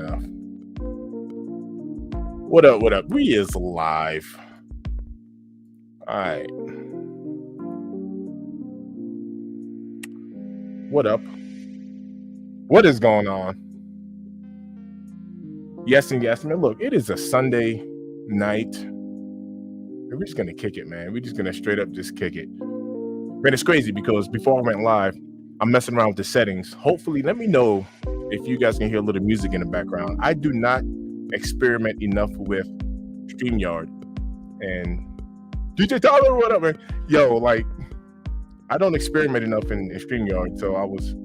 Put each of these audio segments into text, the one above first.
enough. What up? What up? We is live. All right. What up? What is going on? Yes and yes, man. Look, it is a Sunday night. We're just gonna kick it, man. We're just gonna straight up just kick it. Man, it's crazy because before I went live, I'm messing around with the settings. Hopefully, let me know if you guys can hear a little music in the background. I do not experiment enough with StreamYard and DJ Tyler, whatever. Yo, like, I don't experiment enough in StreamYard, so I was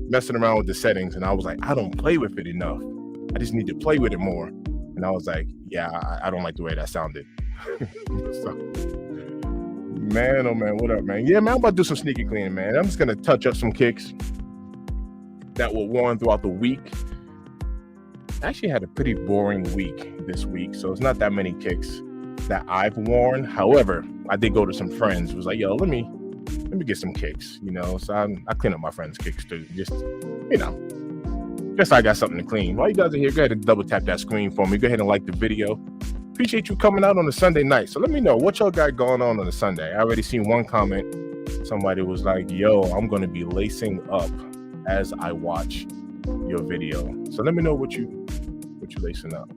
messing around with the settings, and I was like, I don't play with it enough. I just need to play with it more. And I was like, yeah, I don't like the way that sounded. So, man, oh man, what up, man? Yeah, man, I'm about to do some sneaky cleaning, man. I'm just gonna touch up some kicks that were worn throughout the week. I actually had a pretty boring week this week, so it's not that many kicks that I've worn. However, I did go to some friends. It was like, yo, let me get some kicks, you know. So I clean up my friends' kicks too, just, you know, just so I got something to clean. While you guys are here, go ahead and double tap that screen for me. Go ahead and like the video. Appreciate you coming out on a Sunday night. So let me know what y'all got going on a Sunday. I already seen one comment. Somebody was like, yo, I'm going to be lacing up as I watch your video. So let me know what you lacing up.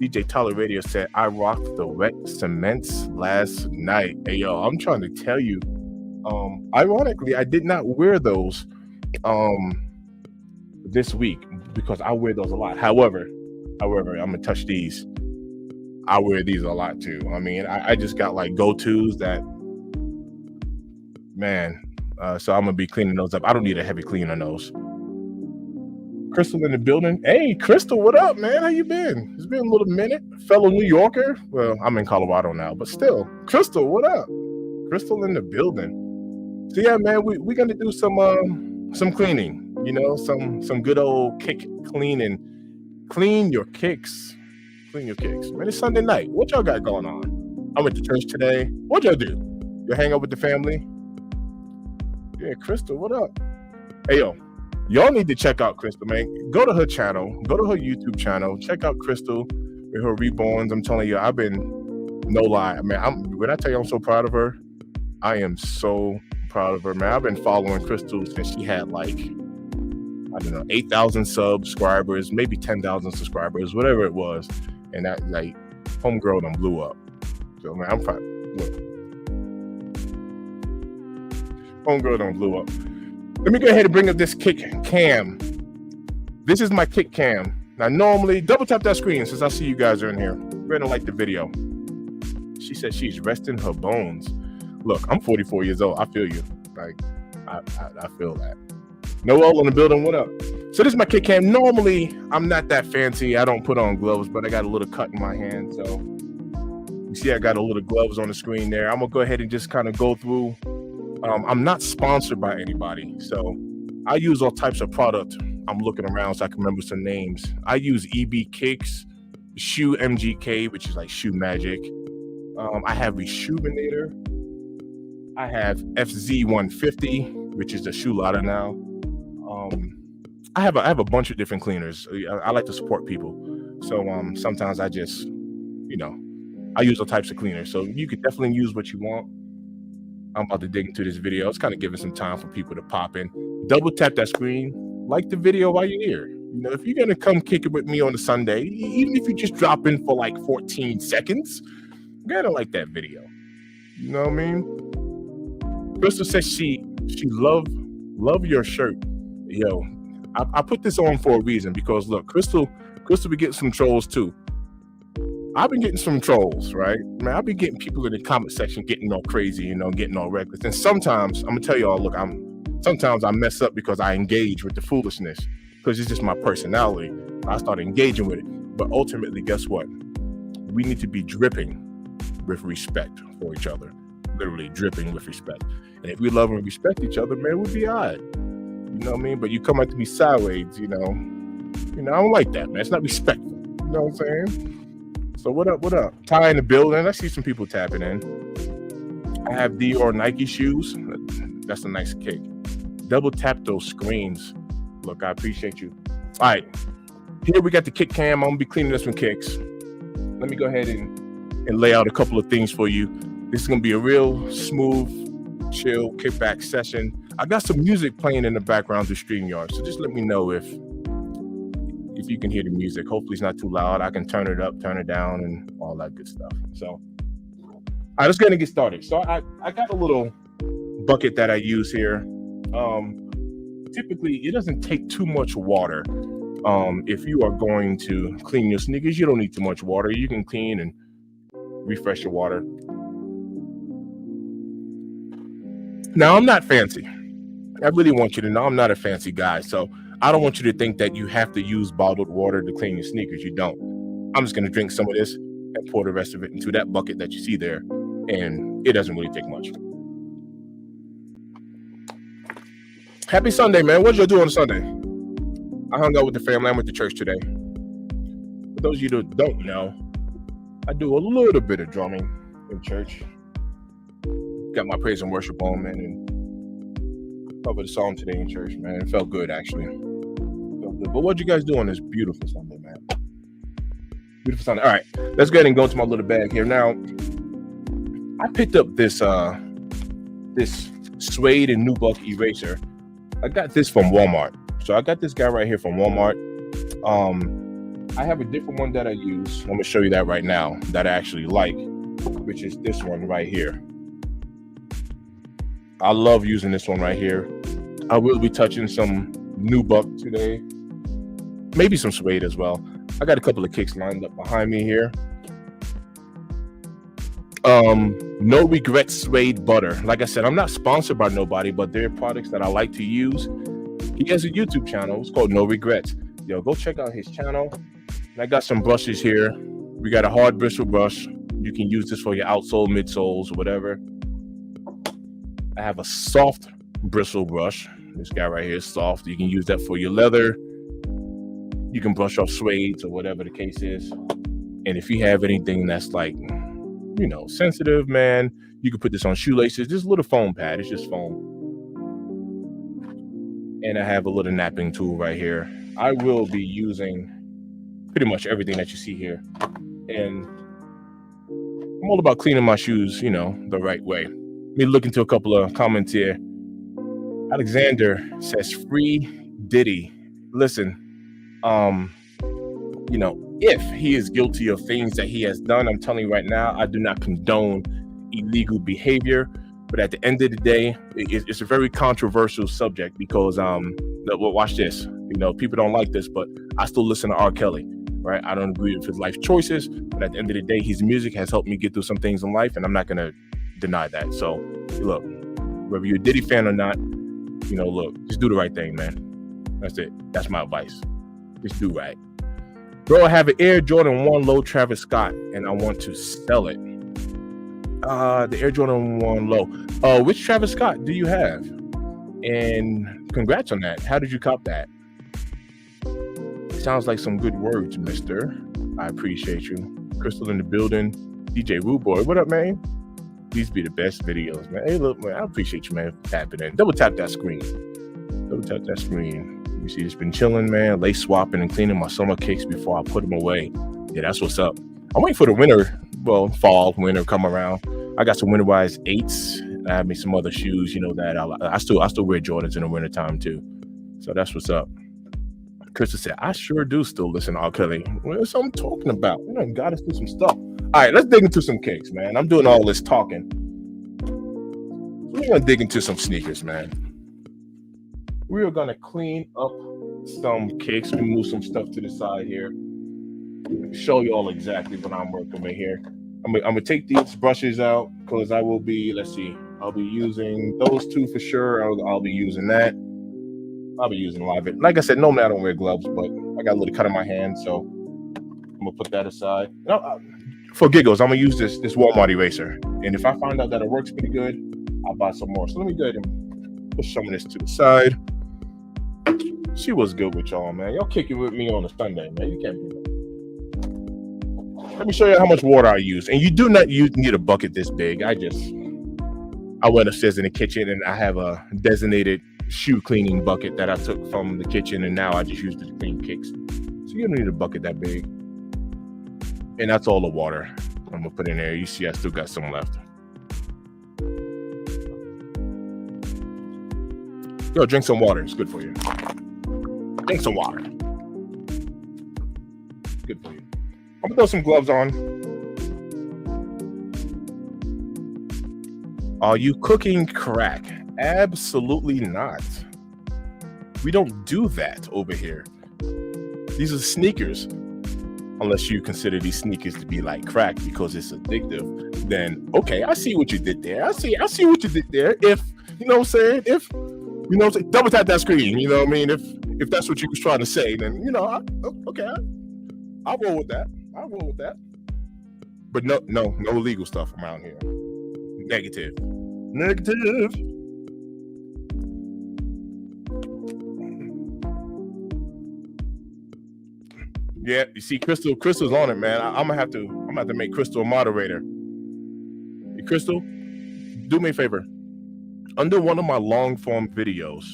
DJ Tyler Radio said, I rocked the wet cements last night. Hey, yo, I'm trying to tell you, ironically, I did not wear those this week because I wear those a lot. However, I'm going to touch these. I wear these a lot too. I mean, I just got like go-tos that, man, so I'm going to be cleaning those up. I don't need a heavy clean on those. Crystal in the building. Hey, Crystal, what up, man? How you been? It's been a little minute. Fellow New Yorker. Well, I'm in Colorado now, but still. Crystal, what up? Crystal in the building. So yeah, man, we're going to do some cleaning, you know, some good old kick cleaning. Clean your kicks. Clean your kicks. Man, it's Sunday night. What y'all got going on? I went to church today. What y'all do? You hang out with the family? Yeah, Crystal, what up? Hey, yo, y'all need to check out Crystal, man. Go to her channel. Go to her YouTube channel. Check out Crystal with her reborns. I'm telling you, I've been, no lie, man, when I tell you I'm so proud of her, I am so proud of her, man. I've been following Crystal since she had like, I don't know, 8,000 subscribers, maybe 10,000 subscribers, whatever it was. And that, like, homegirl done blew up. So, man, I'm proud. Look. Homegirl done blew up. Let me go ahead and bring up this kick cam. This is my kick cam. Now, normally, double tap that screen since I see you guys are in here. Go ahead and like the video. She said she's resting her bones. Look, I'm 44 years old. I feel you. Like, I feel that. Noel in the building, what up? So this is my kick cam. Normally, I'm not that fancy. I don't put on gloves, but I got a little cut in my hand. So you see I got a little gloves on the screen there. I'm going to go ahead and just kind of go through. I'm not sponsored by anybody. So I use all types of product. I'm looking around so I can remember some names. I use EB Kicks, Shoe MGK, which is like Shoe Magic. I have Reshoevn8r. I have FZ150, which is the Shoe Lotta now. I have a bunch of different cleaners. I like to support people. So sometimes I just, you know, I use all types of cleaners. So you could definitely use what you want. I'm about to dig into this video. It's kind of giving some time for people to pop in. Double tap that screen. Like the video while you're here. You know, if you're going to come kick it with me on a Sunday, even if you just drop in for like 14 seconds, you got to like that video. You know what I mean? Crystal says she love your shirt. Yo, I put this on for a reason because look, Crystal be getting some trolls too. I've been getting some trolls, right? Man, I've been getting people in the comment section getting all crazy, you know, getting all reckless. And sometimes, I'm gonna tell y'all, look, sometimes I mess up because I engage with the foolishness because it's just my personality. I start engaging with it. But ultimately, guess what? We need to be dripping with respect for each other. Literally dripping with respect. And if we love and respect each other, man, we'll be all right. You know what I mean? But you come out to me sideways, you know, I don't like that, man. It's not respectful. You know what I'm saying? So what up? Ty in the building. I see some people tapping in. I have Dior Nike shoes. That's a nice kick. Double tap those screens. Look, I appreciate you. All right. here we got the kick cam. I'm gonna be cleaning this from kicks. Let me go ahead and lay out a couple of things for you. This is gonna be a real smooth, chill kickback session. I got some music playing in the background through StreamYard, so just let me know if you can hear the music. Hopefully it's not too loud. I can turn it up, turn it down, and all that good stuff. So, all right, let's go ahead and get started. So I got a little bucket that I use here. Typically, it doesn't take too much water. If you are going to clean your sneakers, you don't need too much water. You can clean and refresh your water. Now, I'm not fancy. I really want you to know I'm not a fancy guy. So I don't want you to think that you have to use bottled water to clean your sneakers. You don't. I'm just going to drink some of this and pour the rest of it into that bucket that you see there. And it doesn't really take much. Happy Sunday, man. What did you do on Sunday? I hung out with the family. I went to church today. For those of you that don't know, I do a little bit of drumming in church. Got my praise and worship on, man, and covered the song today in church, man. It felt good, actually. Felt good. But what'd you guys do on this beautiful Sunday, man? Beautiful Sunday. All right, let's go ahead and go into my little bag here. Now, I picked up this this suede and nubuck eraser. I got this from Walmart. So I got this guy right here from Walmart. I have a different one that I use. I'm gonna show you that right now that I actually like, which is this one right here. I love using this one right here. I will be touching some nubuck today, maybe some suede as well. I got a couple of kicks lined up behind me here. No Regrets suede butter. Like I said, I'm not sponsored by nobody, but they're products that I like to use. He has a YouTube channel. It's called No Regrets. Yo, go check out his channel. And I got some brushes here. We got a hard bristle brush. You can use this for your outsole, midsoles, or whatever. I have a soft bristle brush. This guy right here is soft. You can use that for your leather. You can brush off suede or whatever the case is. And if you have anything that's like, you know, sensitive, man, you can put this on shoelaces. This little foam pad. It's just foam. And I have a little napping tool right here. I will be using pretty much everything that you see here. And I'm all about cleaning my shoes, you know, the right way. Let me look into a couple of comments here. Alexander says, free Diddy. Listen, you know, if he is guilty of things that he has done, I'm telling you right now, I do not condone illegal behavior. But at the end of the day, it's a very controversial subject because, well, watch this. You know, people don't like this, but I still listen to R. Kelly, right? I don't agree with his life choices, but at the end of the day, his music has helped me get through some things in life, and I'm not going to deny that. So, look, whether you're a Diddy fan or not, you know, look, just do the right thing, man. That's it. That's my advice. Just do right. Bro, I have an Air Jordan 1 Low Travis Scott, and I want to sell it. The Air Jordan 1 Low. Which Travis Scott do you have? And congrats on that. How did you cop that? Sounds like some good words, mister. I appreciate you. Crystal in the building. DJ Rude Boy, what up, man? These be the best videos, man. Hey, look, man, I appreciate you, man, tapping in. Double tap that screen. Double tap that screen. You see, it's been chilling, man. Lace swapping and cleaning my summer kicks before I put them away. Yeah, that's what's up. I'm waiting for the winter, well, fall, winter come around. I got some winter-wise 8s. I have me some other shoes, you know, that I still wear Jordans in the wintertime too. So that's what's up. Krista said, I sure do still listen to R. Kelly. Well, that's what I'm talking about. You know, got us through some stuff. All right, let's dig into some kicks, man. I'm doing all this talking. We're gonna dig into some sneakers, man. We are gonna clean up some kicks, remove some stuff to the side here. Show you all exactly what I'm working with here. I'm gonna take these brushes out because I will be, let's see, I'll be using those two for sure. I'll be using that. I'll be using a lot of it. Like I said, normally I don't wear gloves, but I got a little cut on my hand, so I'm gonna put that aside. For giggles, I'm gonna use this Walmart eraser, and if I find out that it works pretty good, I'll buy some more. So let me go ahead and push some of this to the side. See what's good with y'all, man. Y'all kicking with me on a Sunday, man. You can't do that. Let me show you how much water I use. And you do not need a bucket this big. I went upstairs in the kitchen and I have a designated shoe cleaning bucket that I took from the kitchen, and now I just use it to clean kicks. So you don't need a bucket that big. And that's all the water I'm gonna put in there. You see I still got some left. Yo, drink some water. It's good for you. Drink some water. Good for you. I'm gonna throw some gloves on. Are you cooking crack? Absolutely not. We don't do that over here. These are sneakers. Unless you consider these sneakers to be like crack because it's addictive, then okay, I see what you did there. I see what you did there. If you know what I'm saying, if you know what I'm saying, double tap that screen. You know what I mean? If that's what you was trying to say, then you know, okay, I'll roll with that. I'll roll with that. But no illegal stuff around here. Negative. Yeah, you see, Crystal's on it, man. I'm gonna have to make Crystal a moderator. Hey, Crystal, do me a favor. Under one of my long form videos,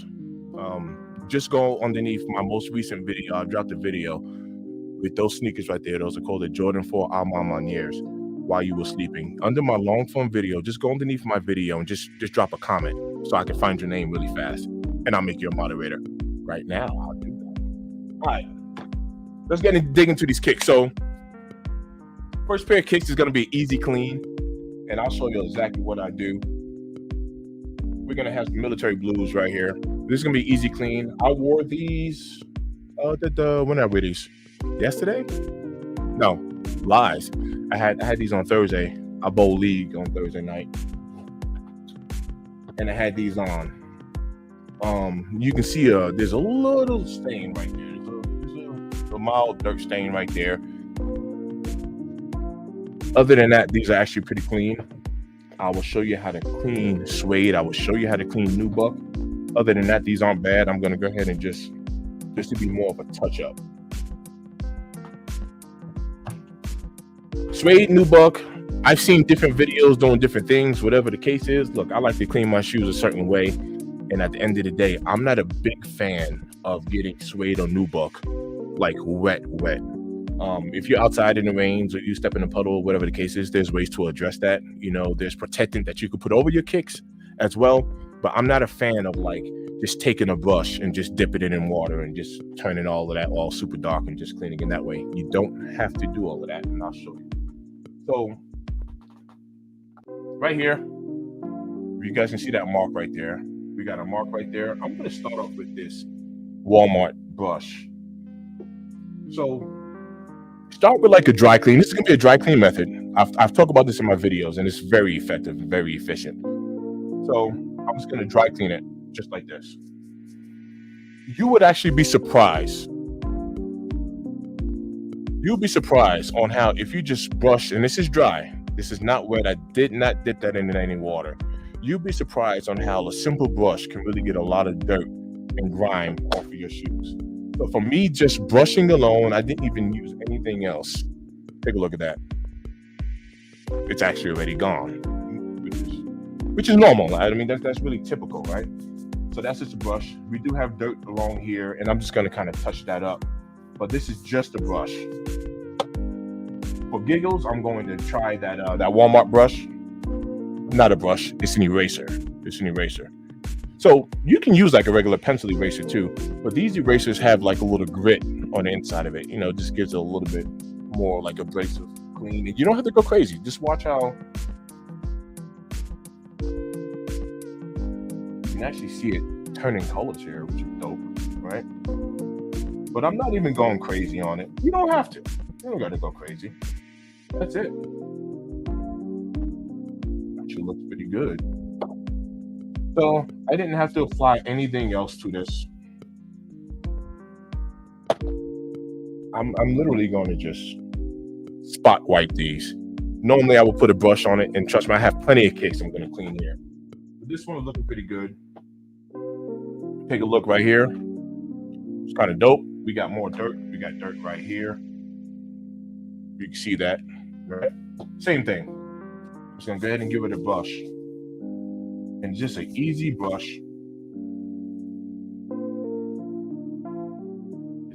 just go underneath my most recent video. I dropped a video with those sneakers right there. Those are called the Jordan 4 Armaniers. While you were sleeping, under my long form video, just go underneath my video and just drop a comment so I can find your name really fast, and I'll make you a moderator. Right now, I'll do that. All right. Let's dig into these kicks. So, first pair of kicks is going to be easy clean, and I'll show you exactly what I do. We're going to have some military blues right here. This is going to be easy clean. I wore these, when I wear these? Yesterday? No, lies. I had these on Thursday. I bowl league on Thursday night, and I had these on. You can see there's a little stain right there. A mild dirt stain right there. Other than that, these are actually pretty clean. I will show you how to clean suede. I will show you how to clean nubuck. Other than that, these aren't bad. I'm going to go ahead and just to be more of a touch-up. Suede, nubuck. I've seen different videos doing different things, whatever the case is. Look, I like to clean my shoes a certain way. And at the end of the day, I'm not a big fan of getting suede or nubuck like wet. If you're outside in the rains or you step in a puddle, whatever the case is, there's ways to address that. You know, there's protectant that you could put over your kicks as well. But I'm not a fan of like just taking a brush and just dipping it in water and just turning all of that all super dark and just cleaning it that way. You don't have to do all of that, and I'll show you. So right here, you guys can see that mark right there. We got a mark right there. I'm going to start off with this Walmart brush. So start with like a dry clean. This is going to be a dry clean method. I've talked about this in my videos, and it's very effective, very efficient. So I'm just going to dry clean it just like this. You would actually be surprised. You'll be surprised on how if you just brush, and this is dry, this is not wet. I did not dip that in any water. You'll be surprised on how a simple brush can really get a lot of dirt and grime off of your shoes. So for me, just brushing alone, I didn't even use anything else. Take a look at that. It's actually already gone, which is normal. I mean, that's really typical, right? So that's just a brush. We do have dirt along here, and I'm just going to kind of touch that up. But this is just a brush. For giggles, I'm going to try that Walmart brush. Not a brush, it's an eraser. It's an eraser. So you can use like a regular pencil eraser too, but these erasers have like a little grit on the inside of it. You know, it just gives it a little bit more like abrasive clean. And you don't have to go crazy. Just watch how you can actually see it turning colors here, which is dope, right? But I'm not even going crazy on it. You don't have to. You don't got to go crazy. That's it. Actually looks pretty good. So I didn't have to apply anything else to this. I'm literally going to just spot wipe these. Normally I would put a brush on it, and trust me, I have plenty of kicks I'm going to clean here. But this one is looking pretty good. Take a look right here. It's kind of dope. We got more dirt. We got dirt right here. You can see that, right? Same thing. I'm just going to go ahead and give it a brush. And just an easy brush. It's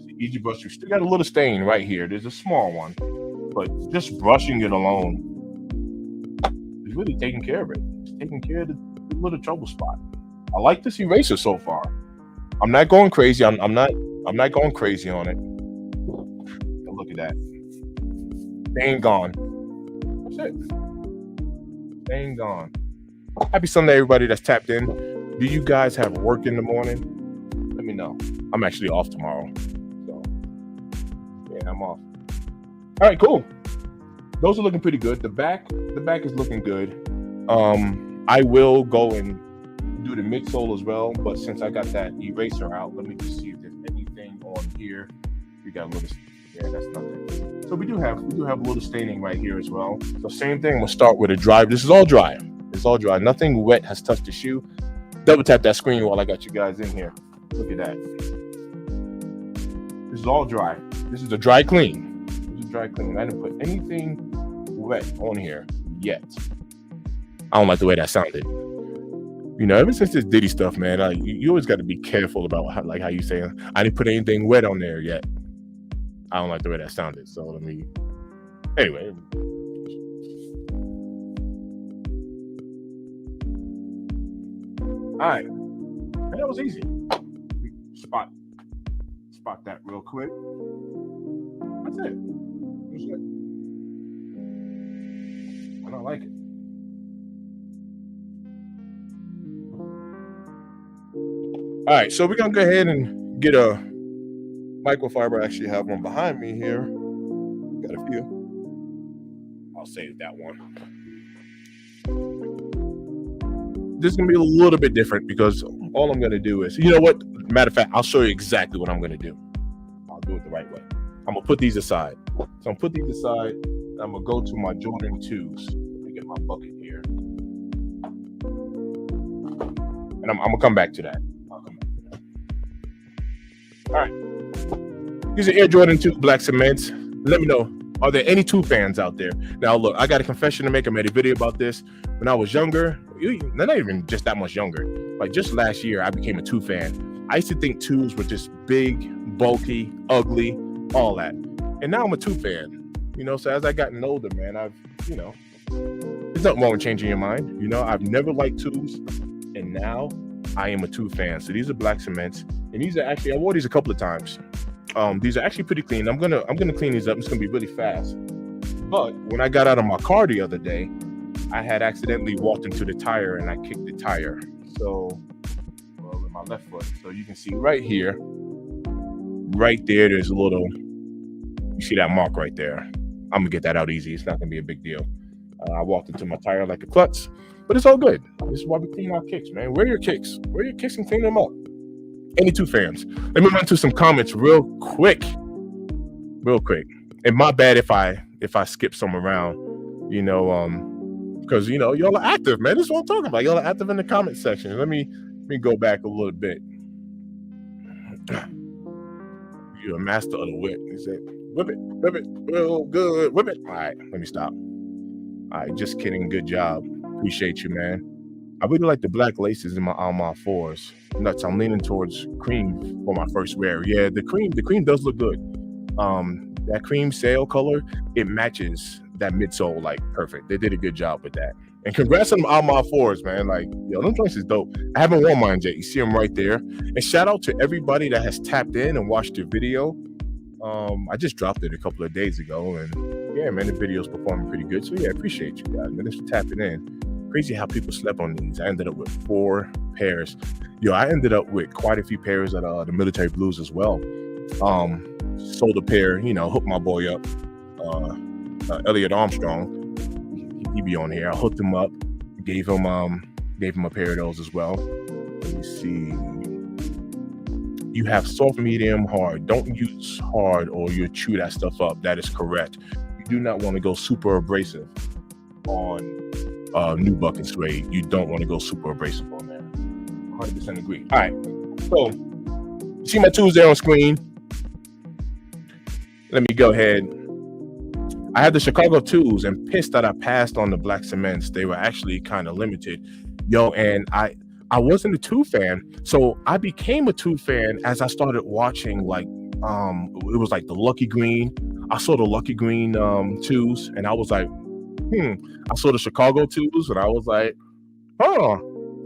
an Easy brush. You still got a little stain right here. There's a small one, but just brushing it alone is really taking care of it. It's taking care of the little trouble spot. I like this eraser so far. I'm not going crazy. I'm not going crazy on it. Look at that. Stain gone. That's it. Stain gone. Happy Sunday, everybody that's tapped in. Do you guys have work in the morning? Let me know. I'm actually off tomorrow. So, yeah, I'm off. All right, cool. Those are looking pretty good. The back is looking good. I will go and do the midsole as well, but since I got that eraser out, let me just see if there's anything on here. We got a little, yeah, that's nothing. So we do have a little staining right here as well. So same thing, we'll start with a dry. This is all dry. It's all dry. Nothing wet has touched the shoe. Double tap that screen while I got you guys in here. Look at that. This is all dry. This is a dry clean. This is dry clean. I didn't put anything wet on here yet. I don't like the way that sounded. You know, ever since this Diddy stuff, man, you always got to be careful about how you say, I didn't put anything wet on there yet. I don't like the way that sounded. So let me, anyway. All right, and that was easy. Spot that real quick. That's it. That's it. I don't like it. All right, so we're gonna go ahead and get a microfiber. I actually have one behind me here. Got a few. I'll save that one. This is gonna be a little bit different because all I'm gonna do is, you know what? Matter of fact, I'll show you exactly what I'm gonna do. I'll do it the right way. I'm gonna put these aside. So I'm gonna put these aside. I'm gonna go to my Jordan 2s. Let me get my bucket here, and I'm gonna come back to that. All right. These are Air Jordan 2 black cements. Let me know, are there any 2 fans out there? Now, look, I got a confession to make. I made a video about this. When I was younger, not even just that much younger, like just last year, I became a 2 fan. I used to think 2s were just big, bulky, ugly, all that. And now I'm a 2 fan. You know, so as I gotten older, man, there's nothing wrong with changing your mind. You know, I've never liked 2s, and now I am a 2 fan. So these are black cements. And these are actually, I wore these a couple of times. These are actually pretty clean. I'm gonna clean these up. It's gonna be really fast. But when I got out of my car the other day, I had accidentally walked into the tire and I kicked the tire. So, with my left foot. So you can see right here, right there, there's a little, you see that mark right there. I'm gonna get that out easy. It's not gonna be a big deal. I walked into my tire like a klutz, but it's all good. This is why we clean our kicks, man. Wear your kicks. Wear your kicks and clean them up. Any 2 fans. Let me run through some comments real quick. And my bad if I skip some around, you know, because you know y'all are active, man. This is what I'm talking about. Y'all are active in the comment section. Let me go back a little bit. You're a master of the whip. He said, whip it, real good, whip it. All right, let me stop. All right, just kidding. Good job. Appreciate you, man. I really like the black laces in my Alma 4s. Nuts. I'm leaning towards cream for my first wear. Yeah, the cream does look good. That cream sail color, it matches that midsole like perfect. They did a good job with that. And congrats on Alma 4s, man. Like, yo, them joints is dope. I haven't worn mine yet. You see them right there. And shout out to everybody that has tapped in and watched the video. I just dropped it a couple of days ago, and yeah, man, the video's performing pretty good. So yeah, I appreciate you guys, man. Thanks for tapping in. Crazy how people slept on these. I ended up with 4 pairs. Yo, I ended up with quite a few pairs at the Military Blues as well. Sold a pair, you know, hooked my boy up. Elliot Armstrong, he be on here. I hooked him up, gave him a pair of those as well. Let me see. You have soft, medium, hard. Don't use hard or you'll chew that stuff up. That is correct. You do not want to go super abrasive on nubuck and suede. You don't want to go super abrasive on there. 100% agree. All right. So, you see my tools there on screen. Let me go ahead. I had the Chicago 2s and pissed that I passed on the black cements. They were actually kind of limited. Yo, and I wasn't a 2 fan. So I became a 2 fan as I started watching like It was like the Lucky Green. I saw the Lucky Green 2s, and I was like, I saw the Chicago 2s, and I was like, huh.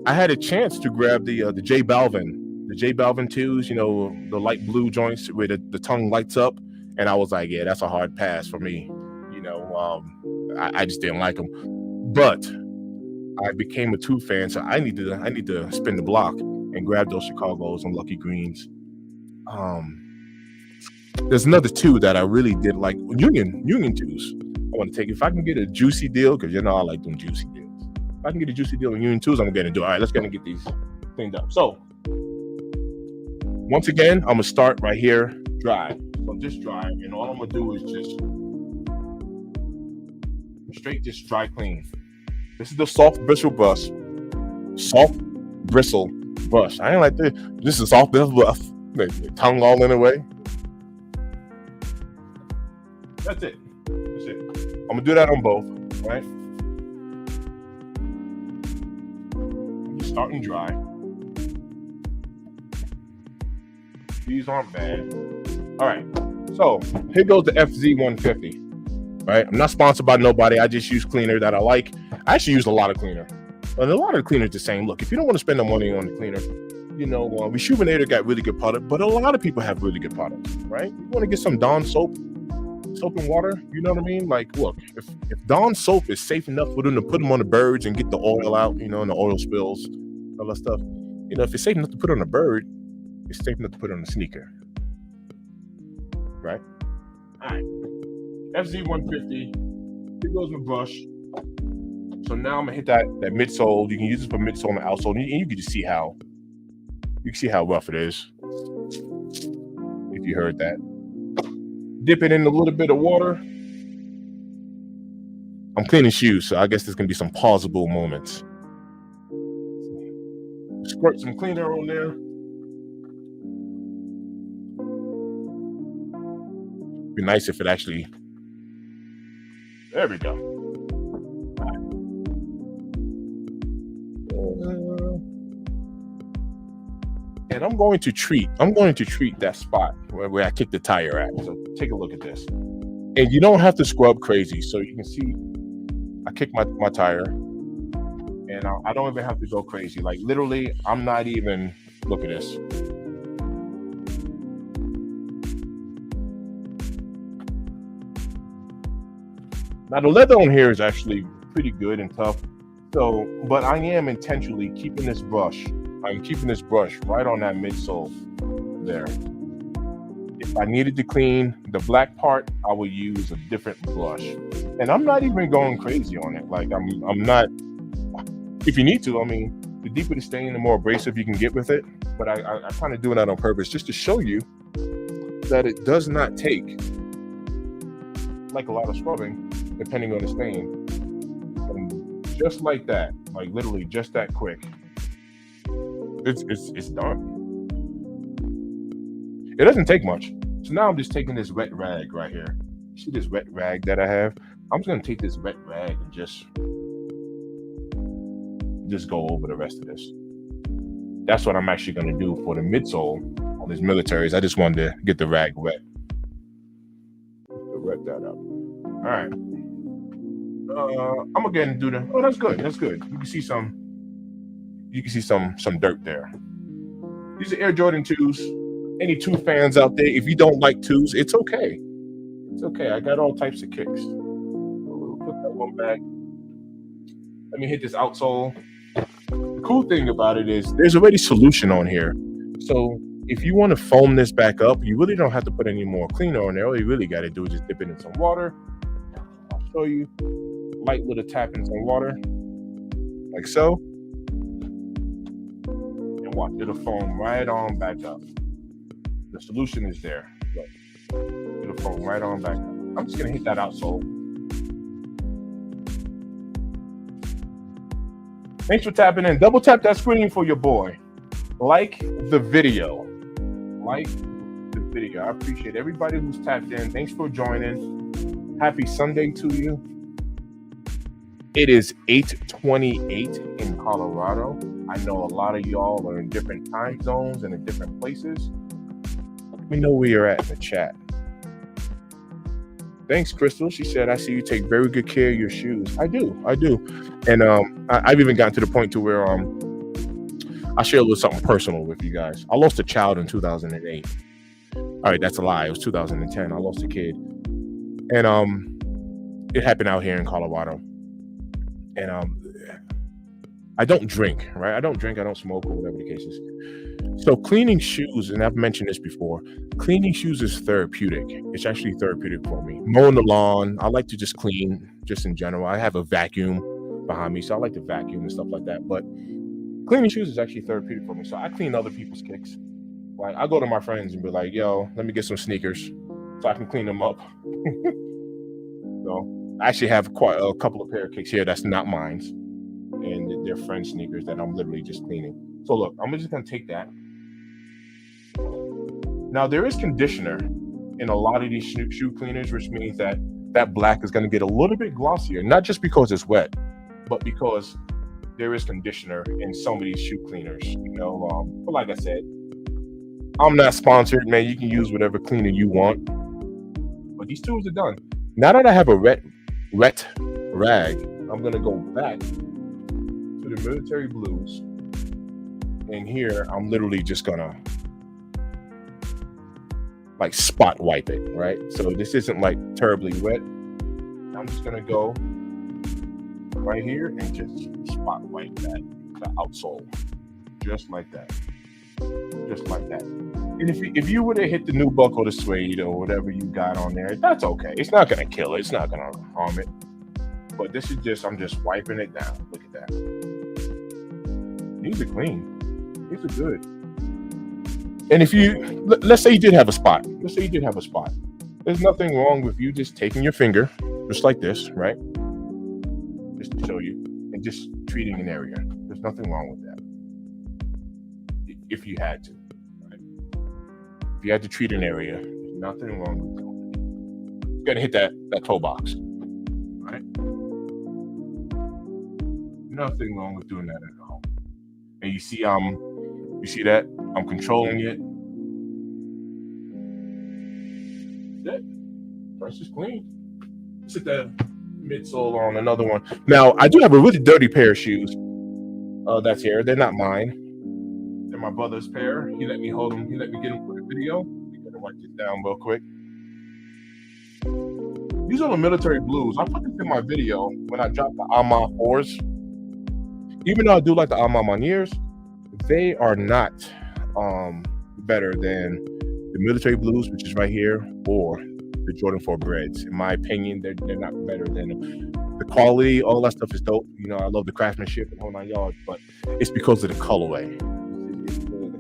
I had a chance to grab the J Balvin, 2s, the light blue joints where the tongue lights up, and I was like, yeah, that's a hard pass for me. I just didn't like them, but I became a 2 fan, so I need to spin the block and grab those Chicagos and Lucky Greens. There's another 2 that I really did like, Union 2s. I want to take, if I can get a juicy deal, because I like them juicy deals. If I can get a juicy deal in Union 2s, I'm going to do it. All right, let's go and get these cleaned up. So, once again, I'm going to start right here, dry. So just dry, and all I'm going to do is just dry clean. This is the soft bristle brush. Soft bristle brush. I ain't like this. This is soft bristle brush. The tongue all in the way. That's it. I'm gonna do that on both, right? I'm just starting dry. These aren't bad. All right. So here goes the FZ150. Right? I'm not sponsored by nobody. I just use cleaner that I like. I actually use a lot of cleaner. But a lot of the cleaner is the same. Look, if you don't want to spend the money on the cleaner, Reshoevn8r got really good product, but a lot of people have really good products, right? You want to get some Dawn soap and water, you know what I mean? Like, look, if Dawn soap is safe enough for them to put them on the birds and get the oil out, and the oil spills, all that stuff, if it's safe enough to put on a bird, it's safe enough to put on a sneaker, right? All right. FZ150, here goes my brush. So now I'm gonna hit that midsole. You can use this for midsole and outsole, and you can just see how rough it is. If you heard that, dip it in a little bit of water. I'm cleaning shoes, so I guess there's gonna be some pausable moments. Squirt some cleaner on there. Be nice if it actually. There we go. And I'm going to treat that spot where I kicked the tire at. So take a look at this. And you don't have to scrub crazy. So you can see I kicked my tire, and I don't even have to go crazy. Like literally, I'm not even, look at this. Now the leather on here is actually pretty good and tough. So, but I am intentionally keeping this brush. I'm keeping this brush right on that midsole there. If I needed to clean the black part, I would use a different brush. And I'm not even going crazy on it. Like I'm not, if you need to, I mean, the deeper the stain, the more abrasive you can get with it. But I kind of doing that on purpose just to show you that it does not take like a lot of scrubbing, depending on the stain. And just like that, like literally just that quick, it's done. It doesn't take much. So now I'm just taking this wet rag right here. See this wet rag that I have? I'm just gonna take this wet rag and just go over the rest of this. That's what I'm actually gonna do for the midsole on these militaries. I just wanted to get the rag wet. Wet that up. All right. I'm gonna do the. Oh, that's good. That's good. You can see some dirt there. These are Air Jordan 2s. Any 2 fans out there, if you don't like 2s, it's okay. It's okay. I got all types of kicks. We'll put that one back. Let me hit this outsole. The cool thing about it is there's already solution on here. So if you want to foam this back up, you really don't have to put any more cleaner on there. All you really got to do is just dip it in some water. I'll show you. Light little tap in some water, like so. And watch, it'll foam right on back up. The solution is there. Look, it'll foam right on back up. I'm just gonna hit that outsole. Thanks for tapping in. Double tap that screen for your boy. Like the video. Like the video. I appreciate everybody who's tapped in. Thanks for joining. Happy Sunday to you. It is 8:28 in Colorado. I know a lot of y'all are in different time zones and in different places. me know where you're at in the chat. Thanks, Crystal. She said, I see you take very good care of your shoes. I do. And I've even gotten to the point to where I'll share a little something personal with you guys. I lost a child in 2008. All right, that's a lie. It was 2010. I lost a kid. And it happened out here in Colorado. And I don't drink, right? I don't smoke, or whatever the case is. So cleaning shoes, and I've mentioned this before, cleaning shoes is therapeutic. It's actually therapeutic for me. Mowing the lawn, I like to just clean, just in general. I have a vacuum behind me, so I like to vacuum and stuff like that. But cleaning shoes is actually therapeutic for me. So I clean other people's kicks. Like, I go to my friends and be like, yo, let me get some sneakers so I can clean them up. So I actually have quite a couple of pair of kicks here that's not mine. And they're friend sneakers that I'm literally just cleaning. So look, I'm just going to take that. Now, there is conditioner in a lot of these shoe cleaners, which means that black is going to get a little bit glossier, not just because it's wet, but because there is conditioner in some of these shoe cleaners, but like I said, I'm not sponsored, man. You can use whatever cleaner you want, but these tools are done. Now that I have a wet rag, I'm going to go back to the Military Blues, and here I'm literally just going to like spot wipe it, right? So this isn't like terribly wet. I'm just going to go right here and just spot wipe the outsole, just like that. And if you would have hit the new buckle, the suede, or whatever you got on there, that's okay. It's not gonna kill it. It's not gonna harm it. But this is I'm just wiping it down. Look at that. These are clean. These are good. And if let's say you did have a spot. There's nothing wrong with you just taking your finger, just like this, right? Just to show you, and just treating an area. There's nothing wrong with that. If you had to, right? If you had to treat an area, there's nothing wrong with it. You gotta hit that toe box, right? Nothing wrong with doing that at all. And you see that I'm controlling it. That's it. First is clean. Let's hit that midsole on another one. Now I do have a really dirty pair of shoes. That's here. They're not mine. My brother's pair. He let me hold them. He let me get them for the video. I'm gonna write this down real quick. These are the Military Blues. I put this in my video when I dropped the Alma 4s. Even though I do like the Alma Maniers, they are not better than the Military Blues, which is right here, or the Jordan 4 Breads. In my opinion, they're not better than them. The quality, all that stuff is dope. I love the craftsmanship and whole 9 yards, but it's because of the colorway.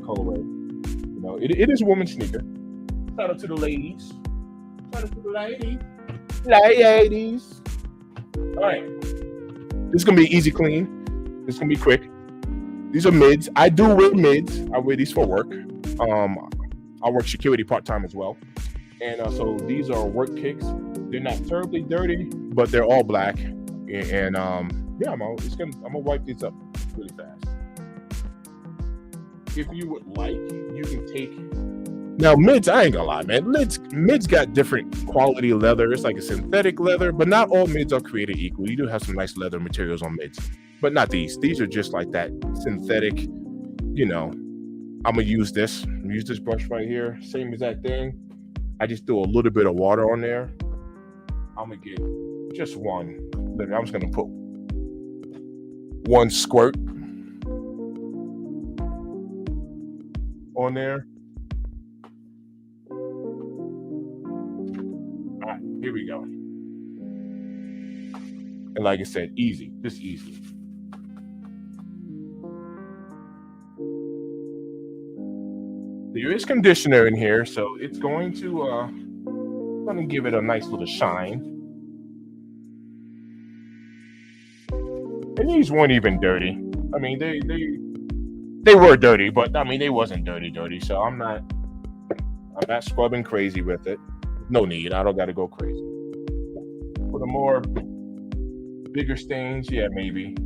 Colorway. It is a woman's sneaker. Shout out to the ladies. Ladies. All right. This is going to be easy clean. This is going to be quick. These are mids. I do wear mids. I wear these for work. I work security part-time as well. And so these are work kicks. They're not terribly dirty, but they're all black. And I'm going to wipe these up really fast. If you would like, you can take. Now mids, I ain't gonna lie, man. Mids got different quality leather. It's like a synthetic leather, but not all mids are created equal. You do have some nice leather materials on mids, but not these. These are just like that synthetic. I'm gonna use this brush right here. Same exact thing. I just threw a little bit of water on there. I'm gonna get just one. I'm just gonna put one squirt on there. All right, here we go. And like I said, easy, just easy. There is conditioner in here, so it's going to give it a nice little shine. And these weren't even dirty. I mean, they were dirty, but I mean, they wasn't dirty. So I'm not scrubbing crazy with it. No need. I don't got to go crazy. For the more bigger stains, yeah, maybe.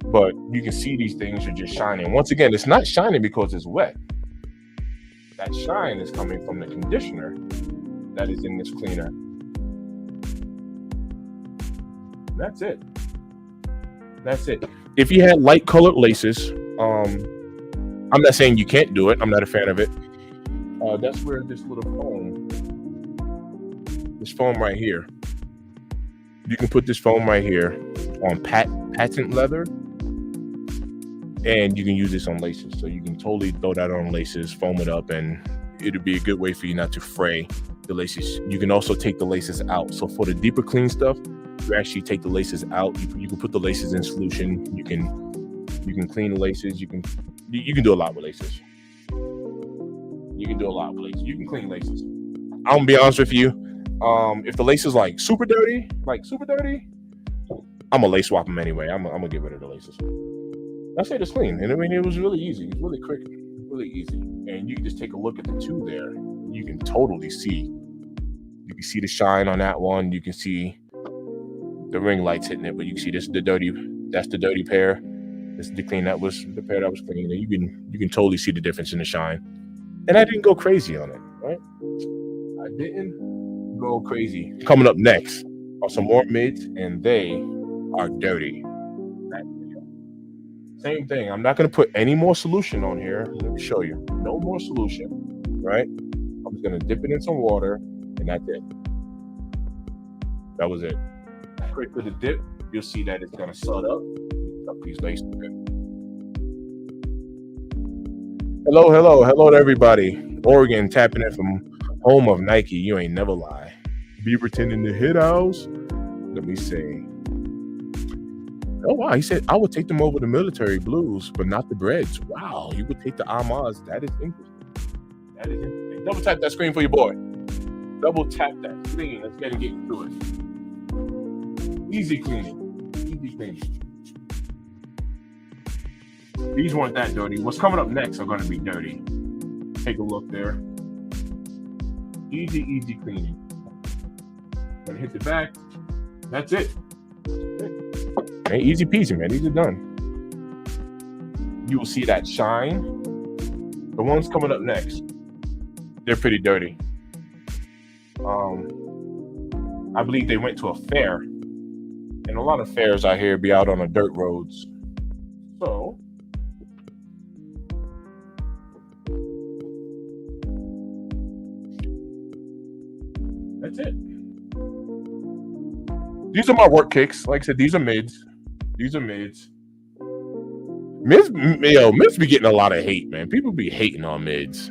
But you can see these things are just shining. Once again, it's not shining because it's wet. That shine is coming from the conditioner that is in this cleaner. That's it. That's it. If you had light colored laces, I'm not saying you can't do it. I'm not a fan of it. That's where this foam right here, you can put this foam right here on patent leather, and you can use this on laces. So you can totally throw that on laces, foam it up, and it'll be a good way for you not to fray the laces. You can also take the laces out. So for the deeper clean stuff, you actually take the laces out. You can put the laces in solution. You can clean the laces. You can do a lot with laces. You can clean laces. I'm gonna be honest with you. If the lace is like super dirty, I'm gonna lace swap them anyway. I'm gonna get rid of the laces. That's it. It's clean, and I mean it was really easy. It's really quick, really easy. And you can just take a look at the two there. You can totally see. You can see the shine on that one. You can see the ring lights hitting it, but you can see this the dirty. That's the dirty pair. This is the clean. That was the pair that was clean. And you can totally see the difference in the shine. And I didn't go crazy on it, right? I didn't go crazy. Coming up next are some more mids, and they are dirty. Same thing. I'm not going to put any more solution on here. Let me show you. No more solution, right? I'm just going to dip it in some water, and that's it. That was it. Quick with the dip, you'll see that it's going to set up these laces. Hello to everybody. Oregon tapping in from home of Nike. You ain't never lie. Beaverton in the hit house. Let me see. Oh wow, he said I would take them over the military blues, but not the breads. Wow, he would take the Ahmads. That is interesting. Double tap that screen for your boy. Double tap that screen. Let's get into it. Easy cleaning. These weren't that dirty. What's coming up next are going to be dirty. Take a look there. Easy cleaning. Gonna hit the back. That's it. Man, easy peasy, man. These are done. You will see that shine. The ones coming up next, they're pretty dirty. I believe they went to a fair, and a lot of fairs out here be out on the dirt roads. So that's it. These are my work kicks. Like I said, these are mids. Mids be getting a lot of hate, man. People be hating on mids.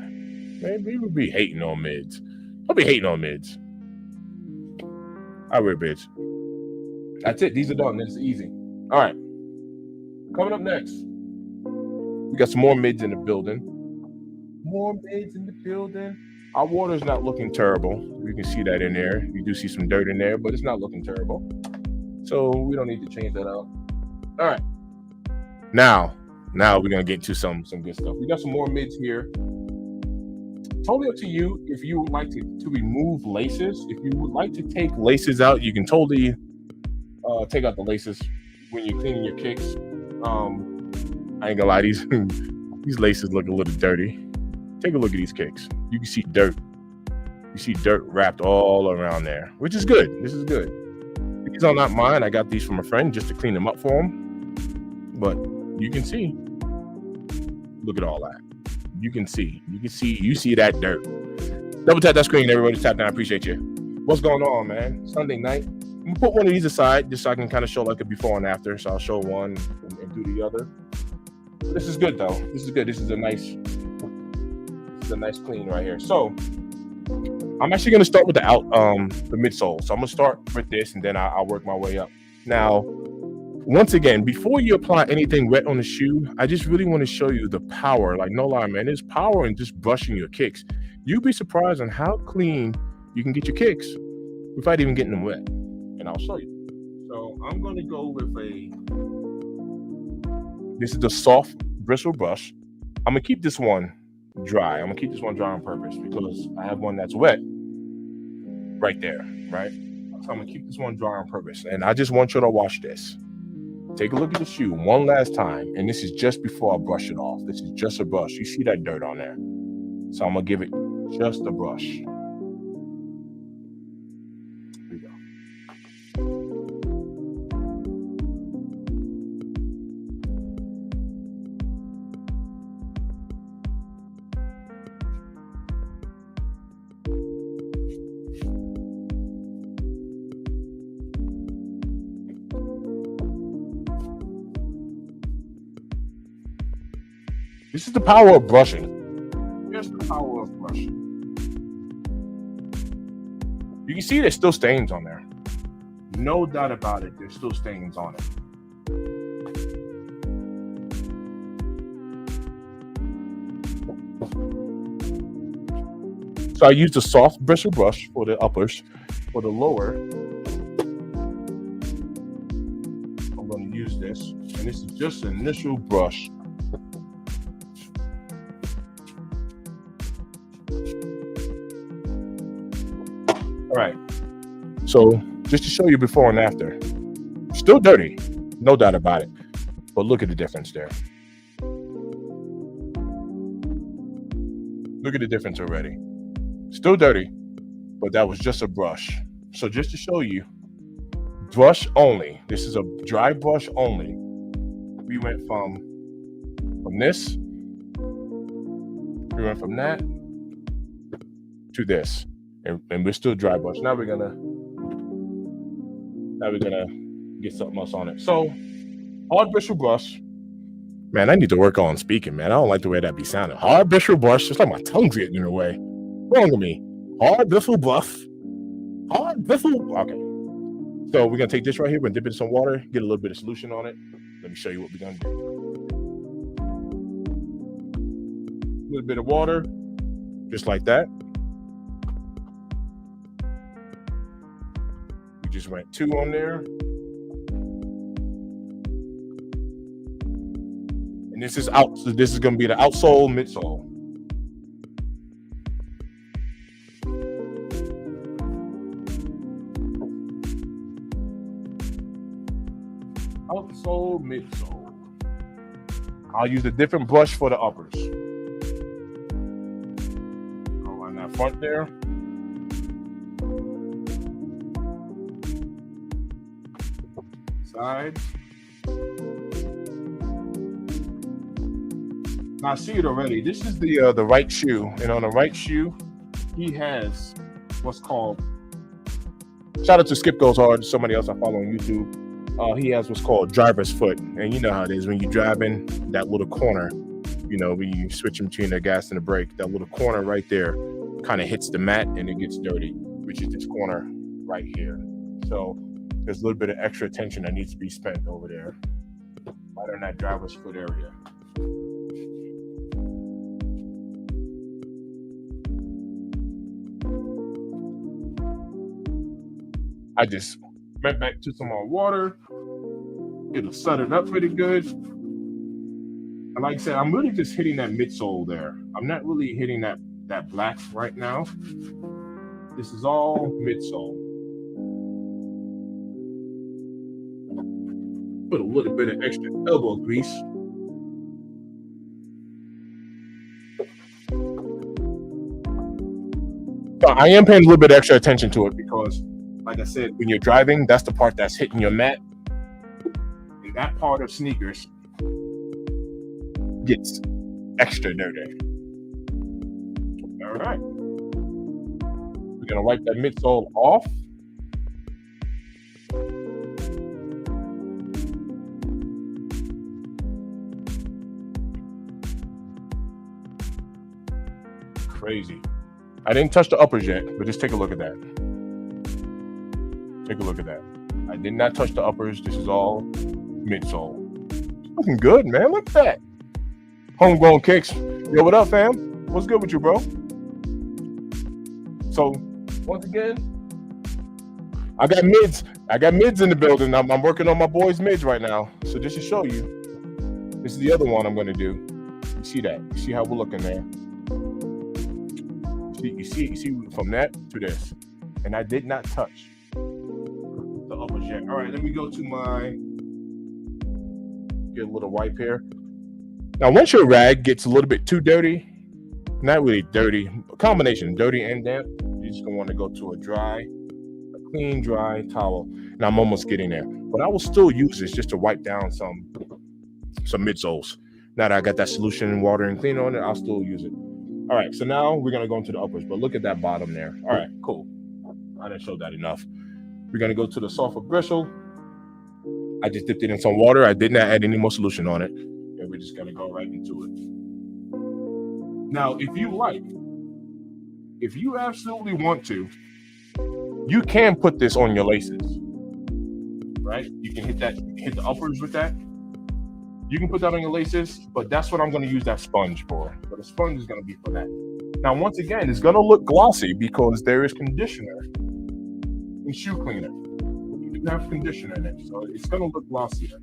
I'll be hating on mids. I wear mids. That's it. These are done. This is easy. All right. Coming up next, we got some more mids in the building. Our water's not looking terrible. You can see that in there. You do see some dirt in there, but it's not looking terrible. So we don't need to change that out. All right. Now we're gonna get to some good stuff. We got some more mids here. Totally up to you if you would like to remove laces. If you would like to take laces out, you can totally take out the laces when you're cleaning your kicks. I ain't gonna lie, these laces look a little dirty. Take a look at these kicks. You can see dirt. You see dirt wrapped all around there, which is good. This is good. These are not mine. I got these from a friend just to clean them up for him. But you can see. Look at all that. You see that dirt. Double tap that screen, everybody. Tap down. I appreciate you. What's going on, man? Sunday night. I'm gonna put one of these aside just so I can kind of show like a before and after. So I'll show one and do the other. This is good though. This is good. This is a nice clean right here. So I'm actually gonna start with the midsole. So I'm gonna start with this and then I'll work my way up. Now, once again, before you apply anything wet on the shoe, I just really want to show you the power. Like, no lie, man, there's power in just brushing your kicks. You'd be surprised on how clean you can get your kicks without even getting them wet. And I'll show you. So I'm going to go with this is the soft bristle brush. I'm going to keep this one dry. I'm going to keep this one dry on purpose because I have one that's wet right there, right? So I'm going to keep this one dry on purpose. And I just want you to watch this. Take a look at the shoe one last time. And this is just before I brush it off. This is just a brush. You see that dirt on there. So I'm gonna give it just a brush. Here we go. This is the power of brushing. Here's the power of brushing. You can see there's still stains on there. No doubt about it, there's still stains on it. So I used a soft bristle brush for the uppers. For the lower, I'm going to use this. And this is just an initial brush. All right. So just to show you before and after, still dirty, no doubt about it. But look at the difference there. Look at the difference already. Still dirty, but that was just a brush. So just to show you, brush only. This is a dry brush only. We went from this. We went from that to this, and we're still dry brush. Now we're gonna get something else on it. So hard bristle brush. Man, I need to work on speaking, man. I don't like the way that be sounding. Hard bristle brush. It's like my tongue's getting in the way. Wrong with me. Hard bristle brush. Hard bristle. Okay. So we're gonna take this right here. We're gonna dip it in some water, get a little bit of solution on it. Let me show you what we're gonna do. A little bit of water, just like that. We just went 2 on there. And this is out. So this is gonna be the outsole, midsole. Outsole, midsole. I'll use a different brush for the uppers. Go on that front there. Sides. Now I see it already. This is the right shoe, and on the right shoe, he has what's called. Shout out to Skip Goes Hard, somebody else I follow on YouTube. He has what's called driver's foot, and you know how it is when you're driving, that little corner, you know, when you switch between the gas and the brake, that little corner right there kind of hits the mat and it gets dirty, which is this corner right here. So there's a little bit of extra attention that needs to be spent over there, right on that driver's foot area. I just went back to some more water. It'll set it up pretty good. And like I said, I'm really just hitting that midsole there. I'm not really hitting that black right now. This is all midsole. Put a little bit of extra elbow grease. So I am paying a little bit extra attention to it because, like I said, when you're driving, that's the part that's hitting your mat. And that part of sneakers gets extra dirty. All right. We're going to wipe that midsole off. Crazy. I didn't touch the uppers yet, but just take a look at that. Take a look at that. I did not touch the uppers. This is all midsole. Looking good, man. Look at that. Homegrown Kicks. Yo, what up, fam? What's good with you, bro? So, once again, I got mids. I got mids in the building. I'm working on my boys' mids right now. So just to show you, this is the other one I'm going to do. You see that? You see how we're looking there? You see from that to this. And I did not touch the uppers yet. All right, let me go to get a little wipe here. Now, once your rag gets a little bit too dirty, not really dirty, a combination dirty and damp. You're just gonna want to go to a clean, dry towel. And I'm almost getting there, but I will still use this just to wipe down some midsoles. Now that I got that solution in water and clean on it, I'll still use it. All right, so now we're gonna go into the uppers, but look at that bottom there. All right, cool. I didn't show that enough. We're gonna go to the sulfur bristle. I just dipped it in some water. I did not add any more solution on it, and we're just gonna go right into it. Now, if you absolutely want to, you can put this on your laces, right? You can hit the uppers with that. You can put that on your laces, but that's what I'm going to use that sponge for. But the sponge is going to be for that. Now, once again, it's going to look glossy because there is conditioner and shoe cleaner. You do have conditioner in it, so it's going to look glossier.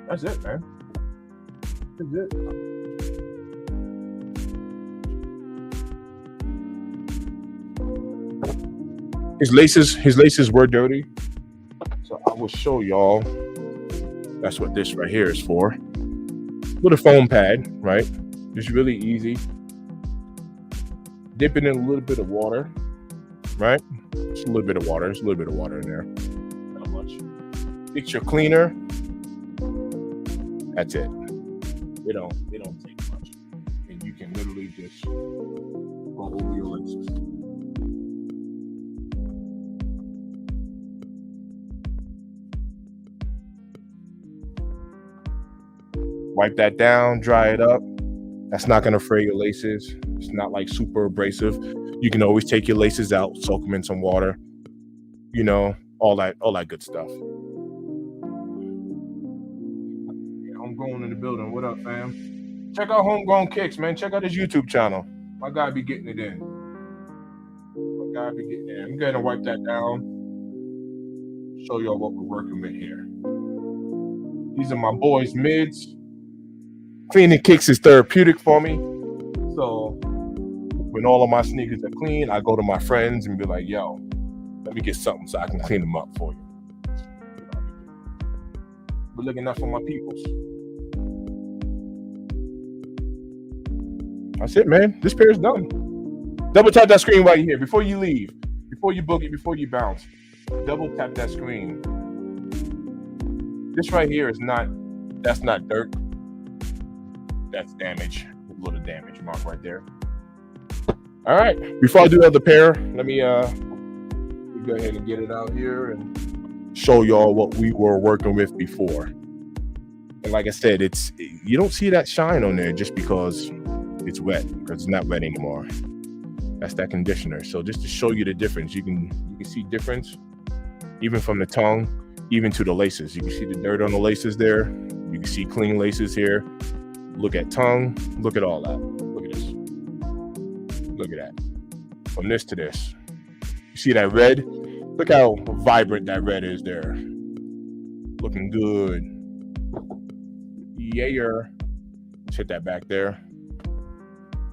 That's it, man. That's it. His laces were dirty, so I will show y'all. That's what this right here is for. Little foam pad, right? Just really easy. Dip it in a little bit of water, right? Just a little bit of water. There's a little bit of water in there. Not much. Get your cleaner. That's it. They don't take much, and you can literally just go over your laces. Wipe that down, dry it up. That's not going to fray your laces. It's not like super abrasive. You can always take your laces out, soak them in some water, you know, all that good stuff. Homegrown in the building. What up, fam? Check out Homegrown Kicks, man. Check out his YouTube channel. My guy be getting it in. I'm going to go ahead and wipe that down. Show y'all what we're working with here. These are my boys' mids. Cleaning kicks is therapeutic for me. So when all of my sneakers are clean, I go to my friends and be like, yo, let me get something so I can clean them up for you. We're looking out for my peoples. That's it, man. This pair is done. Double tap that screen while you're here. Before you leave, before you boogie, before you bounce, double tap that screen. This right here that's not dirt. That's damage. A little damage mark right there. All right. Before I do the other pair, let me go ahead and get it out here and show y'all what we were working with before. And like I said, you don't see that shine on there just because it's wet, because it's not wet anymore. That's that conditioner. So just to show you the difference, you can see difference even from the tongue, even to the laces. You can see the dirt on the laces there. You can see clean laces here. Look at tongue. Look at all that. Look at this. Look at that. From this to this. You see that red? Look how vibrant that red is there. Looking good. Yeah. Let's hit that back there.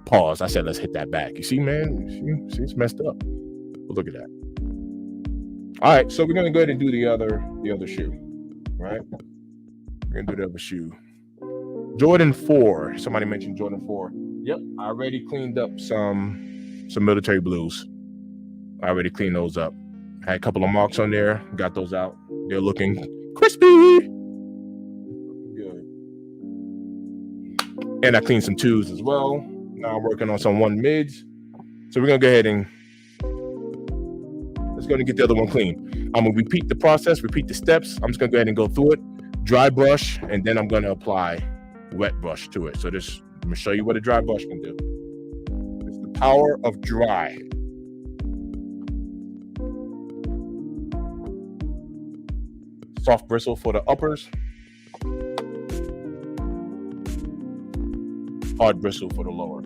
Pause. I said let's hit that back. You see, man? See, it's messed up. But look at that. All right, so we're gonna go ahead and do the other shoe, right? We're gonna do the other shoe. Jordan 4. Somebody mentioned Jordan 4. Yep, I already cleaned up some military blues. I already cleaned those up. Had a couple of marks on there. Got those out. They're looking crispy. Good. And I cleaned some 2s as well. Now I'm working on some 1 mids. So we're gonna go ahead and let's go and get the other one clean. I'm gonna repeat the process, repeat the steps. I'm just gonna go ahead and go through it. Dry brush, and then I'm gonna apply wet brush to it. So just let me show you what a dry brush can do. It's the power of dry. Soft bristle for the uppers. Hard bristle for the lower.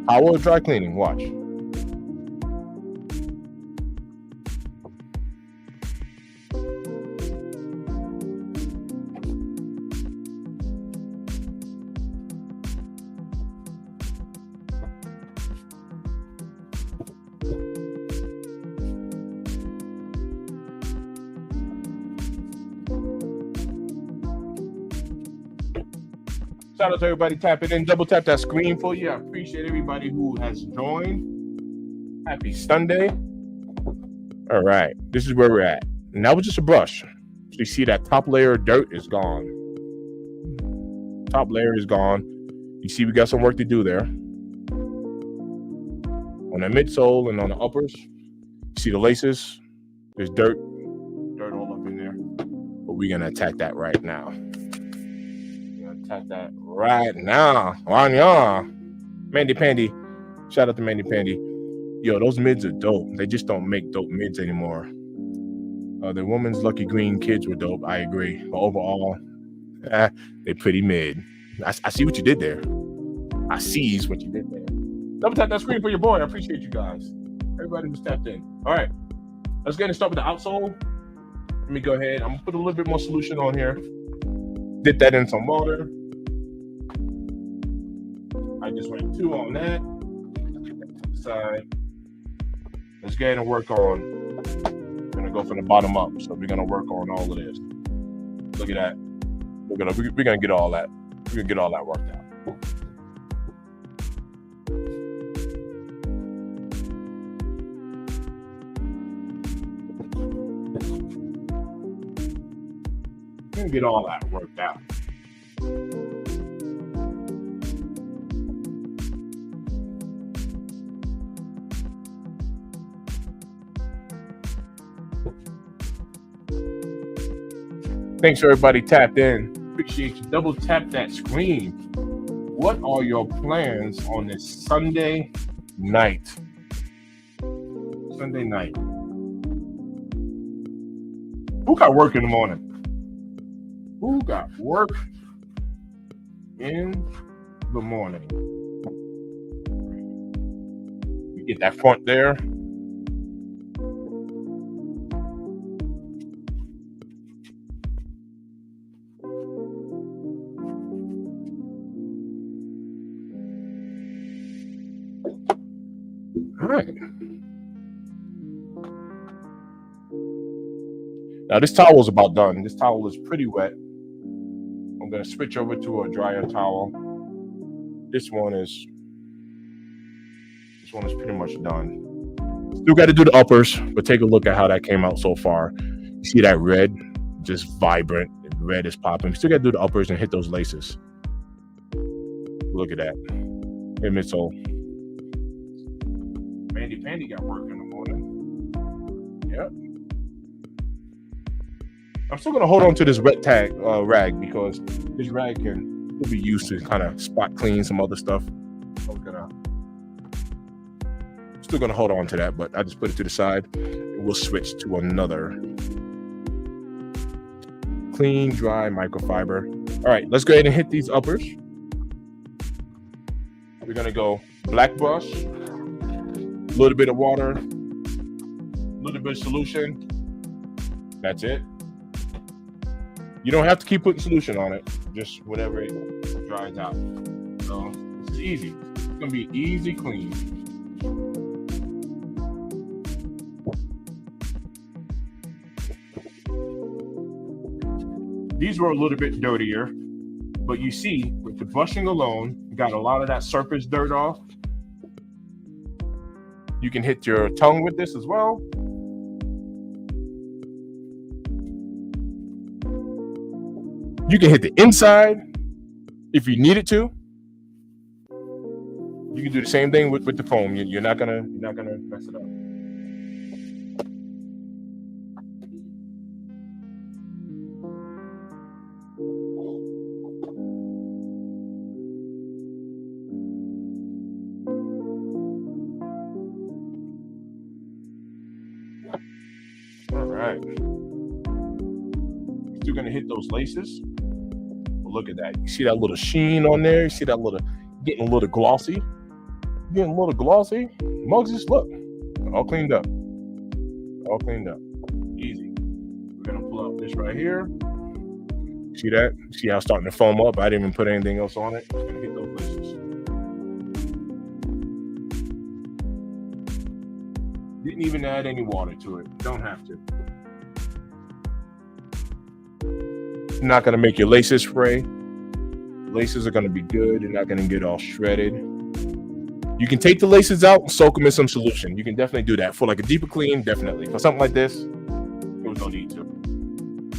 Power of dry cleaning, watch. Shout out to everybody tapping in. Double tap that screen for you. I appreciate everybody who has joined. Happy Sunday. All right, this is where we're at. And that was just a brush. So you see that top layer of dirt is gone. Top layer is gone. You see we got some work to do there. On the midsole and on the uppers, you see the laces. There's dirt all up in there. But we're gonna attack that right now. Attack that right now. Mandy Pandy. Shout out to Mandy Pandy. Yo, those mids are dope. They just don't make dope mids anymore. The woman's lucky green kids were dope. I agree. But overall, they pretty mid. I see what you did there. I sees what you did there. Double tap that screen for your boy. I appreciate you guys. Everybody who's tapped in. All right. Let's go ahead and start with the outsole. Let me go ahead. I'm gonna put a little bit more solution on here. Dip that in some water. I just went 2 on that. Side. Let's go ahead and work on. We're gonna go from the bottom up. So we're gonna work on all of this. Look at that. We're gonna get all that. We're gonna get all that worked out. We're gonna get all that worked out. Thanks for everybody tapped in. Appreciate you. Double tap that screen. What are your plans on this Sunday night? Sunday night. Who got work in the morning? Who got work in the morning? You get that front there. All right. Now this towel is about done. This towel is pretty wet. I'm gonna switch over to a drier towel. This one is pretty much done. Still got to do the uppers, but take a look at how that came out so far. You see that red, just vibrant. Red is popping. Still got to do the uppers and hit those laces. Look at that. Hey, midsole. Mandy Pandy got work in the morning. Yep. I'm still gonna hold on to this wet tag rag because this rag can be used to kind of spot clean some other stuff. Still gonna hold on to that, but I just put it to the side. We'll switch to another clean, dry microfiber. All right, let's go ahead and hit these uppers. We're gonna go black brush, a little bit of water, a little bit of solution. That's it. You don't have to keep putting solution on it, just whatever it dries out. So this is easy. It's gonna be easy clean. These were a little bit dirtier, but you see with the brushing alone, you got a lot of that surface dirt off. You can hit your tongue with this as well. You can hit the inside if you need it to. You can do the same thing with the foam. You're not gonna mess it up. All right. Still gonna hit those laces. Look at that. You see that little sheen on there? You see that little getting a little glossy? Getting a little glossy. Muggsy, look. All cleaned up. All cleaned up. Easy. We're gonna pull out this right here. See that? See how it's starting to foam up? I didn't even put anything else on it. Just gonna hit those laces. Didn't even add any water to it. Don't have to. Not gonna make your laces spray. Laces are going to be good. They're not going to get all shredded. You can take the laces out and soak them in some solution. You can definitely do that. For like a deeper clean, definitely. For something like this, there was no need to.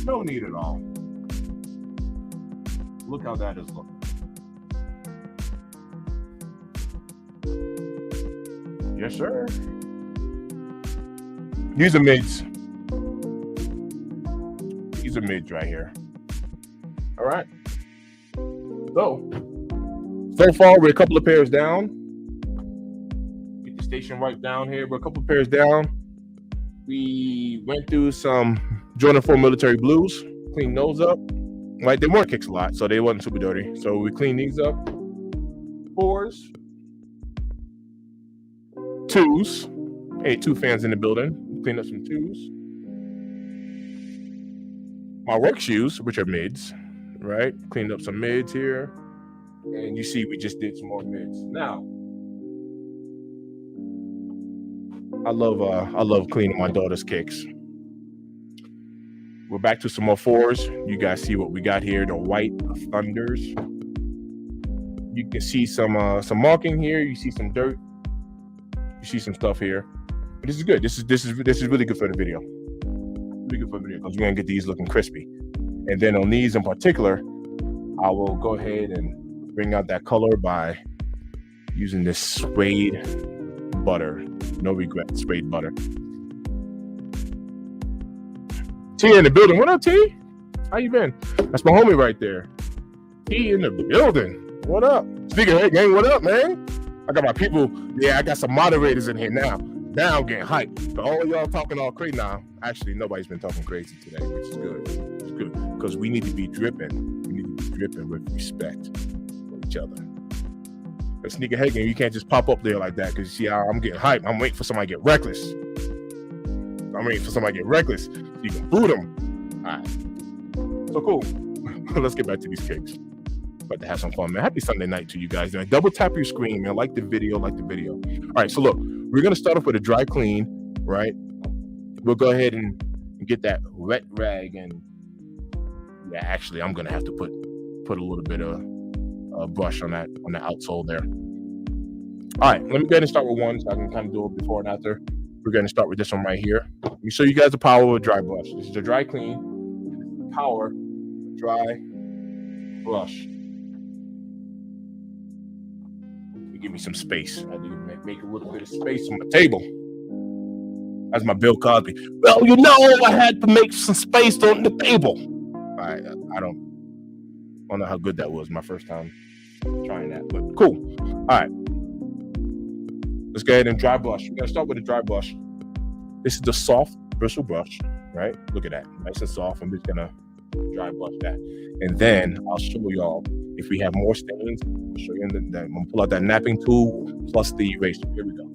No need at all. Look how that is looking. Yes, sir. These are mids. These are mids right here. All right. So far, we're a couple of pairs down. Get the station right down here. We're a couple of pairs down. We went through some Jordan 4 military blues, cleaned those up. Right, they weren't kicks a lot, so they wasn't super dirty. So we cleaned these up. 4s, 2s. Hey, 2 fans in the building. Clean up some 2s. My work shoes, which are mids, right? Cleaned up some mids here. And you see we just did some more mids. Now, I love cleaning my daughter's kicks. We're back to some more 4s. You guys see what we got here, the white Thunders. You can see some marking here. You see some dirt. You see some stuff here. But this is good. This is really good for the video. Really good for the video because we're gonna get these looking crispy. And then on these in particular, I will go ahead and bring out that color by using this suede butter. No regret, suede butter. T in the building. What up, T? How you been? That's my homie right there. T in the building. What up? Speaking of, hey, gang, what up, man? I got my people. Yeah, I got some moderators in here now. Now I'm getting hyped. But all of y'all talking all crazy now. Actually, nobody's been talking crazy today, which is good. It's good because we need to be dripping. We need to be dripping with respect for each other. But Sneaker Head Gang, you can't just pop up there like that because you see how I'm getting hyped. I'm waiting for somebody to get reckless. So you can boot them. All right. So cool. Let's get back to these kicks. About to have some fun, man. Happy Sunday night to you guys. Man. Double tap your screen, man. Like the video. All right. So look, we're gonna start off with a dry clean, right? We'll go ahead and get that wet rag, and yeah, actually, I'm gonna have to put a little bit of brush on the outsole there. All right. Let me go ahead and start with one, so I can kind of do it before and after. We're going to start with this one right here. Let me show you guys the power of a dry brush. This is a dry clean. This is the power of a dry brush. Give me some space. I need to make a little bit of space on my table. That's my Bill Cosby. Well, you know, I had to make some space on the table. I don't know how good that was. My first time trying that, but cool. All right. Let's go ahead and dry brush. We're going to start with a dry brush. This is the soft bristle brush, right? Look at that. Nice and soft. I'm just going to dry brush that. And then I'll show y'all if we have more stains. I'll show you. I'm going to pull out that napping tool plus the eraser. Here we go.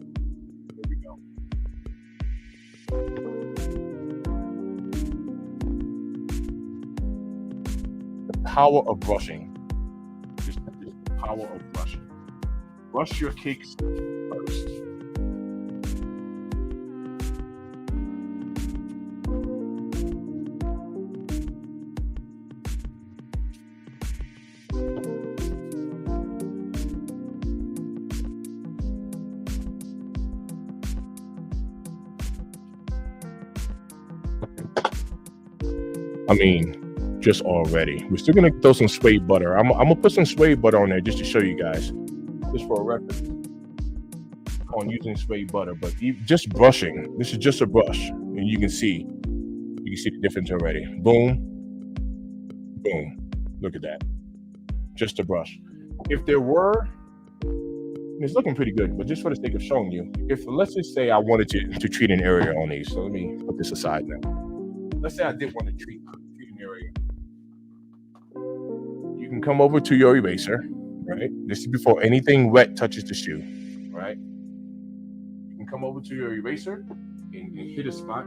The power of brushing. Just the power of brushing. Brush your cakes first. I mean, just already. We're still gonna throw some suede butter. I'm gonna put some suede butter on there just to show you guys. Just for a reference on using suede butter, but just brushing. This is just a brush, and you can see the difference already. Boom, boom. Look at that. Just a brush. If there were, it's looking pretty good, but just for the sake of showing you, if let's just say I wanted to treat an area on these, so let me put this aside now. Let's say I did want to treat an area. You can come over to your eraser. Right? This is before anything wet touches the shoe, right? You can come over to your eraser and hit a spot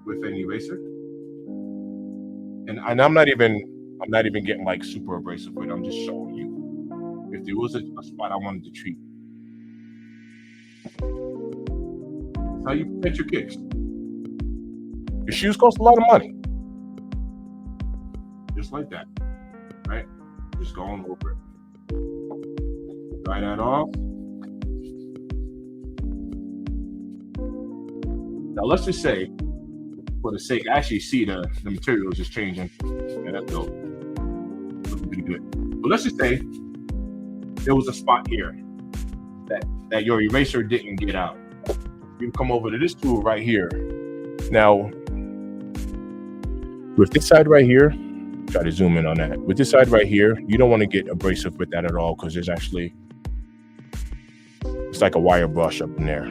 with an eraser. And I'm not even getting like super abrasive with it. I'm just showing you if there was a spot I wanted to treat. That's how you protect your kicks. Your shoes cost a lot of money. Just like that, right? Just going over it. Dry that off. Now let's just say, for the sake, I actually see the materials is changing. Yeah, that's dope. Looking pretty good. But let's just say there was a spot here that your eraser didn't get out. You come over to this tool right here. Now, with this side right here, try to zoom in on that. With this side right here, you don't want to get abrasive with that at all because it's like a wire brush up in there.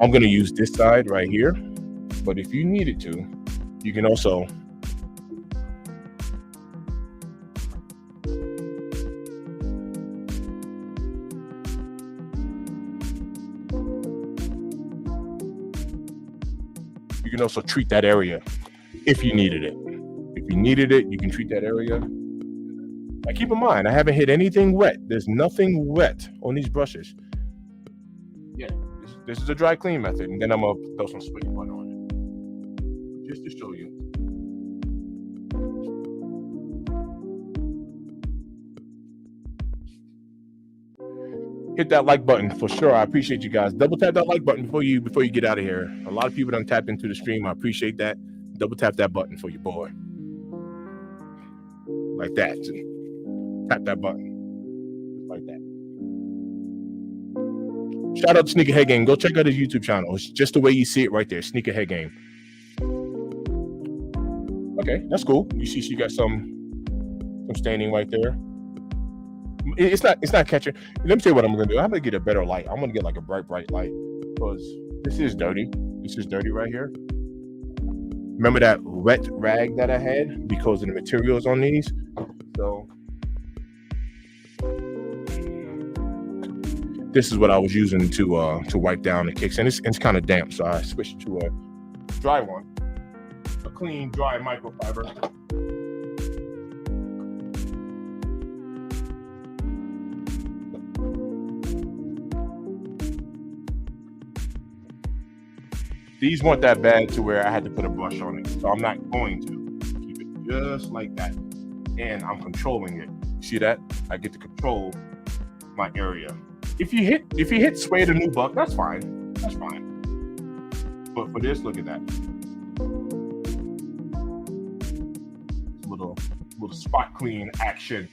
I'm going to use this side right here, but if you needed to, you can also treat that area if you needed it. If you needed it, you can treat that area. Now keep in mind, I haven't hit anything wet. There's nothing wet on these brushes. Yeah, this is a dry clean method, and then I'm gonna throw some spray butter on it, just to show you. Hit that like button for sure. I appreciate you guys. Double tap that like button before you get out of here. A lot of people done tapped into the stream. I appreciate that. Double tap that button for your boy. Like that. Tap that button. Like that. Shout out to Sneakerhead Game. Go check out his YouTube channel. It's just the way you see it right there. Sneakerhead Game. Okay, that's cool. You see she got some staining right there. It's not catching. Let me tell you what I'm gonna do. I'm gonna get a better light. I'm gonna get like a bright light because this is dirty. This is dirty right here. Remember that wet rag that I had because of the materials on these? So this is what I was using to wipe down the kicks, and it's kind of damp, so I switched to a dry one, a clean, dry microfiber. These weren't that bad to where I had to put a brush on it, so I'm not going to. Keep it just like that, and I'm controlling it. See that? I get to control my area. If you hit Sway the New Buck, that's fine. That's fine. But for this, look at that. Little spot clean action.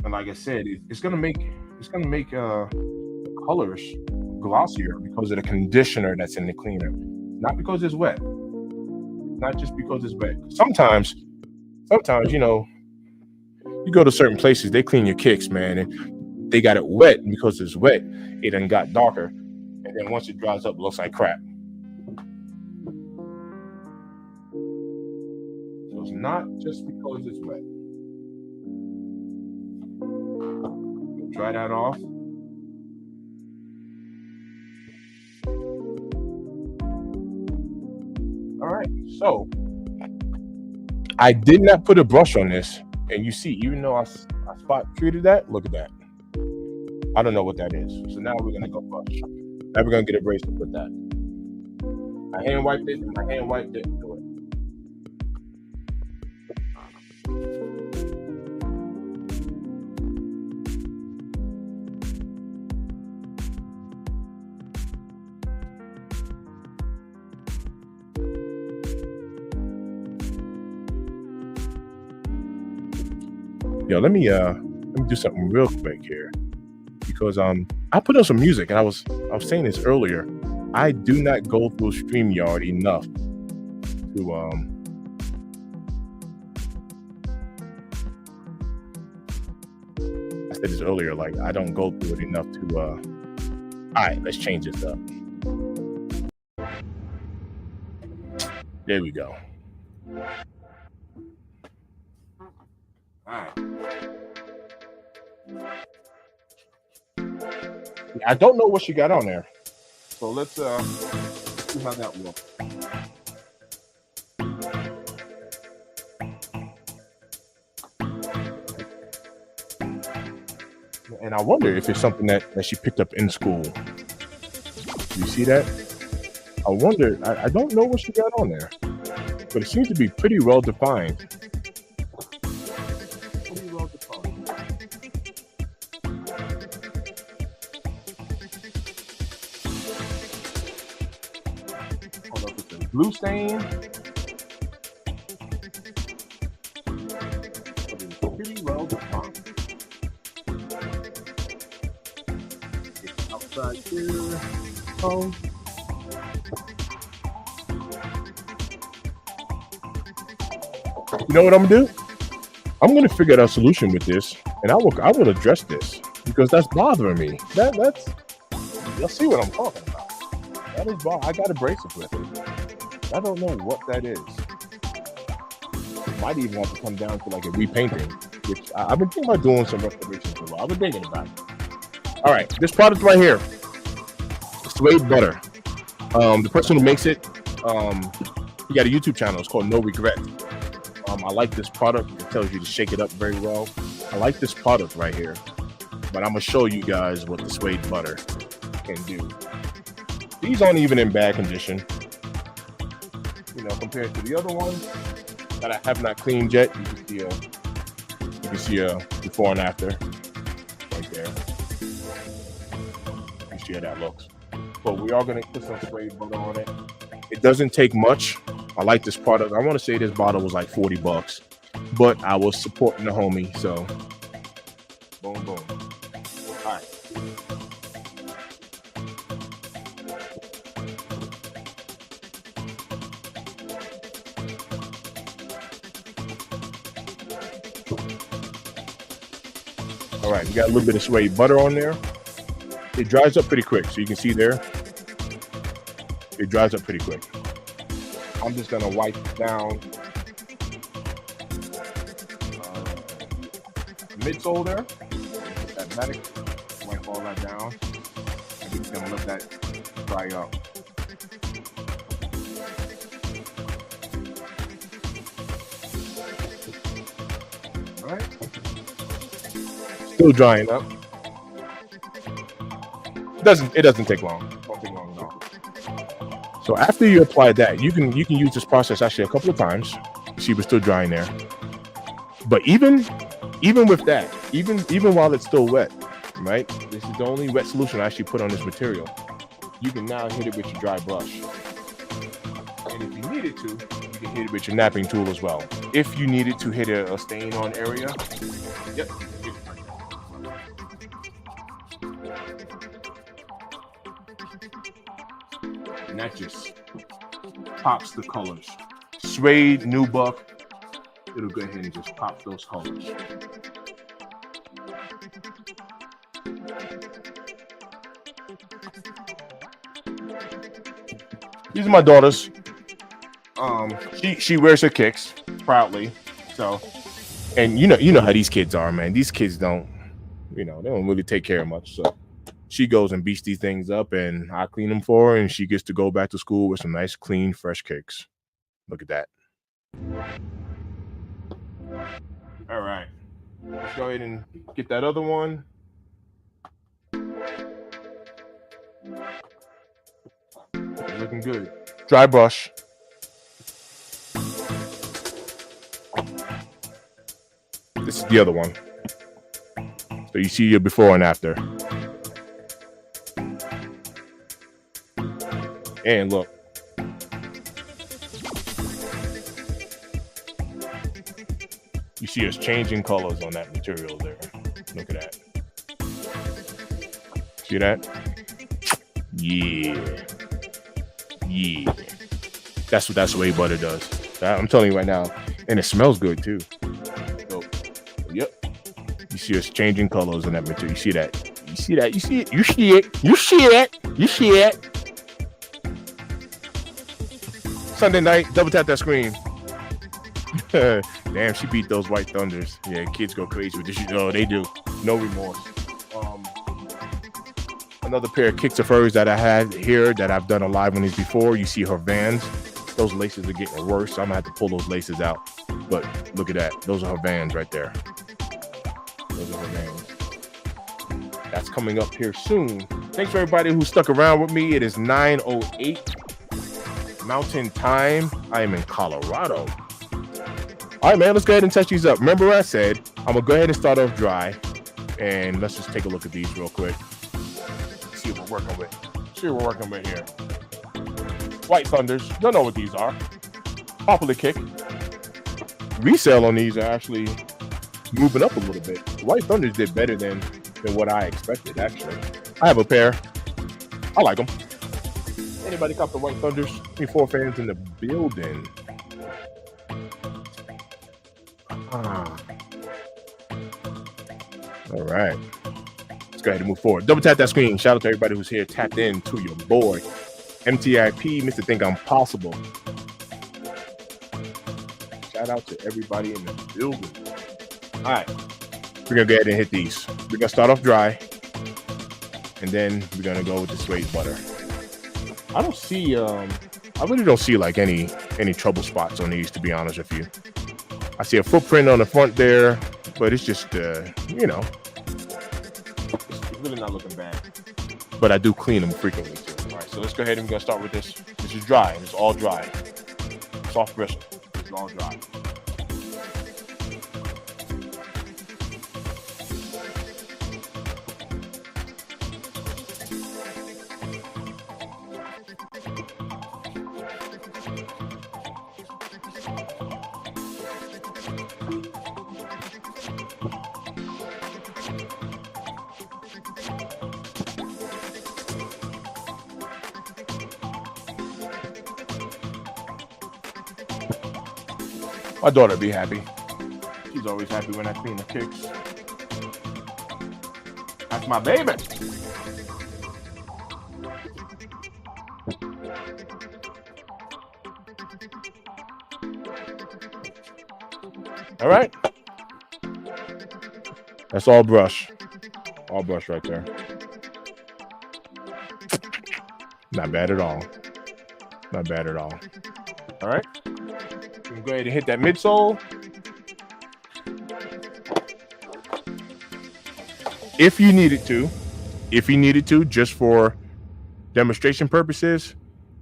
And like I said, it's gonna make the colors glossier because of the conditioner that's in the cleaner, not because it's wet. Not just because it's wet. Sometimes, you know, you go to certain places, they clean your kicks, man, and they got it wet, and because it's wet, it done got darker, and then once it dries up, it looks like crap. So it's not just because it's wet. Dry that off. All right, so I did not put a brush on this, and you see, even though I spot treated that, look at that. I don't know what that is. So now we're gonna go brush. Now we're gonna get a bracelet with that. I hand wiped it, and my hand wiped it. Do it. Yo, let me do something real quick here, because I put on some music, and I was saying this earlier. I do not go through StreamYard enough to I said this earlier, like I don't go through it enough to all right, let's change this up. There we go. All right. I don't know what she got on there, so let's see how that looks. And I wonder if it's something that she picked up in school. You see that? I wonder, I don't know what she got on there, but it seems to be pretty well defined. Pretty well defined. Hold up, it's a blue stain. But it's pretty well defined. It's outside here. Oh. You know what I'm gonna do? I'm gonna figure out a solution with this, and I will address this because that's bothering me. That's you'll see what I'm talking about. That is I got abrasive with it. I don't know what that is. Might even have to come down to like a repainting, which I've been thinking about doing some restoration for a while. I've been thinking about it. All right, this product right here, Suede Butter. The person who makes it, he got a YouTube channel. It's called No Regret. I like this product. It tells you to shake it up very well. I like this product right here, but I'm gonna show you guys what the Suede Butter can do. These aren't even in bad condition, you know, compared to the other ones that I have not cleaned yet. You can see a before and after right there. You see how that looks. But we are gonna put some Suede Butter on it. It doesn't take much. I like this product. I want to say this bottle was like $40, but I was supporting the homie, so boom, boom. All right. All right, we got a little bit of Suede Butter on there. It dries up pretty quick, so you can see there. It dries up pretty quick. I'm just gonna wipe down midsole there. That medic, wipe all that down. I'm just gonna let that dry up. All right. Still drying up. It doesn't take long. Won't take long at all. So after you apply that, you can use this process actually a couple of times. See, we're still drying there. But even with that, even while it's still wet, right? This is the only wet solution I actually put on this material. You can now hit it with your dry brush. And if you needed to, you can hit it with your napping tool as well. If you needed to hit a stain on area, yep. And that just pops the colors. Suede, nubuck, it'll go ahead and just pop those colors. These are my daughters. She wears her kicks proudly. So, and you know how these kids are, man. These kids don't really take care of much. So she goes and beats these things up, and I clean them for her, and she gets to go back to school with some nice, clean, fresh kicks. Look at that. All right. Let's go ahead and get that other one. Looking good. Dry brush. This is the other one. So you see your before and after. And look. You see us changing colors on that material there. Look at that. See that? Yeah. Yeah. That's what that Suede Butter does. I'm telling you right now. And it smells good too. So, yep. You see us changing colors on that material. You see that? You see that? You see it? You see it? You see it? You see it? Sunday night, double tap that screen. Damn, she beat those White Thunders. Yeah, kids go crazy with this. Oh, they do. No remorse. Another pair of kicks of hers that I had here that I've done a live on these before. You see her Vans. Those laces are getting worse, so I'm gonna have to pull those laces out. But look at that. Those are her Vans right there. Those are her Vans. That's coming up here soon. Thanks for everybody who stuck around with me. It is 9:08. Mountain Time. I am in Colorado. All right, man, let's go ahead and touch these up. Remember what I said, I'm gonna go ahead and start off dry, and let's just take a look at these real quick. See what we're working with. See what we're working with here. White Thunders, don't know what these are. Popular kick. Resale on these are actually moving up a little bit. White Thunders did better than what I expected, actually. I have a pair. I like them. Anybody cop the White Thunders? 24 fans in the building. All right. Let's go ahead and move forward. Double tap that screen. Shout out to everybody who's here tapped in to your boy. MTIP, Mr. Think I'm Possible. Shout out to everybody in the building. All right. We're going to go ahead and hit these. We're going to start off dry. And then we're going to go with the suede butter. I don't see, I really don't see like any trouble spots on these, to be honest with you. I see a footprint on the front there, but it's just, you know, it's really not looking bad. But I do clean them frequently too. All right, so let's go ahead and we're gonna start with this. This is dry. It's all dry. Soft bristle. It's all dry. My daughter be happy. She's always happy when I clean the kicks. That's my baby. All right. That's all brush. All brush right there. Not bad at all. Not bad at all. All right. Go ahead and hit that midsole. If you needed to, just for demonstration purposes,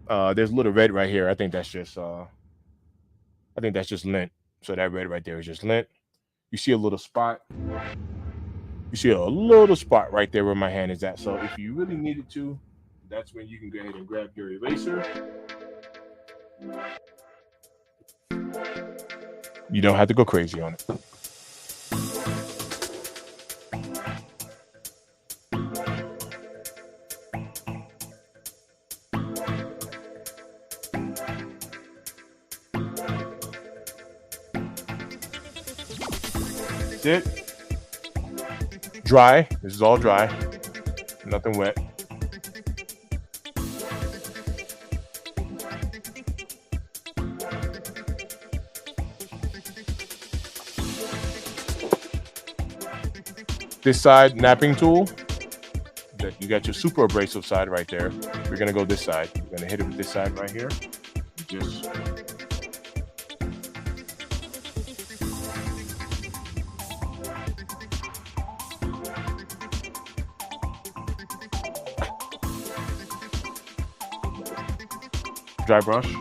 there's a little red right here. I think that's just lint. So that red right there is just lint. You see a little spot. You see a little spot right there where my hand is at. So if you really needed to, that's when you can go ahead and grab your eraser. You don't have to go crazy on it. That's it. Dry. This is all dry. Nothing wet. This side napping tool, you got your super abrasive side right there. We're gonna go this side. We're gonna hit it with this side right here. Just dry brush.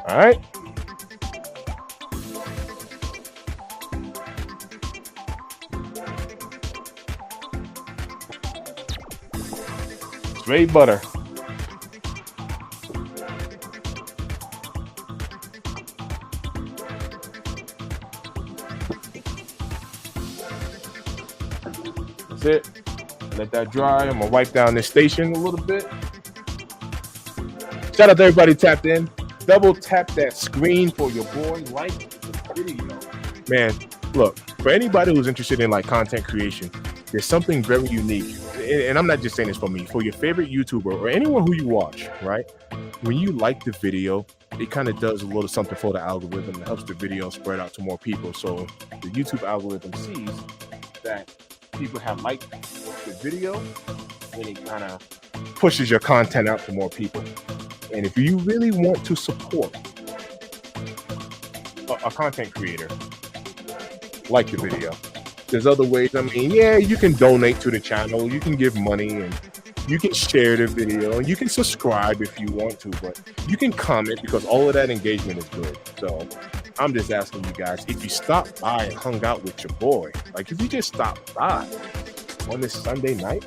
All right. Suede butter. That's it. Let that dry. I'm gonna wipe down this station a little bit. Shout out to everybody tapped in. Double tap that screen for your boy. Like the video. Man, look, for anybody who's interested in like content creation, there's something very unique. And I'm not just saying this for me, for your favorite YouTuber or anyone who you watch, right? When you like the video, it kind of does a little something for the algorithm. It helps the video spread out to more people. So the YouTube algorithm sees that people have liked the video, and it kind of pushes your content out to more people. And if you really want to support a content creator, like the video. There's other ways. I mean, yeah, you can donate to the channel, you can give money, and you can share the video, and you can subscribe if you want to, but you can comment because all of that engagement is good. So I'm just asking you guys, if you stopped by and hung out with your boy, like if you just stopped by on this Sunday night,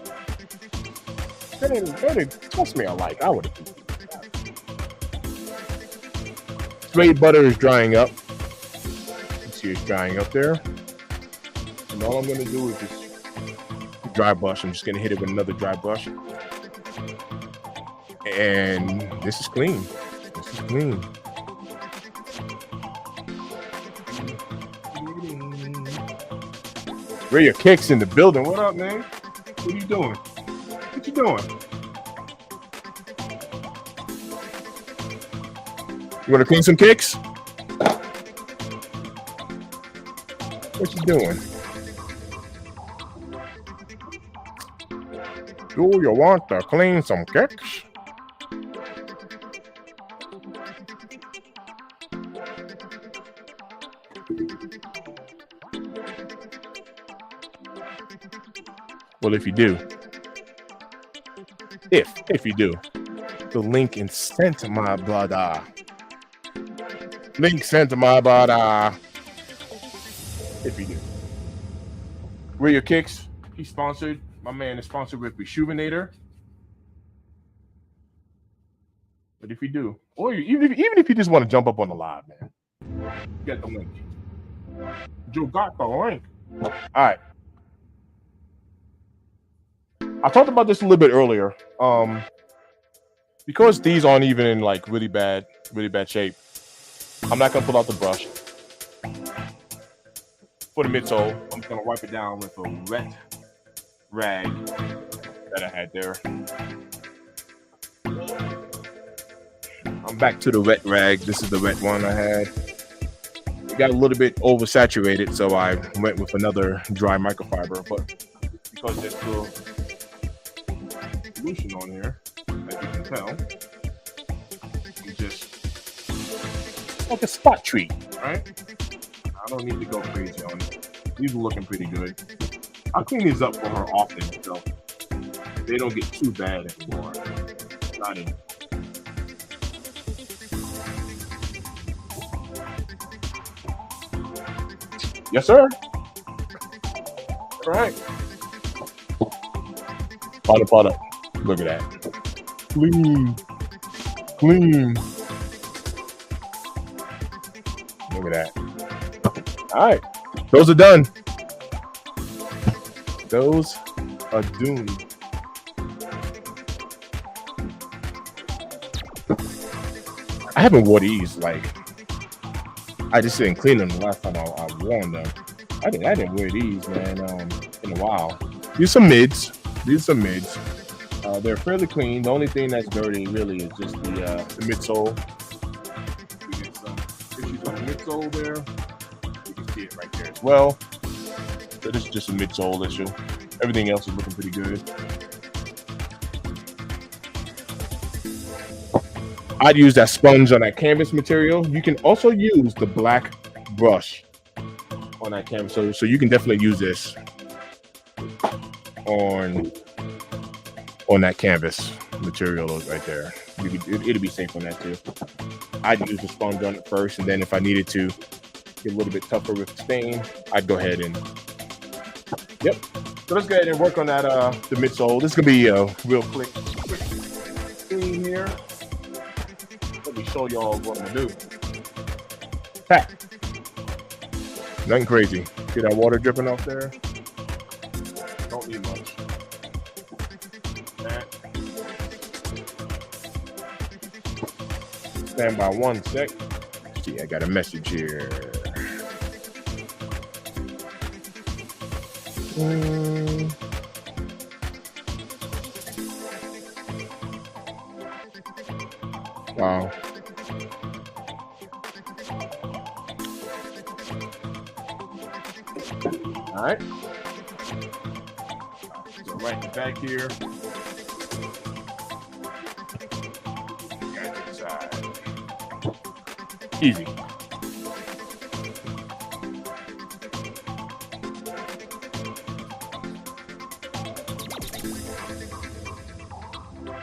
that'd cost me a like. I would have. Straight butter is drying up. You see it's drying up there. And all I'm gonna do is just dry brush. I'm just gonna hit it with another dry brush. And this is clean. This is clean. Where your kicks in the building? What up, man? What are you doing? What you doing? You want to clean some kicks? What you doing? Do you want to clean some kicks? Well, if you do, if you do, the link is sent to my brother. Link sent to my brother. If you do. Where your kicks? He's sponsored. My man is sponsored with Rejuvenator. But if you do, or even if you just want to jump up on the live, man, get the link. You got the link. All right. I talked about this a little bit earlier. Because these aren't even in like really bad shape, I'm not gonna pull out the brush. For the midsole, I'm just gonna wipe it down with a wet rag that I had there. I'm back to the wet rag. This is the wet one I had. It got a little bit oversaturated, so I went with another dry microfiber. But because there's still solution on here, as you can tell, it's just like a spot treat, right? I don't need to go crazy on it. These are looking pretty good. I'll clean these up for her often, so they don't get too bad anymore. Not in. Yes, sir. All right. Pot. Look at that. Clean. Look at that. All right. Those are done. Those are doomed. I haven't wore these, like, I just didn't clean them the last time I wore them. I didn't wear these, man, in a while. These are mids. They're fairly clean. The only thing that's dirty really is just the midsole. We get some issues on the midsole there. You can see it right there as well. So this is just a midsole issue. Everything else is looking pretty good. I'd use that sponge on that canvas material. You can also use the black brush on that canvas. So you can definitely use this on that canvas material right there. It'll be safe on that too. I'd use the sponge on it first, and then if I needed to get a little bit tougher with the stain, I'd go ahead and yep. So let's go ahead and work on that the midsole. This is gonna be a real quick clean here. Let me show y'all what I'm gonna do. Pat. Nothing crazy. See that water dripping off there? Don't need much. That. Stand by 1 sec. See, I got a message here. Wow. All right. So right in the back here. Got this side. Easy.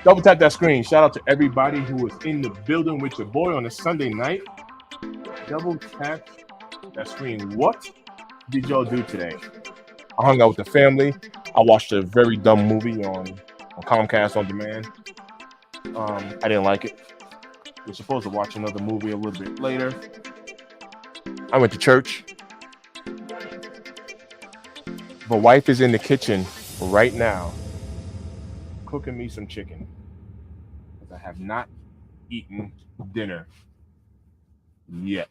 Double tap that screen. Shout out to everybody who was in the building with your boy on a Sunday night. Double tap that screen. What did y'all do today? I hung out with the family. I watched a very dumb movie on Comcast on demand. I didn't like it. We're supposed to watch another movie a little bit later. I went to church. My wife is in the kitchen right now cooking me some chicken. I have not eaten dinner yet.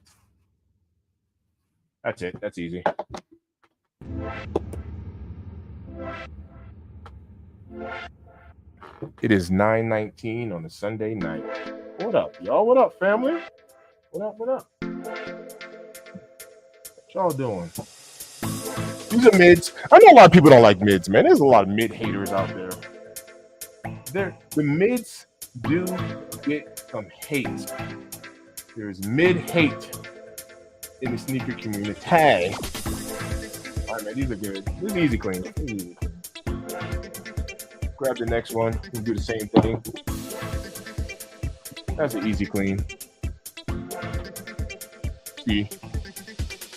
That's it. That's easy. It is 9:19 on a Sunday night. What up, y'all? What up, family? What up? What up? What y'all doing? These are mids. I know a lot of people don't like mids, man. There's a lot of mid haters out there. The mids do get some hate. There's mid hate in the sneaker community. All right, man, these are good. This is easy clean. Grab the next one and do the same thing. That's an easy clean. See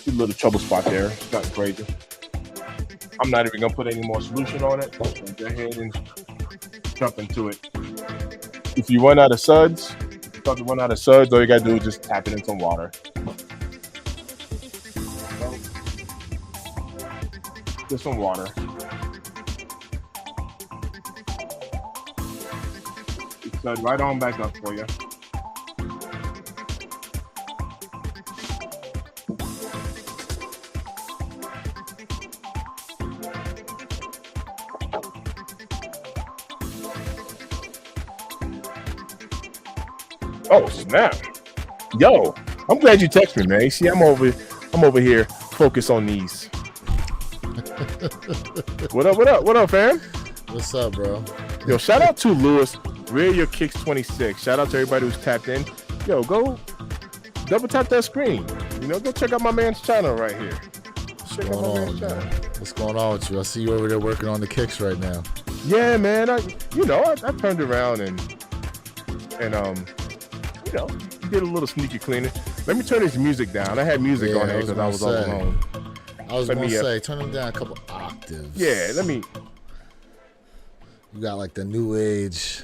a little trouble spot there. It's nothing crazy. I'm not even gonna put any more solution on it. So go ahead and jump into it. If you run out of suds, all you gotta do is just tap it in some water. Just some water. It's sud right on back up for you. Oh snap! Yo, I'm glad you texted me, man. See, I'm over here focused on these. What up, fam? What's up, bro? Yo, shout out to Lewis, Rear Your Kicks 26. Shout out to everybody who's tapped in. Yo, go double tap that screen. Go check out my man's channel right here. Check out my man's channel. What's going on with you? I see you over there working on the kicks right now. Yeah, man. I turned around and did a little sneaky cleaning. Let me turn this music down. I had music on there because I was all alone. I was going to say, turn them down a couple octaves. Yeah, You got like the new age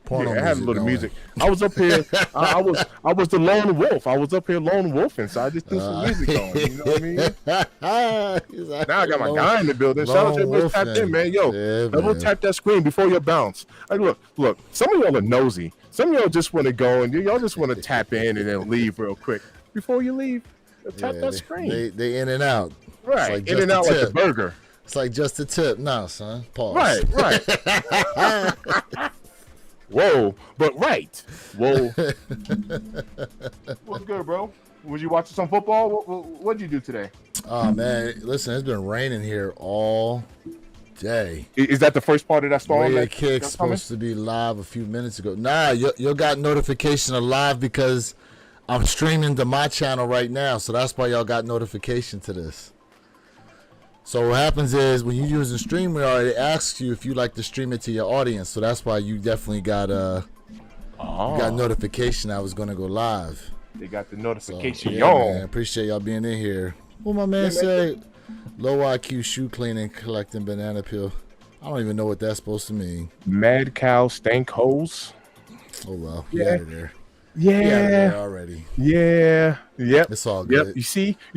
porno I had a little music. I was up here. I was the lone wolf. I was up here lone wolfing, so I just threw some music on. You know what I mean? Now I got my guy in the building. Shout out to everybody tapped in, man. Yo, double tap that screen before you bounce. Like, look. Some of y'all are nosy. Some of y'all just want to go and y'all just want to tap in and then leave real quick. Before you leave, tap that screen. They in and out. Right, like in and out like a burger. It's like just a tip. No, son. Pause. Right. Whoa, but right. Whoa. What's good, bro? Was you watching some football? What'd you do today? Oh, man. Listen, it's been raining here all day. Is that the first part of that storm? Rear Your Kicks supposed to be live a few minutes ago. Nah, you got notification of live because I'm streaming to my channel right now. So that's why y'all got notification to this. So what happens is when you use the StreamYard, it asks you if you like to stream it to your audience. So that's why you definitely got got notification I was going to go live. They got the notification. So, yeah, man, appreciate y'all being in here. What my man say? Low IQ shoe cleaning, collecting banana peel. I don't even know what that's supposed to mean. Mad cow stank holes. Oh well, yeah, out of there. Yeah, out of there already. Yeah, yep. It's all good. Yep. You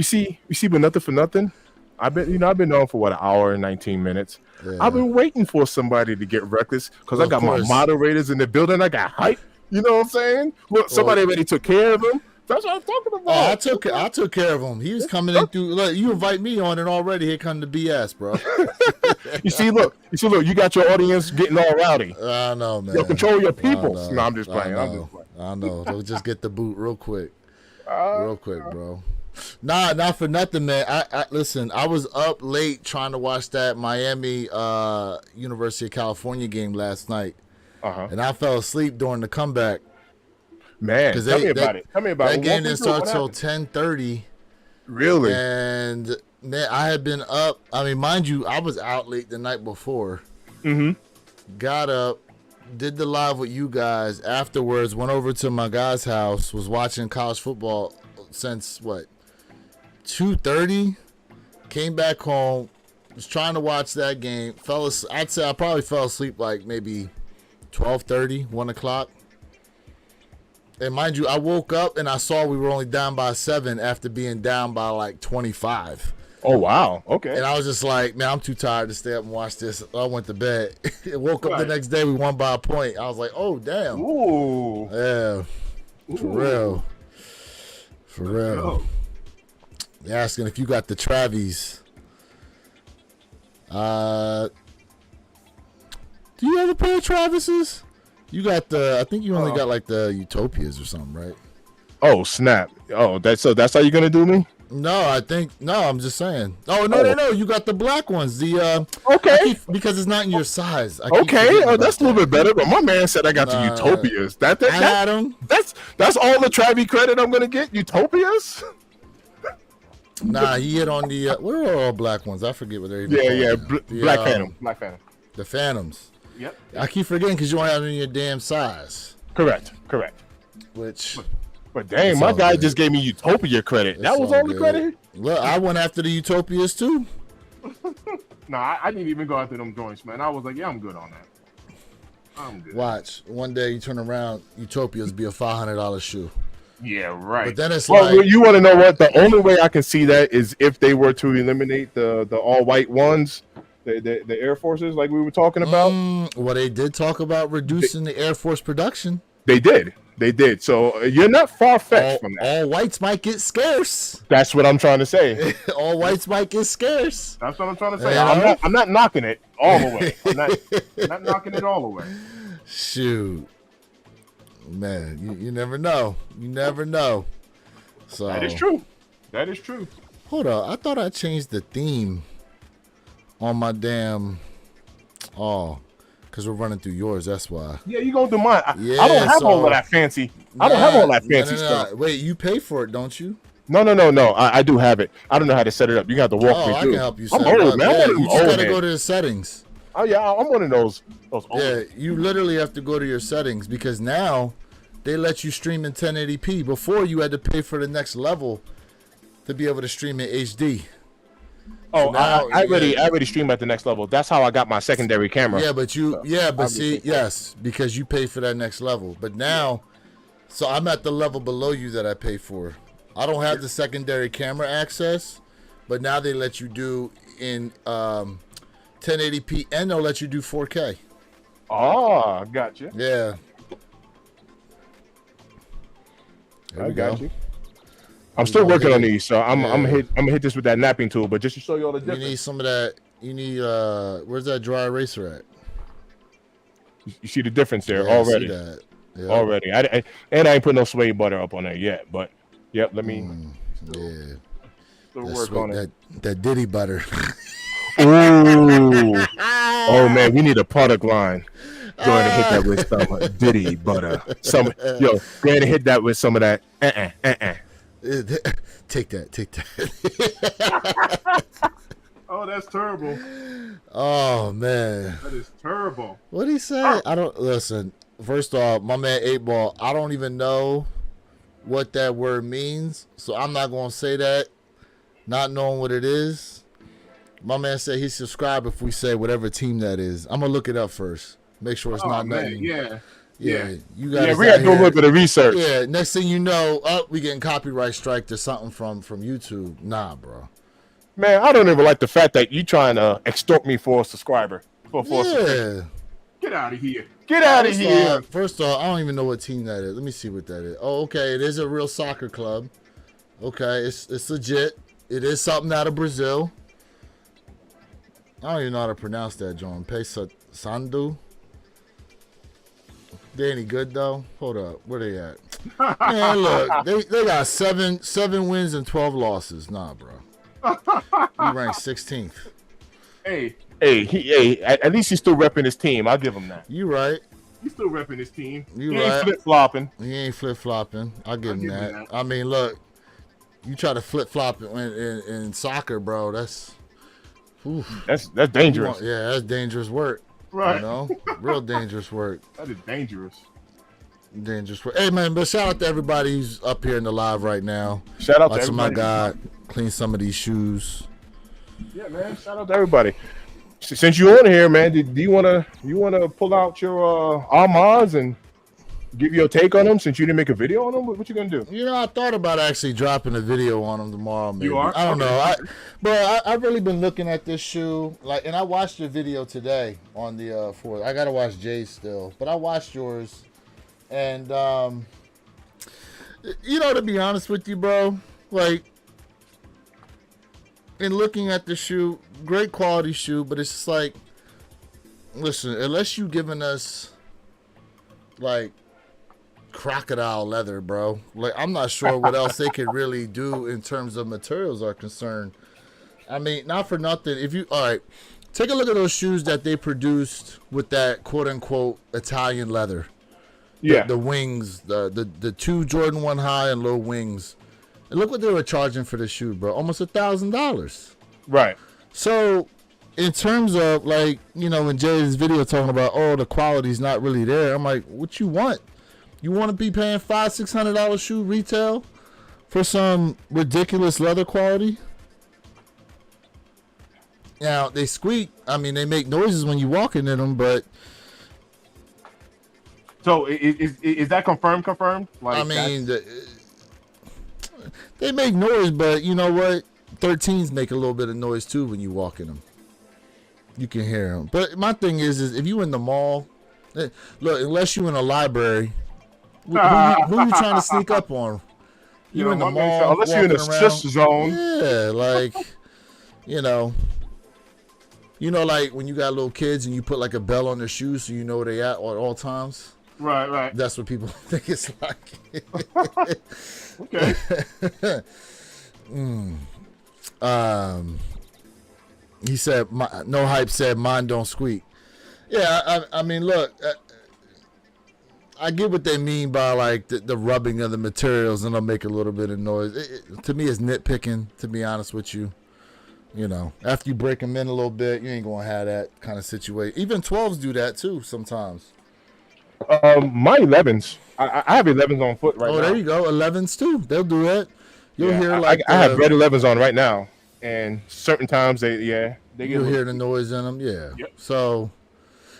see, but nothing for nothing. I've been on for what, an hour and 19 minutes. Yeah. I've been waiting for somebody to get reckless because I got my moderators in the building. I got hype. You know what I'm saying? Look, somebody already took care of him. That's what I'm talking about. Oh, I took care of him. He was coming in through. Look, you invite me on, and already here come the BS, bro. You see, look. You got your audience getting all rowdy. I know, man. Yo, control your people. No, I'm just playing. I know. They'll just get the boot real quick, bro. Nah, not for nothing, man. I listen. I was up late trying to watch that Miami University of California game last night, and I fell asleep during the comeback. Man, tell me about it. That game didn't start till 10:30. Really? And man, I had been up. I mean, mind you, I was out late the night before. Mm-hmm. Got up, did the live with you guys. Afterwards, went over to my guy's house. Was watching college football since what 2:30. Came back home. Was trying to watch that game. I'd say I probably fell asleep like maybe 12:30, 1 o'clock. And mind you, I woke up and I saw we were only down by 7 after being down by like 25. Oh wow. Okay. And I was just like, man, I'm too tired to stay up and watch this. I went to bed. Woke up the next day, we won by a point. I was like, oh damn. Ooh. Yeah. For real. For real. They're asking if you got the Travis. Do you have a pair of Travises? You got I think you only got like the Utopias or something, right? Oh snap! Oh, that's how you're gonna do me? No, I'm just saying. Oh no, you got the black ones. The okay, because it's not in your size. Okay, that's a little bit better. But my man said I got the Utopias. I had them. That's all the Travis credit I'm gonna get. Utopias. Nah, he hit on the. Where are all black ones? I forget what they're even. Yeah. Black Phantom. The Phantoms. Yep. I keep forgetting because you don't have any of your damn size. Correct. Which. But dang, my guy just gave me Utopia credit. That was all the credit? Look, I went after the Utopias too. Nah, I didn't even go after them joints, man. I was like, yeah, I'm good on that. I'm good. Watch. One day you turn around, Utopias be a $500 shoe. Yeah, right. But then it's you want to know what? The only way I can see that is if they were to eliminate the all-white ones, the Air Forces, like we were talking about. Well, they did talk about reducing the Air Force production. They did. So you're not far-fetched from that. All whites might get scarce. That's what I'm trying to say. All whites might get scarce. That's what I'm trying to say. I'm not knocking it all the way. I'm not knocking it all the way. Shoot. Man, you never know. You never know. So that is true. Hold on. I thought I changed the theme on my damn... Oh... Because we're running through yours, that's why. Yeah, you gonna do mine. I don't have all of that fancy. I don't have all that fancy stuff. Wait, you pay for it, don't you? No. I do have it. I don't know how to set it up. You got to walk me through. I can help you set I'm it old, up. man. Yeah, you just gotta head. go to the settings. Oh yeah, I'm one of those old. Yeah, you literally have to go to your settings because now they let you stream in 1080p. Before you had to pay for the next level to be able to stream in HD. Oh, so now, I already stream at the next level. That's how I got my secondary camera. Yeah, but yes, because you pay for that next level. But now, so I'm at the level below you that I pay for. I don't have the secondary camera access, but now they let you do in 1080p and they'll let you do 4K. Oh, gotcha. Yeah. I got you. I'm still working on these, so I'm gonna hit this with that napping tool. But just to show you all the difference, you need some of that. You need where's that dry eraser at? You see the difference there already. I see that. Yep. Already. I ain't put no sway butter up on there yet, but yep. Let me. Still work on it. That Diddy butter. Ooh. Oh man, we need a product line. Go ahead and hit that with some Diddy butter. Go ahead and hit that with some of that. Take that. Oh, that's terrible. Oh man, that is terrible. What'd he say? I don't listen. First off, my man 8Ball, I don't even know what that word means, so I'm not gonna say that, not knowing what it is. My man said he subscribed if we say whatever team that is. I'm gonna look it up first. Make sure it's not nothing. Yeah. You got. We got to do a little bit of research. Yeah. Next thing you know, we getting copyright striked or something from YouTube. Nah, bro. Man, I don't even like the fact that you trying to extort me for a subscriber. Yeah. Get out of here. Get out of here. First off, I don't even know what team that is. Let me see what that is. Oh, okay. It is a real soccer club. Okay, it's legit. It is something out of Brazil. I don't even know how to pronounce that, John. Sandu. They any good though? Hold up, where they at? Man, look, they got seven wins and 12 losses. Nah, bro. You ranked 16th. Hey, at least he's still repping his team. I'll give him that. You right. He's still repping his team. He right. Ain't flip-flopping. He ain't flip-flopping. I'll give him that. I mean, look, you try to flip-flop in soccer, bro, that's dangerous. Yeah, that's dangerous work. Right. You know, real dangerous work. That is dangerous. Dangerous work. Hey man, but shout out to everybody who's up here in the live right now. Shout out to Watching my everybody. God clean some of these shoes. Yeah, man. Shout out to everybody. Since you're on here, man, do you wanna pull out your Armands and give your take on them? Since you didn't make a video on them, what you gonna do? You know, I thought about actually dropping a video on them tomorrow. Maybe. You are? I don't Okay. know. I've really been looking at this shoe, like, and I watched your video today on the fourth. I gotta watch Jay's still, but I watched yours, and you know, to be honest with you, bro, like, in looking at the shoe, great quality shoe, but it's just like, listen, unless you giving us like crocodile leather, bro, like, I'm not sure what else they could really do in terms of materials are concerned. I mean, not for nothing, if you, all right, take a look at those shoes that they produced with that quote unquote Italian leather. Yeah. The wings, the two Jordan 1 high and low wings. And look what they were charging for the shoe, bro. Almost $1,000. Right. So, in terms of, like, you know, in Jay's video talking about, oh, the quality's not really there, I'm like, what you want? You want to be paying $500-$600 shoe retail for some ridiculous leather quality? Now, they squeak. I mean, they make noises when you walking in them, but So is that confirmed? Like, I mean, they make noise, but you know what? 13s make a little bit of noise too when you walk in them. You can hear them. But my thing is if you in the mall, look, unless you in a library, who you trying to sneak up on? You in the my man said, mall, unless you're in a walking around. cis zone. Yeah, like, you know, like when you got little kids and you put like a bell on their shoes so you know where they at all times. Right. That's what people think it's like. Okay. He said, no hype said, mine don't squeak. Yeah, I mean, look, I get what they mean by like the rubbing of the materials and they'll make a little bit of noise. To me, it's nitpicking, to be honest with you. You know, after you break them in a little bit, you ain't going to have that kind of situation. Even 12s do that too sometimes. My 11s. I have 11s on foot right now. Oh, there you go. 11s too. They'll do that. You'll hear like I have red 11s on right now, and certain times they get. You'll hear the noise in them. Yeah. Yep. So,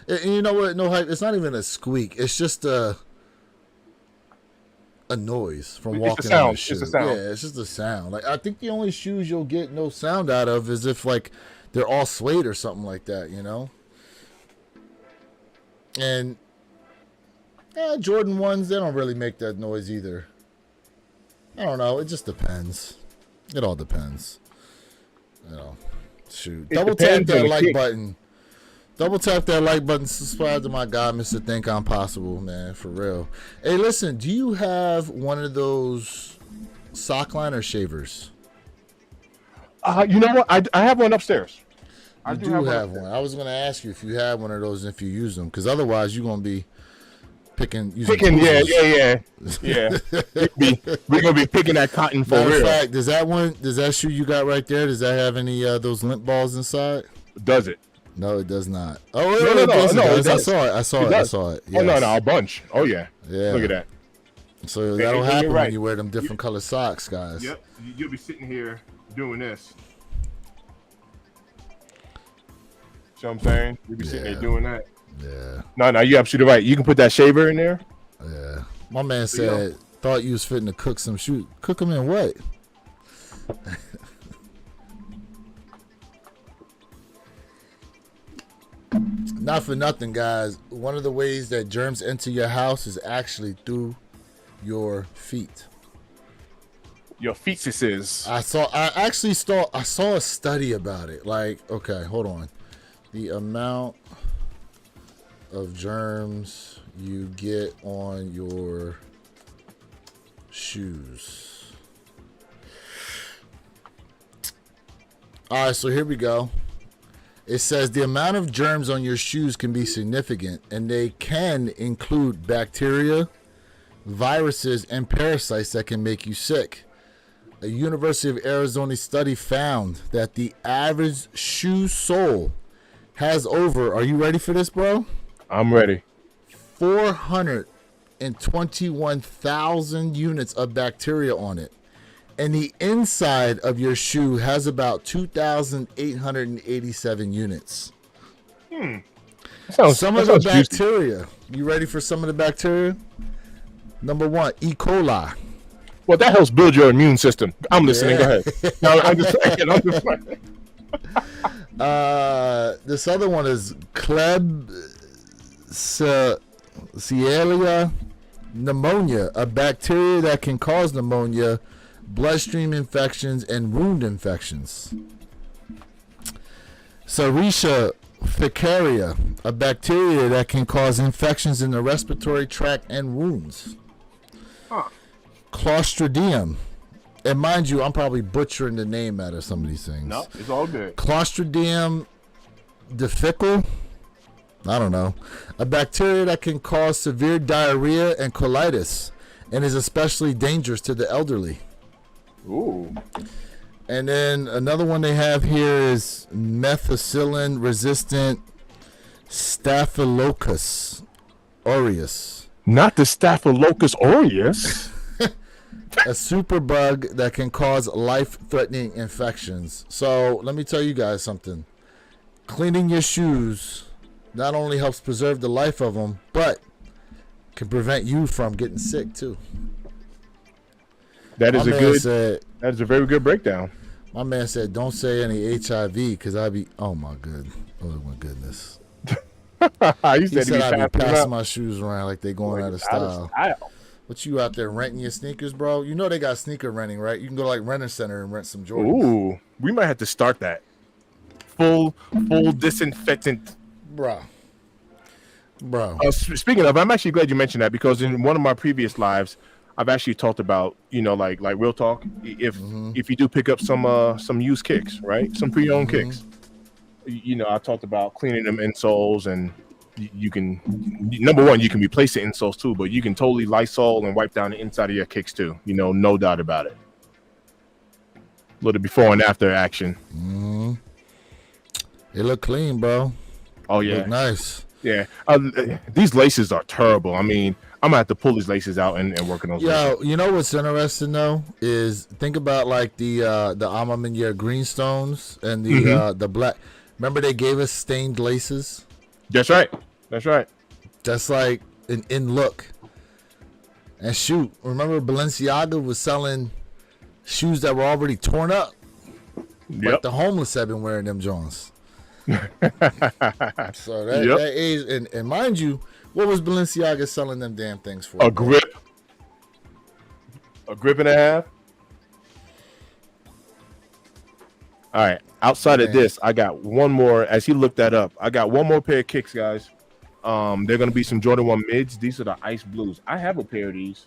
and you know what? No hype. It's not even a squeak. It's just a noise from walking on the shoe. It's a sound. Yeah, it's just a sound. Like, I think the only shoes you'll get no sound out of is if like they're all suede or something like that. You know. And Jordan 1s, they don't really make that noise either. I don't know. It just depends. It all depends. You know. Shoot. Double tap that like button. Double tap that like button. Subscribe to my guy, Mr. Think I'm Possible, man. For real. Hey, listen. Do you have one of those sock liner shavers? You know what? I have one upstairs. I do have one. I was going to ask you if you had one of those and if you use them. Because otherwise, you're going to be picking. Yeah. We're gonna be picking that cotton for real. Fact, does that shoe you got right there? Does that have any those lint balls inside? Does it? No, it does not. Oh, no, it does. I saw it. Yes. Oh no, a bunch. Oh yeah. Look at that. So that'll happen when you wear them different color socks, guys. Yep. You'll be sitting here doing this. See what I'm saying? You'll be sitting there doing that. Yeah. No, you're absolutely right. You can put that shaver in there. Yeah. My man said, thought you was fitting to cook some shoes. Cook them in what? Not for nothing, guys. One of the ways that germs enter your house is actually through your feet. Your fetuses. I saw a study about it. Like, okay, hold on. The amount of germs you get on your shoes. All right, so here we go. It says the amount of germs on your shoes can be significant, and they can include bacteria, viruses, and parasites that can make you sick. A University of Arizona study found that the average shoe sole has over, are you ready for this, bro? I'm ready. 421,000 units of bacteria on it. And the inside of your shoe has about 2,887 units. Some of the bacteria. You ready for some of the bacteria? Number 1, E. coli. Well, that helps build your immune system. I'm listening. Go ahead. No, I'm just saying. This other one is Klebsiella pneumonia, a bacteria that can cause pneumonia, bloodstream infections, and wound infections. Serratia ficaria, a bacteria that can cause infections in the respiratory tract and wounds. Clostridium. And mind you, I'm probably butchering the name out of some of these things. No, it's all good. Clostridium difficile. I don't know. A bacteria that can cause severe diarrhea and colitis and is especially dangerous to the elderly. Ooh. And then another one they have here is methicillin resistant Staphylococcus aureus. Not the Staphylococcus aureus. A superbug that can cause life-threatening infections. So let me tell you guys something. Cleaning your shoes not only helps preserve the life of them, but can prevent you from getting sick too. That is that is a very good breakdown. My man said, "Don't say any HIV because I be oh my goodness." He said I be passing my shoes around like they going out of style. What you out there renting your sneakers, bro? You know they got sneaker renting, right? You can go to like Renter Center and rent some Jordans. Ooh, we might have to start that. Full disinfectant, bro. Speaking of, I'm actually glad you mentioned that because in one of my previous lives, I've actually talked about, like real talk. If you do pick up some used kicks, right? Some pre-owned kicks. I talked about cleaning them insoles, and you can, number one, you can replace the insoles too, but you can totally Lysol and wipe down the inside of your kicks too. No doubt about it. A little before and after action. They look clean, bro. Oh yeah, look nice. Yeah, these laces are terrible. I mean, I'm gonna have to pull these laces out and work on those. Laces. You know what's interesting though is think about like the Amamiya greenstones and the black. Remember they gave us stained laces. That's right. That's like an in look. And shoot, remember Balenciaga was selling shoes that were already torn up. Yep. Like the homeless have been wearing them Jones. So that age, and mind you, what was Balenciaga selling them damn things for? A grip and a half. All right. Outside of this, I got one more. As he looked that up, I got one more pair of kicks, guys. They're gonna be some Jordan 1 mids. These are the Ice Blues. I have a pair of these.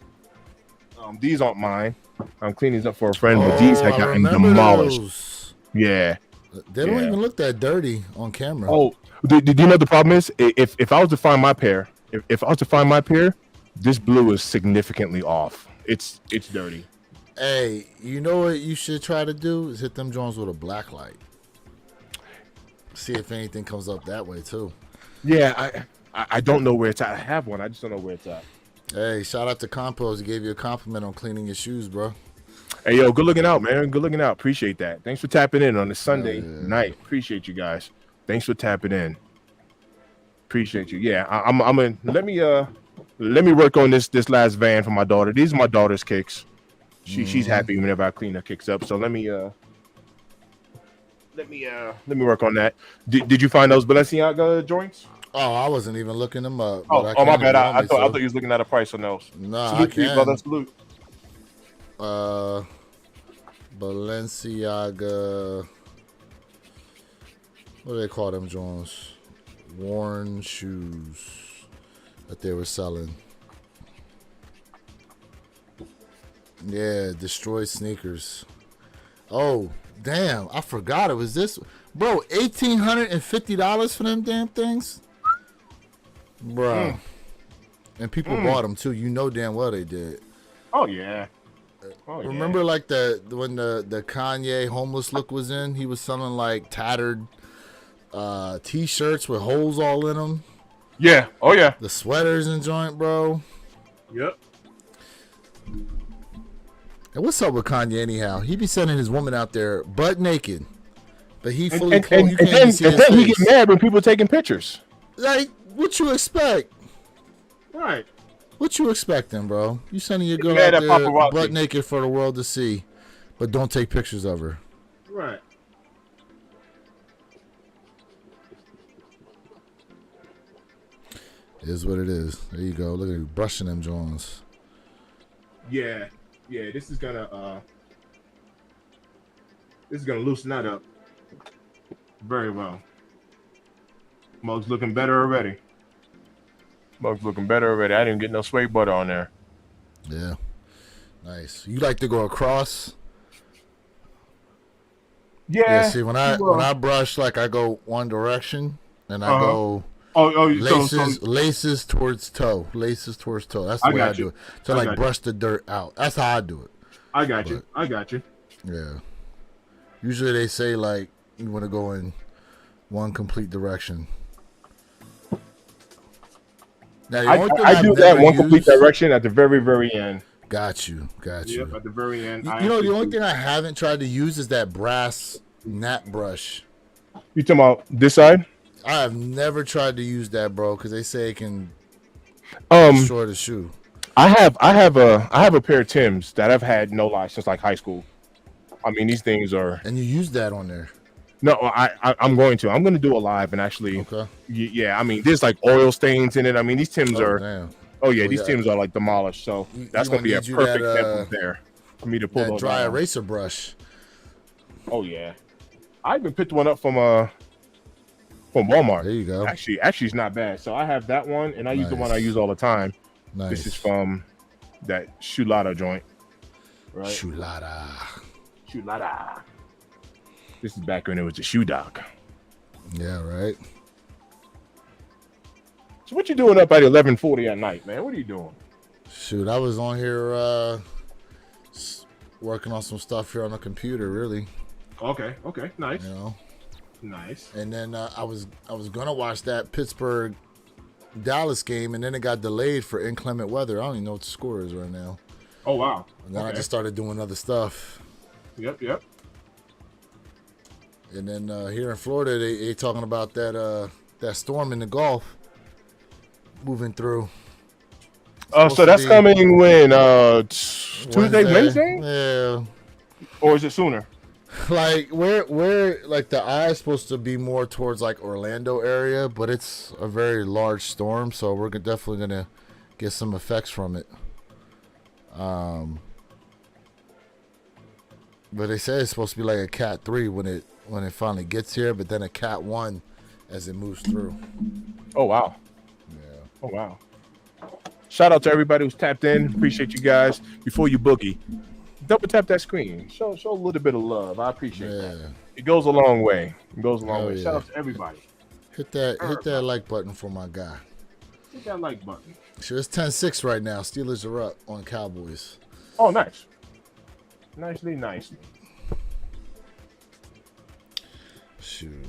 These aren't mine. I'm cleaning these up for a friend, but these have gotten demolished. Those. Yeah. They don't even look that dirty on camera. Oh, do you know what the problem is? If I was to find my pair, this blue is significantly off. It's dirty. Hey, you know what you should try to do is hit them joints with a black light. See if anything comes up that way too. Yeah, I don't know where it's at. I have one. I just don't know where it's at. Hey, shout out to Compos. He gave you a compliment on cleaning your shoes, bro. Hey, yo, good looking out, man. Good looking out. Appreciate that. Thanks for tapping in on a Sunday night. Appreciate you guys. Thanks for tapping in. Appreciate you. Yeah, I'm gonna let me work on this last van for my daughter. These are my daughter's kicks. She's happy whenever I clean her kicks up. So let me work on that. Did you find those Balenciaga joints? Oh, I wasn't even looking them up. Oh, my bad. I thought you was looking at a price on those. Nah, salute to you, brother. Salute. Balenciaga. What do they call them joints? Worn shoes that they were selling. Yeah, destroyed sneakers. Oh, damn. I forgot it was this. Bro, $1,850 for them damn things? Bro. And people bought them too. You know damn well they did. Oh, yeah. Remember like when the Kanye homeless look was in? He was selling like tattered T-shirts with holes all in them. Yeah. Oh yeah. The sweaters and joint, bro. Yep. And what's up with Kanye anyhow? He be sending his woman out there butt naked, but he And, fully and, clothed. and, You and can't then, even see and his then he face. get mad when people taking pictures. Like, what you expect? Right. What you expecting, bro? You sending your Get girl mad out at there paparazzi. butt naked for the world to see, but don't take pictures of her. Right. It is what it is. There you go. Look at you brushing them Jones. Yeah. Yeah. This is gonna loosen that up very well. Mug's looking better already. Mug's looking better already. I didn't get no sway butter on there. Yeah. Nice. You like to go across? Yeah, see, when I brush, like, I go one direction, and I go laces towards toe. Laces towards toe. That's the way I do it. So, like, brush the dirt out. That's how I do it. I got you. Yeah. Usually they say, like, you want to go in one complete direction. Now, I do that one complete direction at the very, very end. Got you. Yep, at the very end. You know, the only thing I haven't tried to use is that brass gnat brush. You talking about this side? I have never tried to use that, bro, because they say it can destroy the shoe. I have a pair of Timbs that I've had, no lie, since like high school. I mean, these things are. And you use that on there? No, I'm going to. I'm going to do a live and actually. Okay. Yeah, I mean, there's like oil stains in it. I mean, these Timbs are. Damn. Oh yeah, these Timbs are like demolished. So that's going to be a perfect template there for me to pull those dry out. eraser brush. Oh yeah, I even picked one up from Walmart. There you go. Actually, it's not bad. So I have that one, and I use the one I use all the time. Nice. This is from that Shulada joint. Right. Shulada. This is back when it was a shoe doc. Yeah, right. So what you doing up at 11:40 at night, man? What are you doing? Shoot, I was on here working on some stuff here on the computer, really. Okay, nice. You know. Nice. And then I was gonna watch that Pittsburgh Dallas game, and then it got delayed for inclement weather. I don't even know what the score is right now. Oh wow. And then I just started doing other stuff. Yep. And then here in Florida, they talking about that storm in the Gulf moving through. Oh, so that's coming when Tuesday, Wednesday? Yeah. Or is it sooner? Like we're like the eye is supposed to be more towards like Orlando area, but it's a very large storm, so we're definitely gonna get some effects from it. But they say it's supposed to be like a Cat 3 when it finally gets here, but then a Cat 1 as it moves through. Oh wow. Yeah. Oh wow. Shout out to everybody who's tapped in. Appreciate you guys. Before you boogie, double tap that screen. Show a little bit of love. I appreciate that. It goes a long way. Yeah. Shout out to everybody. Hit that like button for my guy. Hit that like button. Sure, it's 10-6 right now. Steelers are up on Cowboys. Oh, nice. Nicely. Shoot.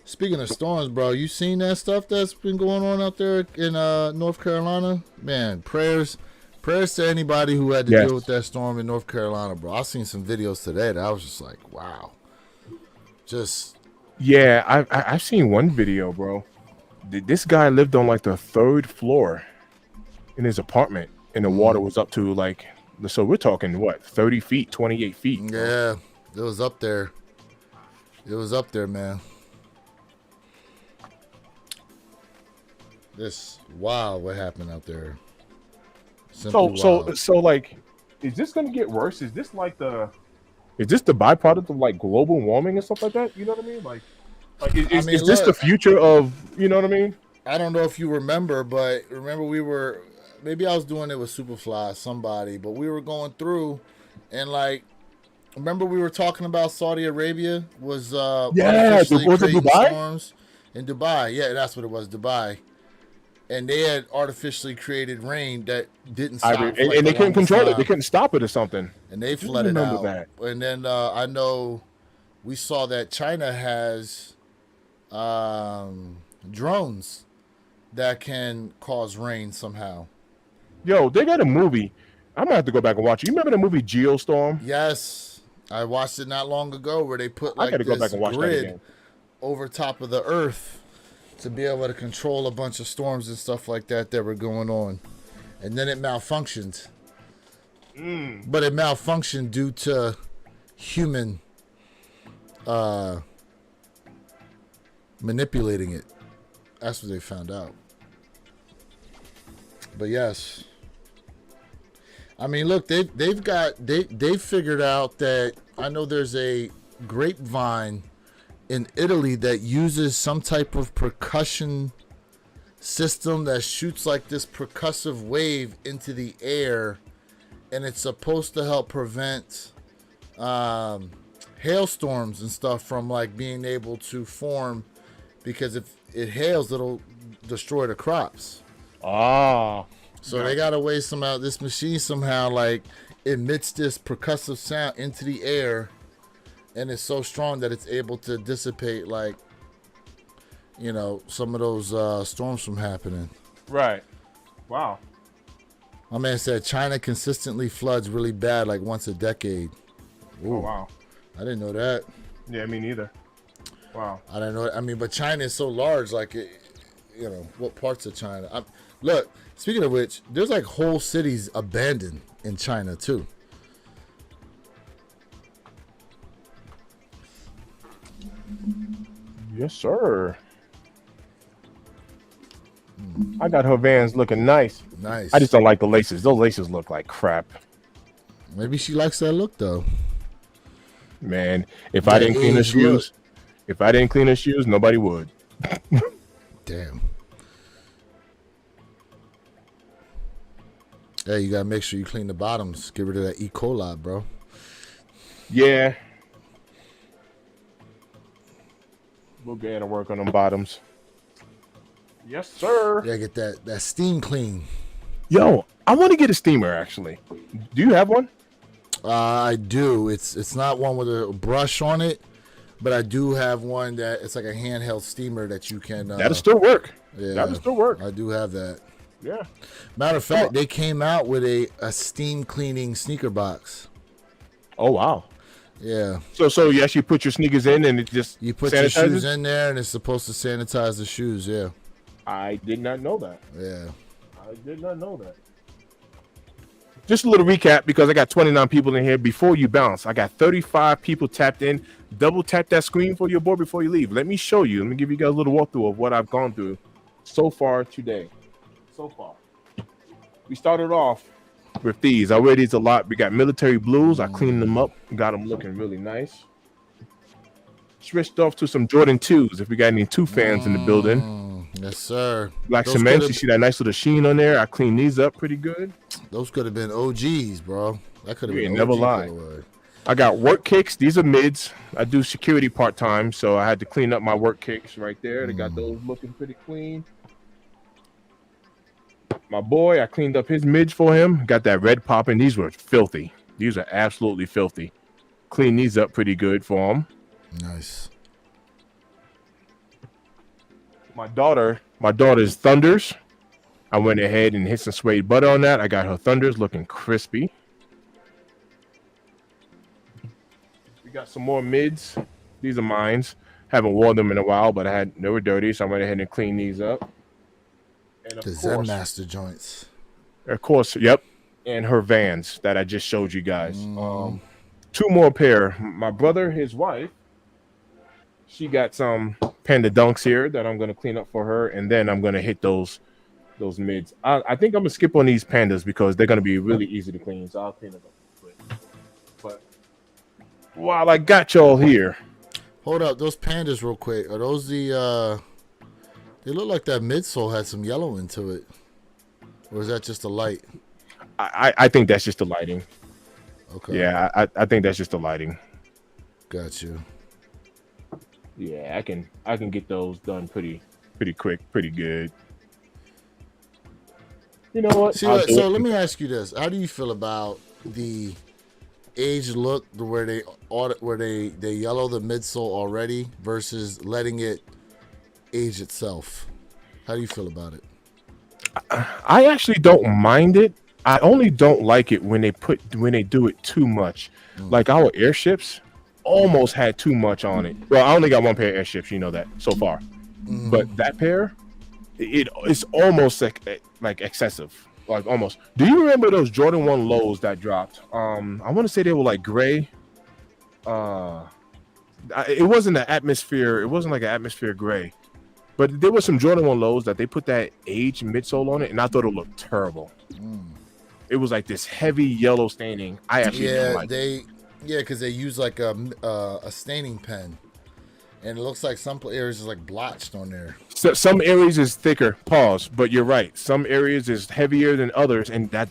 Speaking of storms, bro, you seen that stuff that's been going on out there in North Carolina? Man, prayers to anybody who had to deal with that storm in North Carolina, bro. I seen some videos today that I was just like, wow. Yeah, I've seen one video, bro. This guy lived on like the 3rd floor in his apartment, and the water was up to like, so we're talking what, 30 feet, 28 feet. Yeah, it was up there. It was up there, man. This wild what happened out there. So like, is this gonna get worse? Is this the byproduct of like global warming and stuff like that? You know what I mean? Like is this the future of, you know what I mean? I don't know if you remember, but remember maybe I was doing it with Superfly, somebody, but we were going through and like, remember we were talking about Saudi Arabia was artificially creating storms in Dubai. Yeah, that's what it was, Dubai. And they had artificially created rain that didn't stop. And they couldn't control it. They couldn't stop it or something. And they flooded out. That. And then I know we saw that China has drones that can cause rain somehow. Yo, they got a movie. I'm gonna have to go back and watch it. You remember the movie Geostorm? Yes, I watched it not long ago where they put I like gotta go back this and watch that grid again. over top of the earth to be able to control a bunch of storms and stuff like that were going on. And then it malfunctioned. But it malfunctioned due to human manipulating it. That's what they found out. But yes. I mean, look, they've figured out that I know there's a grapevine in Italy that uses some type of percussion system that shoots like this percussive wave into the air, and it's supposed to help prevent hailstorms and stuff from like being able to form, because if it hails, it'll destroy the crops. Ah. So they got a way somehow, this machine somehow like emits this percussive sound into the air, and it's so strong that it's able to dissipate like, you know, some of those storms from happening. Right. Wow. My man said China consistently floods really bad, like once a decade. Ooh, Oh wow. I didn't know that. Yeah, me neither. Wow. I don't know. I mean, but China is so large, like, you know, what parts of China? Look, speaking of which, there's like whole cities abandoned in China too. Yes, sir. I got her Vans looking nice. Nice. I just don't like the laces. Those laces look like crap. Maybe she likes that look though. Man, if I didn't clean her shoes, nobody would. Damn. Hey, you gotta make sure you clean the bottoms. Get rid of that E. coli, bro. Yeah. We'll get to work on them bottoms. Yes, sir. Yeah, get that steam clean. Yo, I want to get a steamer actually. Do you have one? I do. It's not one with a brush on it, but I do have one that it's like a handheld steamer that you can. That'll still work. Yeah, That'll still work. I do have that. Yeah. Matter of fact, they came out with a steam cleaning sneaker box. Oh wow. Yeah. So you actually put your sneakers in and it just You put sanitizes? your shoes in there and it's supposed to sanitize the shoes. Yeah. I did not know that. Yeah. I did not know that. Just a little recap because I got 29 people in here. Before you bounce, I got 35 people tapped in. Double tap that screen for your board before you leave. Let me show you. Let me give you guys a little walkthrough of what I've gone through so far today. So far, we started off with these. I wear these a lot. We got military blues. I cleaned them up. Got them looking really nice. Switched off to some Jordan 2s. If we got any 2 fans in the building. Yes, sir. Black Those cement. could've- You see that nice little sheen on there. I cleaned these up pretty good. Those could have been OGs, bro. That could have You been ain't never OG lied. colorway. I got work kicks. These are mids. I do security part time, so I had to clean up my work kicks right there. They got those looking pretty clean. My boy, I cleaned up his mids for him. Got that red popping. These were filthy. These are absolutely filthy. Clean these up pretty good for him. Nice. My daughter's Thunders. I went ahead and hit some suede butter on that. I got her Thunders looking crispy. We got some more mids. These are mines. Haven't worn them in a while, but they were dirty, so I went ahead and cleaned these up. And The Zen Master joints. of course, yep. And her Vans that I just showed you guys. 2 more pair. My brother, his wife, she got some Panda Dunks here that I'm gonna clean up for her, and then I'm gonna hit those mids. I think I'm gonna skip on these Pandas because they're gonna be really easy to clean, so I'll clean them up quick. But while I got y'all here, Hold up, those pandas real quick. Are those the they look like that midsole had some yellow into it. Or is that just a light? I think that's just the lighting. Okay. Yeah, I think that's just the lighting. Got you. Yeah, I can get those done pretty quick, pretty good. You know what? See, so let me ask you this: how do you feel about the age look, where they yellow the midsole already, versus letting it age itself? How do you feel about it? I actually don't mind it. I only don't like it when they do it too much. Like our airships almost had too much on it. Well, I only got one pair of airships, you know that so far. But that pair, it's almost like excessive. Like almost. Do you remember those Jordan 1 lows that dropped? I want to say they were like gray. It wasn't an atmosphere. It wasn't like an atmosphere gray. But there was some Jordan 1 lows that they put that aged midsole on it, and I thought it looked terrible. It was like this heavy yellow staining. I actually didn't like it. Because they use like a staining pen, and it looks like some areas is like blotched on there. So, some areas is thicker. Pause. But you're right. Some areas is heavier than others, and that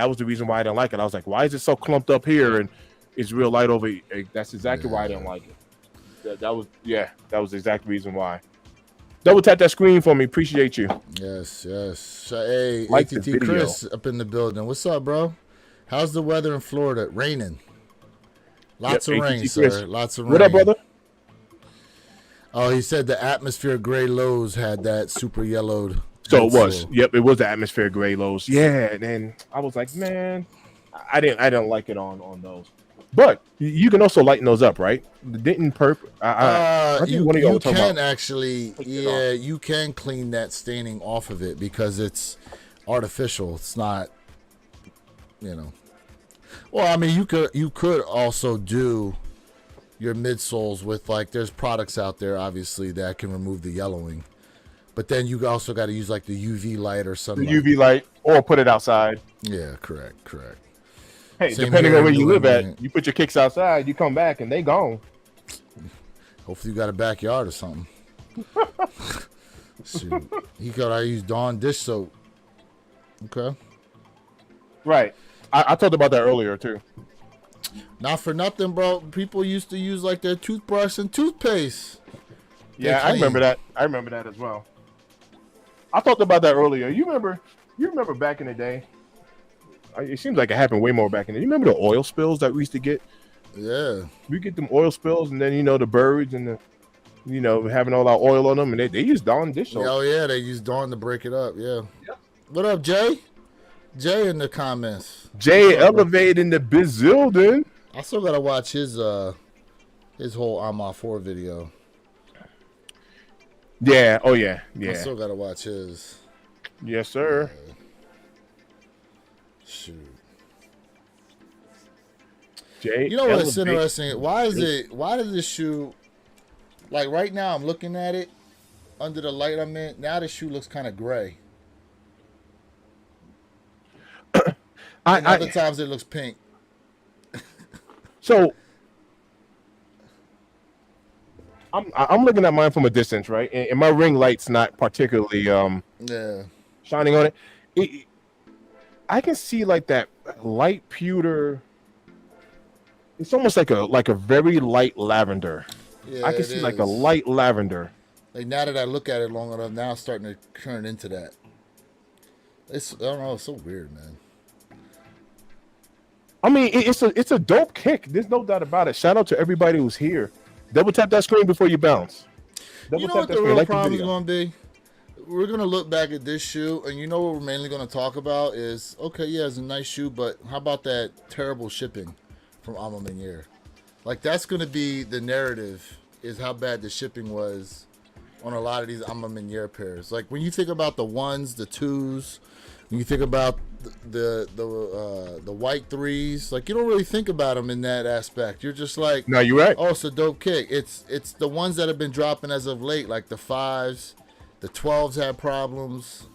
was the reason why I didn't like it. I was like, why is it so clumped up here and it's real light over? That's exactly why I didn't like it. That was the exact reason why. Double tap that screen for me. Appreciate you. Yes. Hey, Like the ATT video. Chris up in the building. What's up, bro? How's the weather in Florida? Raining. Lots of rain, ATT sir. Chris. Lots of rain. What up, brother? Oh, he said the atmosphere gray lows had that super yellowed. So it was. midsole. Yep, it was the atmosphere gray lows. Yeah, and then I was like, man, I didn't like it on those. But you can also lighten those up, right? Didn't perp? I think You one of y'all talking can about- actually, you can clean that staining off of it because it's artificial. It's not, Well, I mean, you could also do your midsoles with like there's products out there obviously that can remove the yellowing, but then you also got to use like the UV light or the something. UV light or put it outside. Yeah, correct. Hey, Same depending here on where in you New live England. at, you put your kicks outside, you come back and they gone. Hopefully you got a backyard or something. Shoot, he could I use Dawn dish soap. Okay. Right. I talked about that earlier too. Not for nothing, bro. People used to use like their toothbrush and toothpaste. Yeah, I clean. remember that. I remember that as well. I talked about that earlier. You remember back in the day? It seems like it happened way more back in the day. You remember the oil spills that we used to get? Yeah. We get them oil spills, and then the birds and having all our oil on them, and they use Dawn dish soap. Oh yeah, they use Dawn to break it up. Yeah. Yep. What up, Jay? Jay in the comments. Jay Elevate in the building. I still gotta watch his whole Arma 4 video. Yeah. Oh yeah. I Yeah. still gotta watch his. Yes, sir. Shoot. Jay. You know what's Elevate. interesting? Why does this shoe, like right now I'm looking at it under the light I'm in, now the shoe looks kind of gray. And other times it looks pink. So I'm looking at mine from a distance, right? And my ring light's not particularly Yeah. shining on it. I can see like that light pewter. It's almost like a very light lavender. Yeah, I can it see like a is. light lavender. Like now that I look at it long enough, now it's starting to turn into that. I don't know, it's so weird, man. I mean, it's a dope kick. There's no doubt about it. Shout out to everybody who's here. Double tap that screen before you bounce. Double You know tap what that the screen. real Like the problem is video. going to be? We're going to look back at this shoe, and you know what we're mainly going to talk about is, okay, yeah, it's a nice shoe, but how about that terrible shipping from Alma Manier? Like, that's going to be the narrative, is how bad the shipping was on a lot of these Alma Manier pairs. Like, when you think about the ones, the twos, when you think about the white threes, like, you don't really think about them in that aspect. You're just like, No, you're right. oh, it's a dope kick. It's the ones that have been dropping as of late, like the 5s, the 12s had problems.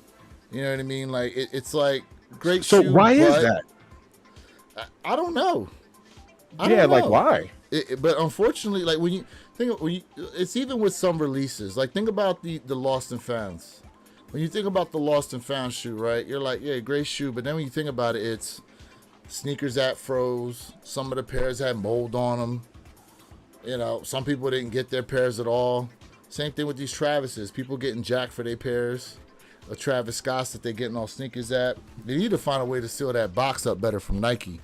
You know what I mean? Like it's like great. So shoe, why is but that? I don't know. Yeah, like why? But unfortunately, like when you it's even with some releases. Like think about the Lost and Founds. When you think about the Lost and Found shoe, right? You're like, yeah, great shoe. But then when you think about it, it's sneakers that froze. Some of the pairs had mold on them. You know, some people didn't get their pairs at all. Same thing with these Travises. People getting jacked for their pairs. Or Travis Scott's that they're getting all sneakers at. They need to find a way to seal that box up better from Nike.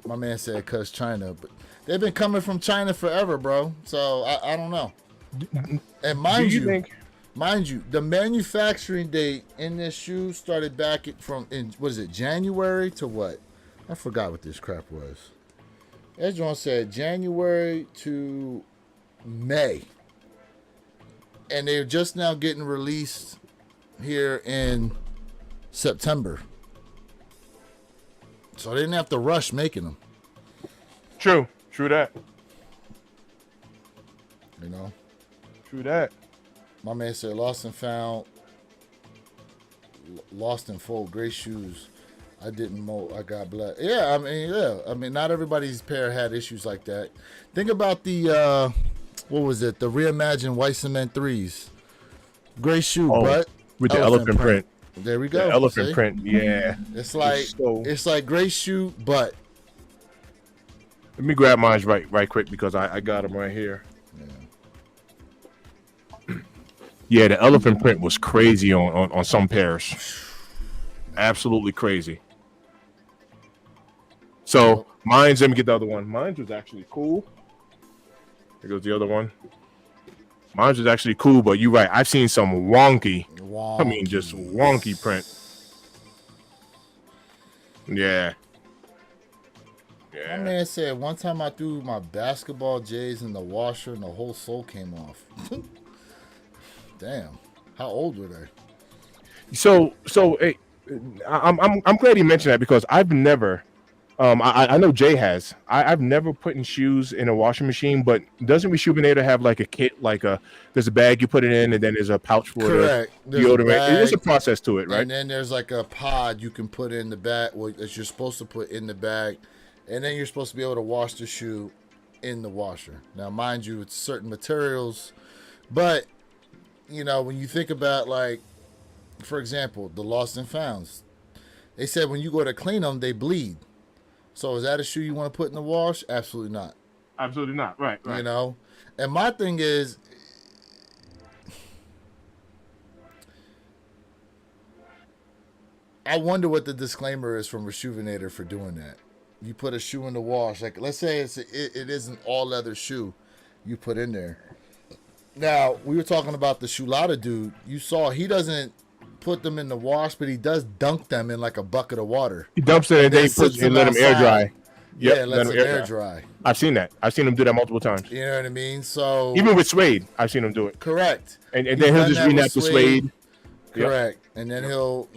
My man said, "Cause China," but they've been coming from China forever, bro. So I don't know. And mind you, the manufacturing date in this shoe started back January to what? I forgot what this crap was. As John said, January to May. And they're just now getting released here in September. So they didn't have to rush making them. True that. You know? True that. My man said lost and found, lost and fold, gray shoes. I didn't mold. I got black. Yeah, I mean, not everybody's pair had issues like that. Think about the, what was it? The reimagined white cement 3s. Gray shoe, but with the elephant print. There we go. The elephant print, yeah. It's like gray shoe, but. Let me grab mine right quick because I got them right here. Yeah, the elephant print was crazy on some pairs. Absolutely crazy. So mine's, let me get the other one. Mine's was actually cool. Here goes the other one. Mine's was actually cool, but you're right. I've seen some wonky. I mean, just wonky print. Yeah. My man said one time I threw my basketball J's in the washer and the whole sole came off. Damn. How old were they? So hey, I'm glad you mentioned that because I've never I know Jay has. I've never put in shoes in a washing machine, but doesn't Reshoevn8r have like a kit, there's a bag you put it in and then there's a pouch for the deodorant. There's a process to it, right? And then there's like a pod you can put in the bag that you're supposed to put in the bag, and then you're supposed to be able to wash the shoe in the washer. Now, mind you, it's certain materials, but you know, when you think about, like, for example, the lost and founds, they said when you go to clean them, they bleed. So is that a shoe you want to put in the wash? Absolutely not. Absolutely not. Right. You know? And my thing is, I wonder what the disclaimer is from Reshoevn8r for doing that. You put a shoe in the wash. Like, let's say it is an all-leather shoe you put in there. Now, we were talking about the Chulada dude. You saw he doesn't put them in the wash, but he does dunk them in like a bucket of water. He dumps it and then let them air dry. Yep, yeah, let them air dry. I've seen that. I've seen him do that multiple times. You know what I mean? So even with suede, I've seen him do it. Correct. And then he'll just renap the suede. Correct. Yep. And then he'll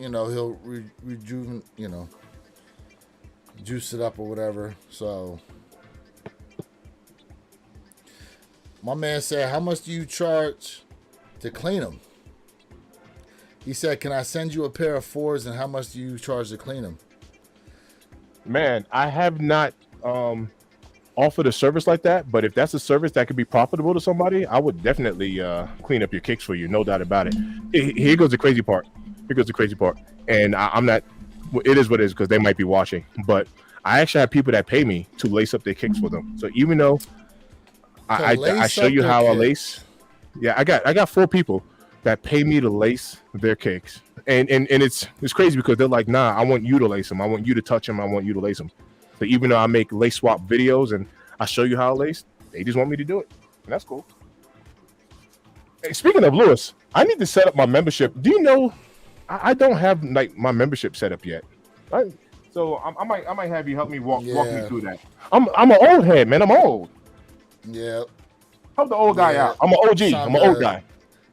juice it up or whatever. So my man said, how much do you charge to clean them? He said, can I send you a pair of 4s, and how much do you charge to clean them? Man, I have not offered a service like that, but if that's a service that could be profitable to somebody, I would definitely clean up your kicks for you, no doubt about it. Here goes the crazy part. And I'm not, it is what it is because they might be washing, but I actually have people that pay me to lace up their kicks for them. So even though I show you how I lace, yeah, I got 4 people that pay me to lace their kicks, and it's crazy because they're like, nah, I want you to lace them, I want you to touch them, I want you to lace them. So even though I make lace swap videos and I show you how I lace, they just want me to do it, and that's cool. Hey, speaking of Lewis, I need to set up my membership. Do you know I don't have like my membership set up yet? So I might have you help me walk me through that. I'm an old head, man. I'm old. Yeah. Help the old guy out. I'm an OG. I'm an old guy.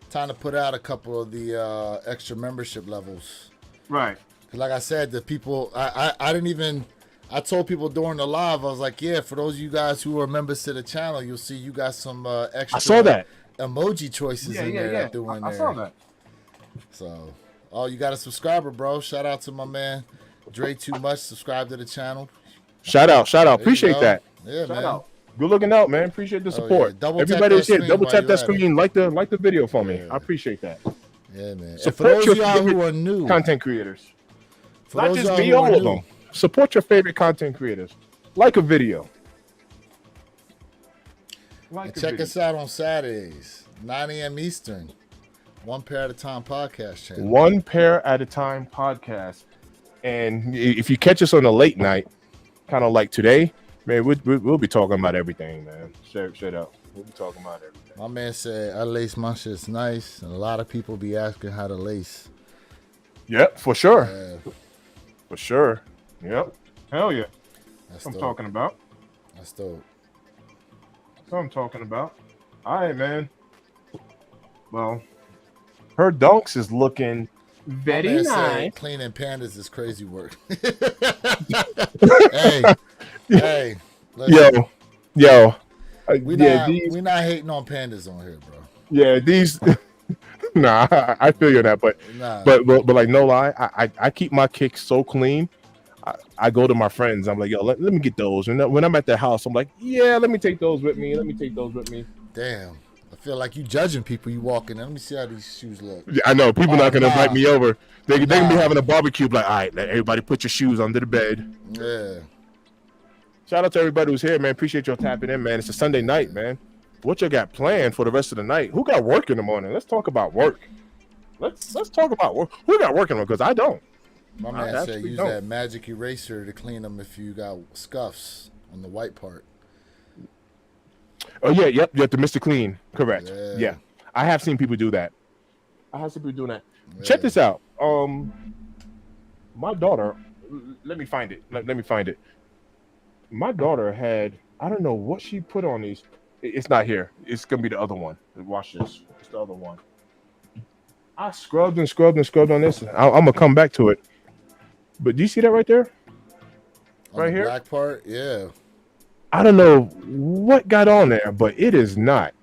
Time to put out a couple of the extra membership levels. Right. Like I said, the people, I told people during the live, I was like, yeah, for those of you guys who are members to the channel, you'll see you got some extra I saw that. Emoji choices in there. I saw that. So, you got a subscriber, bro. Shout out to my man, Dre Too Much. Subscribe to the channel. Shout out. Appreciate that. Yeah, shout man. out. Good looking out, man. Appreciate the support. Yeah. Everybody was here. Double tap that screen. Like the video for me. Yeah. I appreciate that. Yeah, man. Support for those your of y'all who are new, content creators. Not just me, all all of them. Support your favorite content creators. Like a video. Check us out on Saturdays, 9 a.m. Eastern. One Pair at a Time podcast channel. One Pair at a Time podcast. And if you catch us on a late night, kind of like today, Man, we'll be talking about everything, man. Straight up. We'll be talking about everything. My man said I lace my shit's nice, and a lot of people be asking how to lace. Yep, for sure. Yeah, For sure. Yep. Hell yeah. that's I'm dope. talking about. That's dope. That's what I'm talking about. All right, man. Well, her dunks is looking My very man said nice. cleaning pandas is crazy work. hey, hey, listen, Yo. we Yeah, not hating on pandas on here, bro. these. Nah, I feel you on that, but Nah, like no lie, I keep my kicks so clean. I go to my friends. I'm like, yo, let me get those. And when I'm at their house, I'm like, yeah, let me take those with me. Let me take those with me. damn. I feel like you judging people. You walking. Let me see how these shoes look. Yeah, I know people Oh, not gonna nah. invite me over. They can be Nah. having a barbecue. Like, all right, let everybody put your shoes under the bed. Yeah. Shout out to everybody who's here, man. Appreciate y'all tapping in, man. It's a Sunday night, man. What you got planned for the rest of the night? Who got work in the morning? Let's talk about work. Let's talk about work. Who got work in the morning? Because I don't. My I man said actually use don't. that magic eraser to clean them if you got scuffs on the white part. Oh yeah, yep, the Mr. Clean. Correct. Yeah. Yeah. I have seen people do that. I have seen people doing that. Yeah. Check this out. My daughter, let me find it. Let me find it. My daughter had, I don't know what she put on these. It's not here. It's gonna be the other one. Watch this. It's the other one. I scrubbed and scrubbed and scrubbed on this. I'm gonna come back to it. But do you see that right there? On Right the here? black part, yeah. I don't know what got on there, but it is not.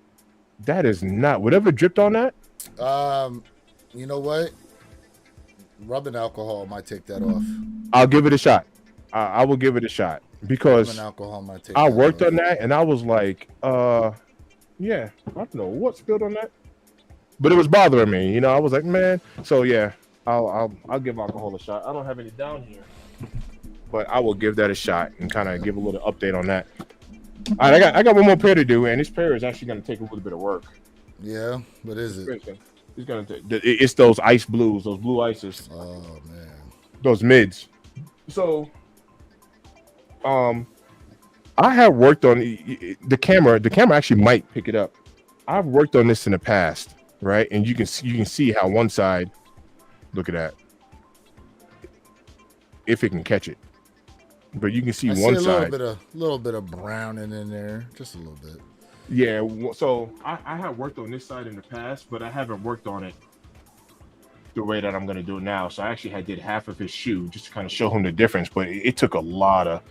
That is not. Whatever dripped on that. You know what? Rubbing alcohol might take that off. I'll give it a shot. I will give it a shot because Rubbing alcohol might take. I that worked off. on that and I was like, yeah, I don't know what spilled on that, but it was bothering me. You know, I was like, man. So yeah, I'll give alcohol a shot. I don't have any down here, but I will give that a shot and kind of give a little update on that. All right, I got one more pair to do, and this pair is actually going to take a little bit of work. Yeah, what is it? It's gonna take. It's those ice blues, those blue ices, Oh man. those mids. So, I have worked on the camera. The camera actually might pick it up. I've worked on this in the past, right? And you can see how one side. Look at that. If it can catch it, but you can see I one see a side. little bit of browning in there, just a little bit. Yeah. So I have worked on this side in the past, but I haven't worked on it the way that I'm going to do it now. So I actually did half of his shoe just to kind of show him the difference. But it took a lot of.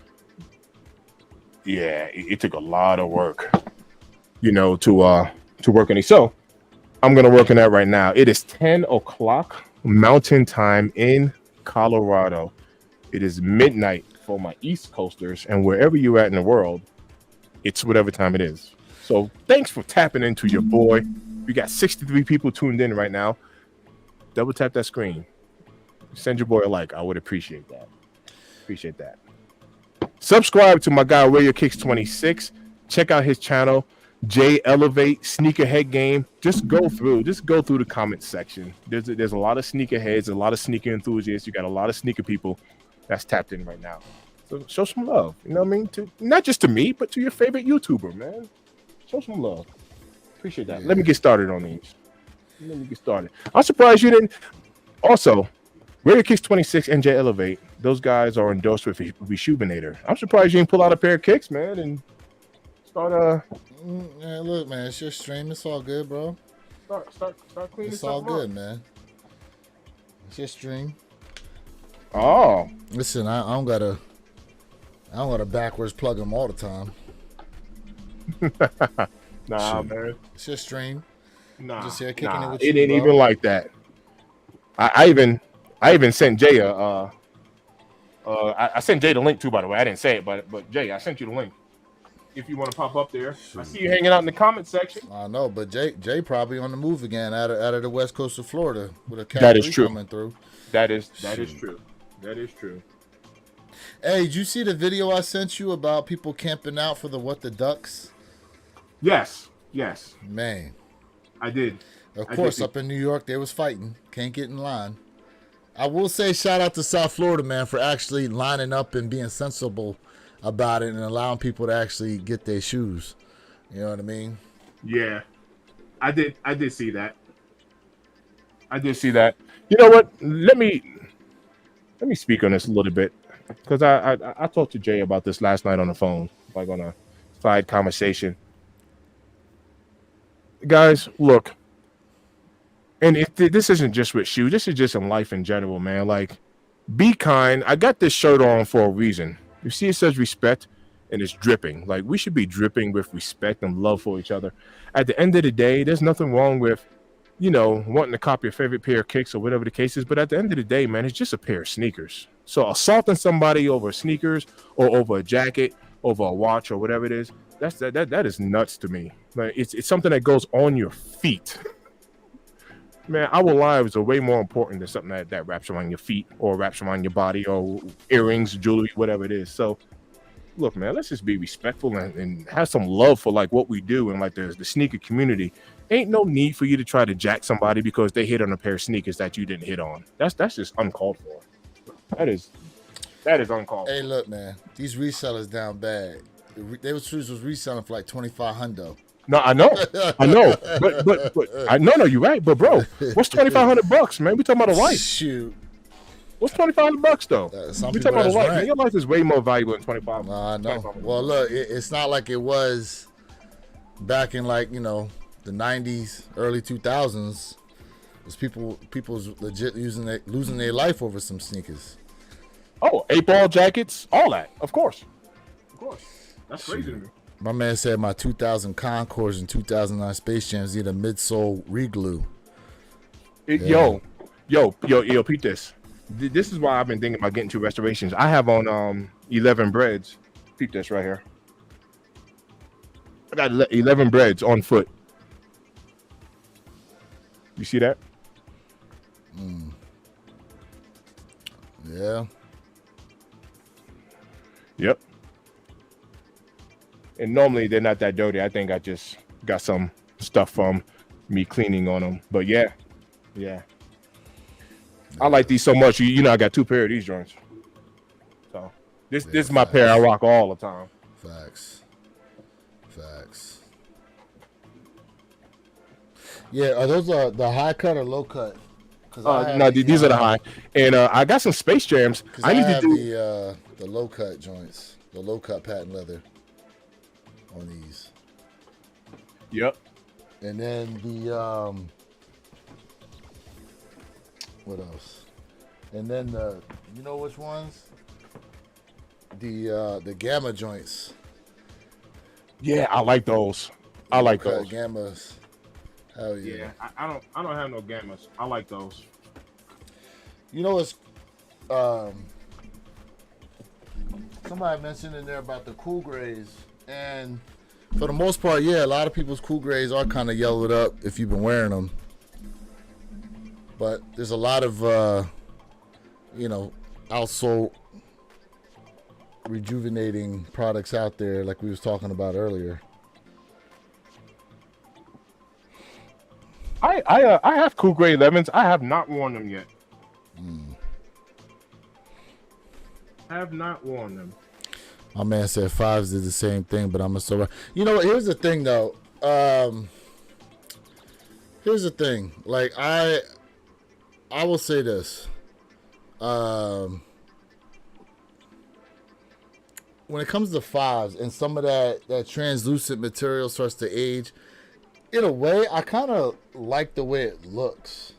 Yeah, it took a lot of work, you know, to work on it. So I'm gonna work on that right now. It is 10 o'clock Mountain Time in Colorado. It is midnight for my East Coasters, and wherever you're at in the world, it's whatever time it is. So thanks for tapping into your boy. We got 63 people tuned in right now. Double tap that screen. Send your boy a like. I would appreciate that. Appreciate that. Subscribe to my guy Radio Kicks 26. Check out his channel, J Elevate Sneakerhead Game. Just go through the comment section. There's a lot of sneakerheads, a lot of sneaker enthusiasts. You got a lot of sneaker people that's tapped in right now. So show some love. You know what I mean? To not just to me, but to your favorite YouTuber, man. Show some love. Appreciate that. Yeah. Let me get started on these. I'm surprised you didn't. Also, Radio Kicks 26 and J Elevate, those guys are endorsed with Reshoobinator. I'm surprised you didn't pull out a pair of kicks, man, and start Yeah, look, man, it's your stream. It's all good, bro. start cleaning. It's all good, man. It's your stream. Oh, Listen, I don't gotta backwards plug them all the time. nah, Shoot. man. It's your stream. Nah, Just here kicking it nah, with it you, ain't bro. even like that. I even sent Jay I sent Jay the link too, by the way. I didn't say it, but Jay, I sent you the link. If you want to pop up there, I see you hanging out in the comment section. I know, but Jay probably on the move again out of the west coast of Florida with a Cat That is 3 true. coming through. That is Shoot. true. That is true. Hey, did you see the video I sent you about people camping out for the What the Ducks? Yes, Man, I did. of I course, did. up in New York, they was fighting. Can't get in line. I will say shout out to South Florida, man, for actually lining up and being sensible about it and allowing people to actually get their shoes. You know what I mean? Yeah, I did see that. I did see that. You know what? Let me speak on this a little bit because I talked to Jay about this last night on the phone, like on a side conversation. Guys, look, and this isn't just with shoes. This is just in life in general, man. Like, be kind. I got this shirt on for a reason. You see, it says respect, and it's dripping. Like, we should be dripping with respect and love for each other. At the end of the day, there's nothing wrong with, wanting to copy your favorite pair of kicks or whatever the case is. But at the end of the day, man, it's just a pair of sneakers. So assaulting somebody over sneakers or over a jacket, over a watch or whatever it is, that is nuts to me. Like, it's something that goes on your feet. Man, our lives are way more important than something that wraps around your feet or wraps around your body or earrings, jewelry, whatever it is. So, look, man, let's just be respectful and have some love for like what we do and like the sneaker community. Ain't no need for you to try to jack somebody because they hit on a pair of sneakers that you didn't hit on. That's just uncalled for. That is uncalled for. Hey, look, man, these resellers down bad. They shoes was reselling for like $2,500. No, I know, but no, you're right. But bro, what's $2,500, man? We talking about a life. Shoot, what's $2,500 though? We talking about a life. Man, your life is way more valuable than $25. I know. Well, look, it's not like it was back in like the '90s, early 2000s. Was people's legit losing their life over some sneakers. Oh, 8-ball jackets, all that, of course. That's crazy to me. My man said my 2000 Concours and 2009 Space Jams need a midsole reglue. Yo, Pete, this is why I've been thinking about getting two restorations. I have on 11 breads. Peep this right here. I got 11 breads on foot. You see that? Yeah. Yep. And normally they're not that dirty. I think I just got some stuff from me cleaning on them. But yeah. I like these so much. I got two pair of these joints. So this is my pair I rock all the time. Facts. Yeah, are those the high cut or low cut? No, these are the high. And I got some Space Jams. I need to do the low cut joints, the low cut patent leather on these. Yep. And then the what else? And then you know which ones? The Gamma joints. Yeah, I like those. I like those. Gammas. Hell yeah. Yeah, I don't have no Gammas. I like those. You know what's somebody mentioned in there about the cool grays, and for the most part, yeah, a lot of people's cool grays are kind of yellowed up if you've been wearing them. But there's a lot of outsole rejuvenating products out there, like we was talking about earlier. I have cool gray 11s. I have not worn them yet. I have not worn them. My man said fives did the same thing, but I'm a so. You know what? Here's the thing, though. Here's the thing. Like I will say this. When it comes to fives and some of that translucent material starts to age, in a way, I kind of like the way it looks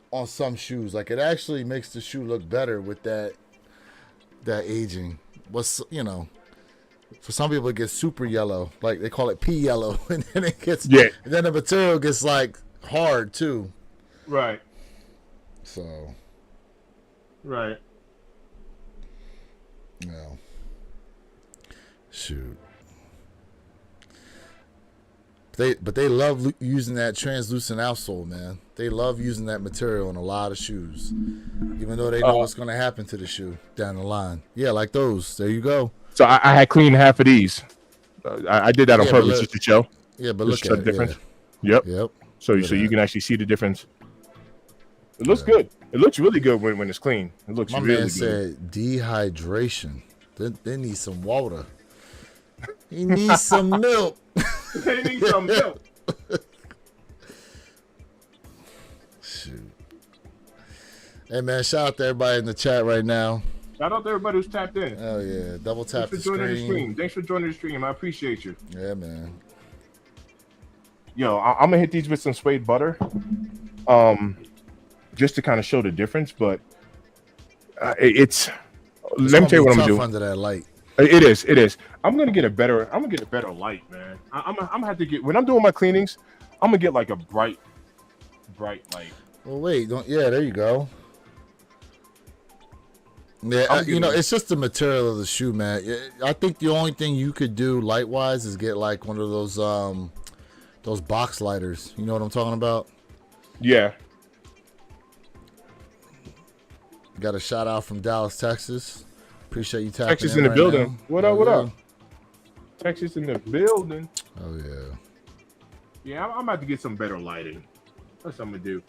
on some shoes. Like it actually makes the shoe look better with that aging. What's for some people it gets super yellow, like they call it pea yellow, and then it gets and then the material gets like hard too. Right. So. Right. No. Shoot. But they love using that translucent outsole, man. They love using that material in a lot of shoes, even though they know what's going to happen to the shoe down the line. Yeah, like those. There you go. So I had cleaned half of these. I did that on purpose just to show. Yeah, but look at the difference. Yeah. Yep. So you can actually see the difference. It looks good. It looks really good when it's clean. It looks My really man good. said dehydration. They need some water. He needs some milk. They need some milk. Shoot. Hey man, shout out to everybody in the chat right now. Shout out to everybody who's tapped in. Oh yeah, double tap Thanks the for joining the screen. stream. Thanks for joining the stream. I appreciate you. Yeah, man. Yo, I'm gonna hit these with some suede butter, just to kind of show the difference. But it's let me tell you what I'm gonna do. Under that light. It is. I'm gonna get a better light, man. I'm gonna have to get when I'm doing my cleanings. I'm gonna get like a bright light. Well, wait, yeah, there you go. Yeah, you know, it's just the material of the shoe, man. I think the only thing you could do light wise is get like one of those box lighters. You know what I'm talking about? Yeah. Got a shout out from Dallas, Texas. Appreciate you tapping Texas in the right building. now. What up? Texas in the building. Oh yeah. Yeah, I'm about to get some better lighting. That's what I'm gonna do.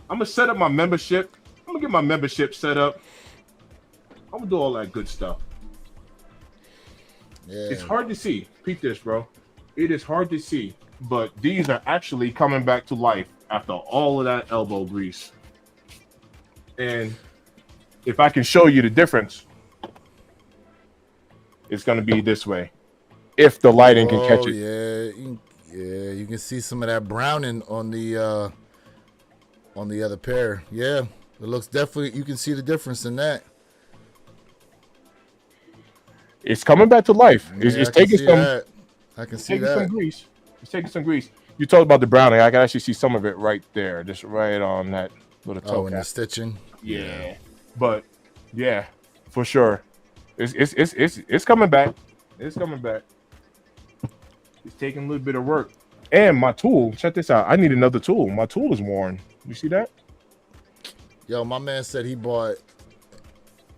I'm gonna set up my membership. I'm gonna get my membership set up. I'm gonna do all that good stuff. Yeah. It's hard to see. Peep this, bro. It is hard to see, but these are actually coming back to life after all of that elbow grease. And if I can show you the difference, it's gonna be this way. If the lighting can catch it. Yeah, you can see some of that browning on the other pair. Yeah, it looks definitely. You can see the difference in that. It's coming back to life. Yeah, It's taking some. That. I can see that. Some grease. It's taking some grease. You talked about the browning. I can actually see some of it right there, just right on that little toe and cap. the stitching. Yeah, but yeah, for sure, it's coming back. It's coming back. It's taking a little bit of work. And my tool, check this out. I need another tool. My tool is worn. You see that? Yo, my man said he bought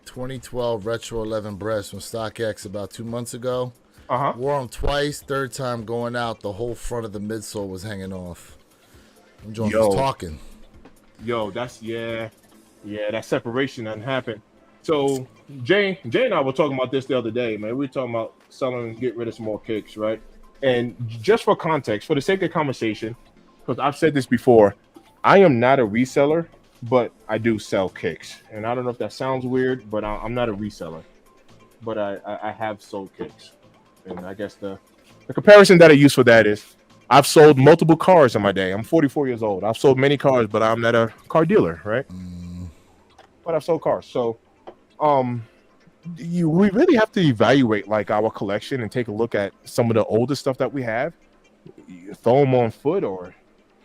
2012 Retro 11 breasts from StockX about 2 months ago. Wore them twice. Third time going out, the whole front of the midsole was hanging off. I'm just talking. Yo, that's that separation doesn't happen. So Jay and I were talking about this the other day, man. We were talking about selling, get rid of some more kicks, right? And just for context, for the sake of conversation, because I've said this before, I am not a reseller, but I do sell kicks. And I don't know if that sounds weird, but I'm not a reseller. But I have sold kicks. And I guess the comparison that I use for that is I've sold multiple cars in my day. I'm 44 years old. I've sold many cars, but I'm not a car dealer, right? But I've sold cars. So we really have to evaluate like our collection and take a look at some of the older stuff that we have. You throw them on foot, or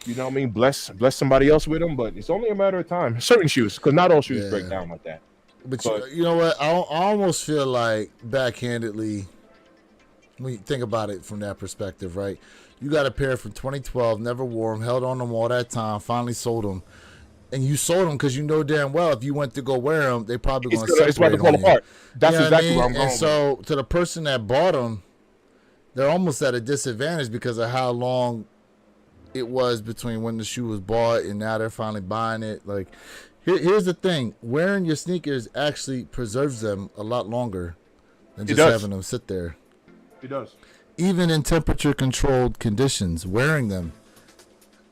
you know what I mean, bless somebody else with them. But it's only a matter of time. Certain shoes, because not all shoes break down like that. But you know what? I almost feel like backhandedly, when you think about it from that perspective, right? You got a pair from 2012, never wore them, held on them all that time, finally sold them. And you sold them because you know damn well if you went to go wear them, they probably going to separate. It's about to fall apart. That's exactly where I'm going. And so to the person that bought them, they're almost at a disadvantage because of how long it was between when the shoe was bought and now they're finally buying it. Like, here's the thing: wearing your sneakers actually preserves them a lot longer than just having them sit there. It does. Even in temperature-controlled conditions, wearing them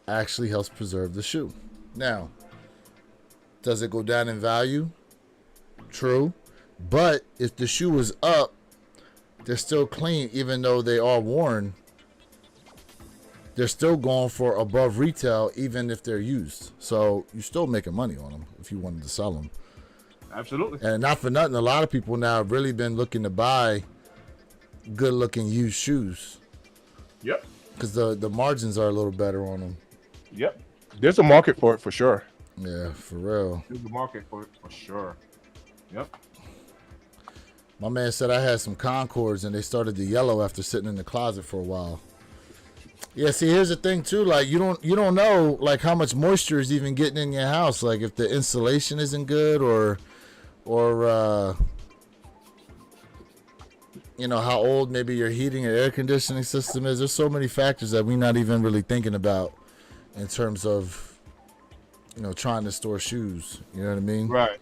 actually helps preserve the shoe. Now, does it go down in value? True. But if the shoe is up, they're still clean, even though they are worn. They're still going for above retail, even if they're used. So you're still making money on them if you wanted to sell them. Absolutely. And not for nothing, a lot of people now have really been looking to buy good-looking used shoes. Yep. Because the margins are a little better on them. Yep. There's a market for it for sure. Yeah, for real. There's a market for it for sure. Yep. My man said I had some Concords and they started to yellow after sitting in the closet for a while. Yeah, see, here's the thing too. Like you don't know like how much moisture is even getting in your house. Like if the insulation isn't good or you know how old maybe your heating or air conditioning system is. There's so many factors that we're not even really thinking about in terms of trying to store shoes. You know what I mean? Right.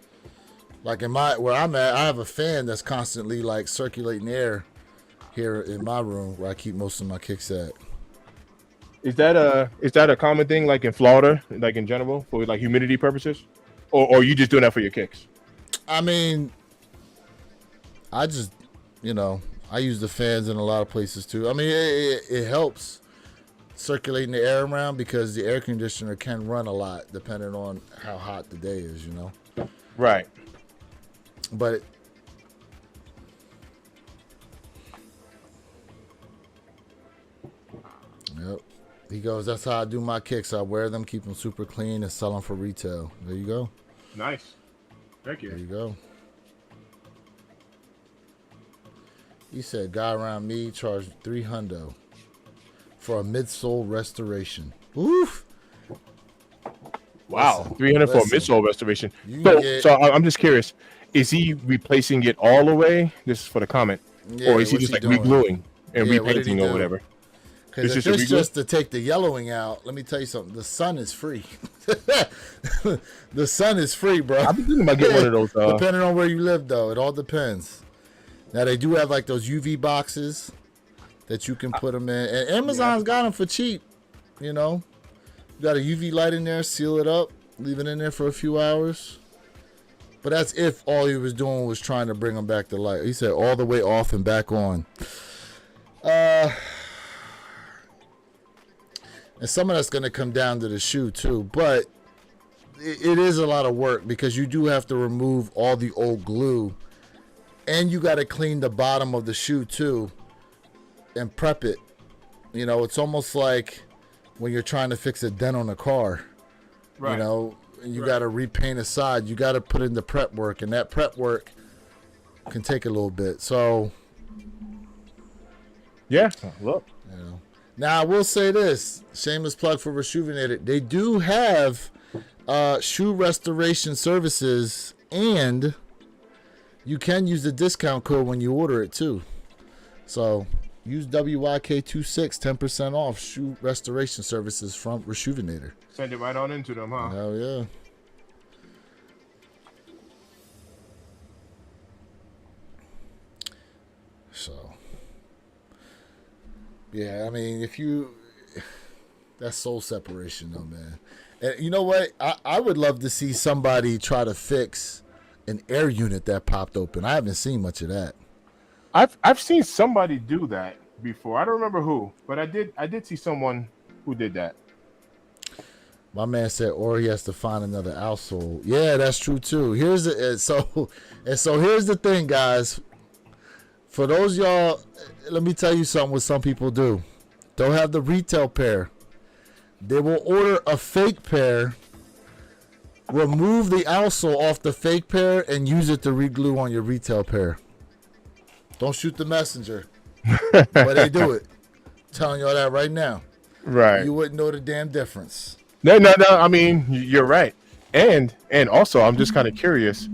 Like where I'm at, I have a fan that's constantly like circulating air here in my room where I keep most of my kicks at. Is that a common thing like in Florida, like in general, for like humidity purposes, or are you just doing that for your kicks? I mean, I just, I use the fans in a lot of places too. I mean, it helps circulating the air around because the air conditioner can run a lot depending on how hot the day is, Right. But yep. He goes, that's how I do my kicks. I wear them, keep them super clean, and sell them for retail. There you go. Nice. Thank you. There you go. He said, guy around me charged $300 for a midsole restoration. Oof. Wow. Listen, 300 for a listen. midsole restoration. You So, get- so I'm just curious. Is he replacing it all the way? This is for the comment. Yeah, Or is he what's just like doing? regluing and Yeah, what did he repainting or do? whatever? Because It's if just a it's reglue? just to take the yellowing out, let me tell you something. The sun is free. The sun is free, bro. I've been thinking about getting one of those. Depending on where you live, though. It all depends. Now, they do have like those UV boxes that you can put them in. And Amazon's got them for cheap, You got a UV light in there, seal it up, leave it in there for a few hours. But that's if all he was doing was trying to bring them back to life. He said all the way off and back on. And some of that's going to come down to the shoe too. But it is a lot of work because you do have to remove all the old glue. And you got to clean the bottom of the shoe too and prep it. It's almost like when you're trying to fix a dent on a car. Right. And you got to repaint a side. You got to put in the prep work, and that prep work can take a little bit. So, Yeah. Look. Now I will say this: shameless plug for Reshoevn8ed. They do have shoe restoration services, and you can use the discount code when you order it too. So use WYK26, 10% off shoe restoration services from Reshoevn8ed. Send it right on into them, huh? Hell yeah. So, yeah, I mean, that's soul separation though, man. And you know what? I would love to see somebody try to fix an air unit that popped open. I haven't seen much of that. I've seen somebody do that before. I don't remember who, but I did see someone who did that. My man said, or he has to find another outsole. Yeah, that's true too. Here's so here's the thing, guys. For those y'all, let me tell you something. What some people do, they'll have the retail pair. They will order a fake pair, remove the outsole off the fake pair, and use it to reglue on your retail pair. Don't shoot the messenger, but they do it. I'm telling y'all that right now. Right. You wouldn't know the damn difference. No. I mean, you're right. And also, I'm just kind of curious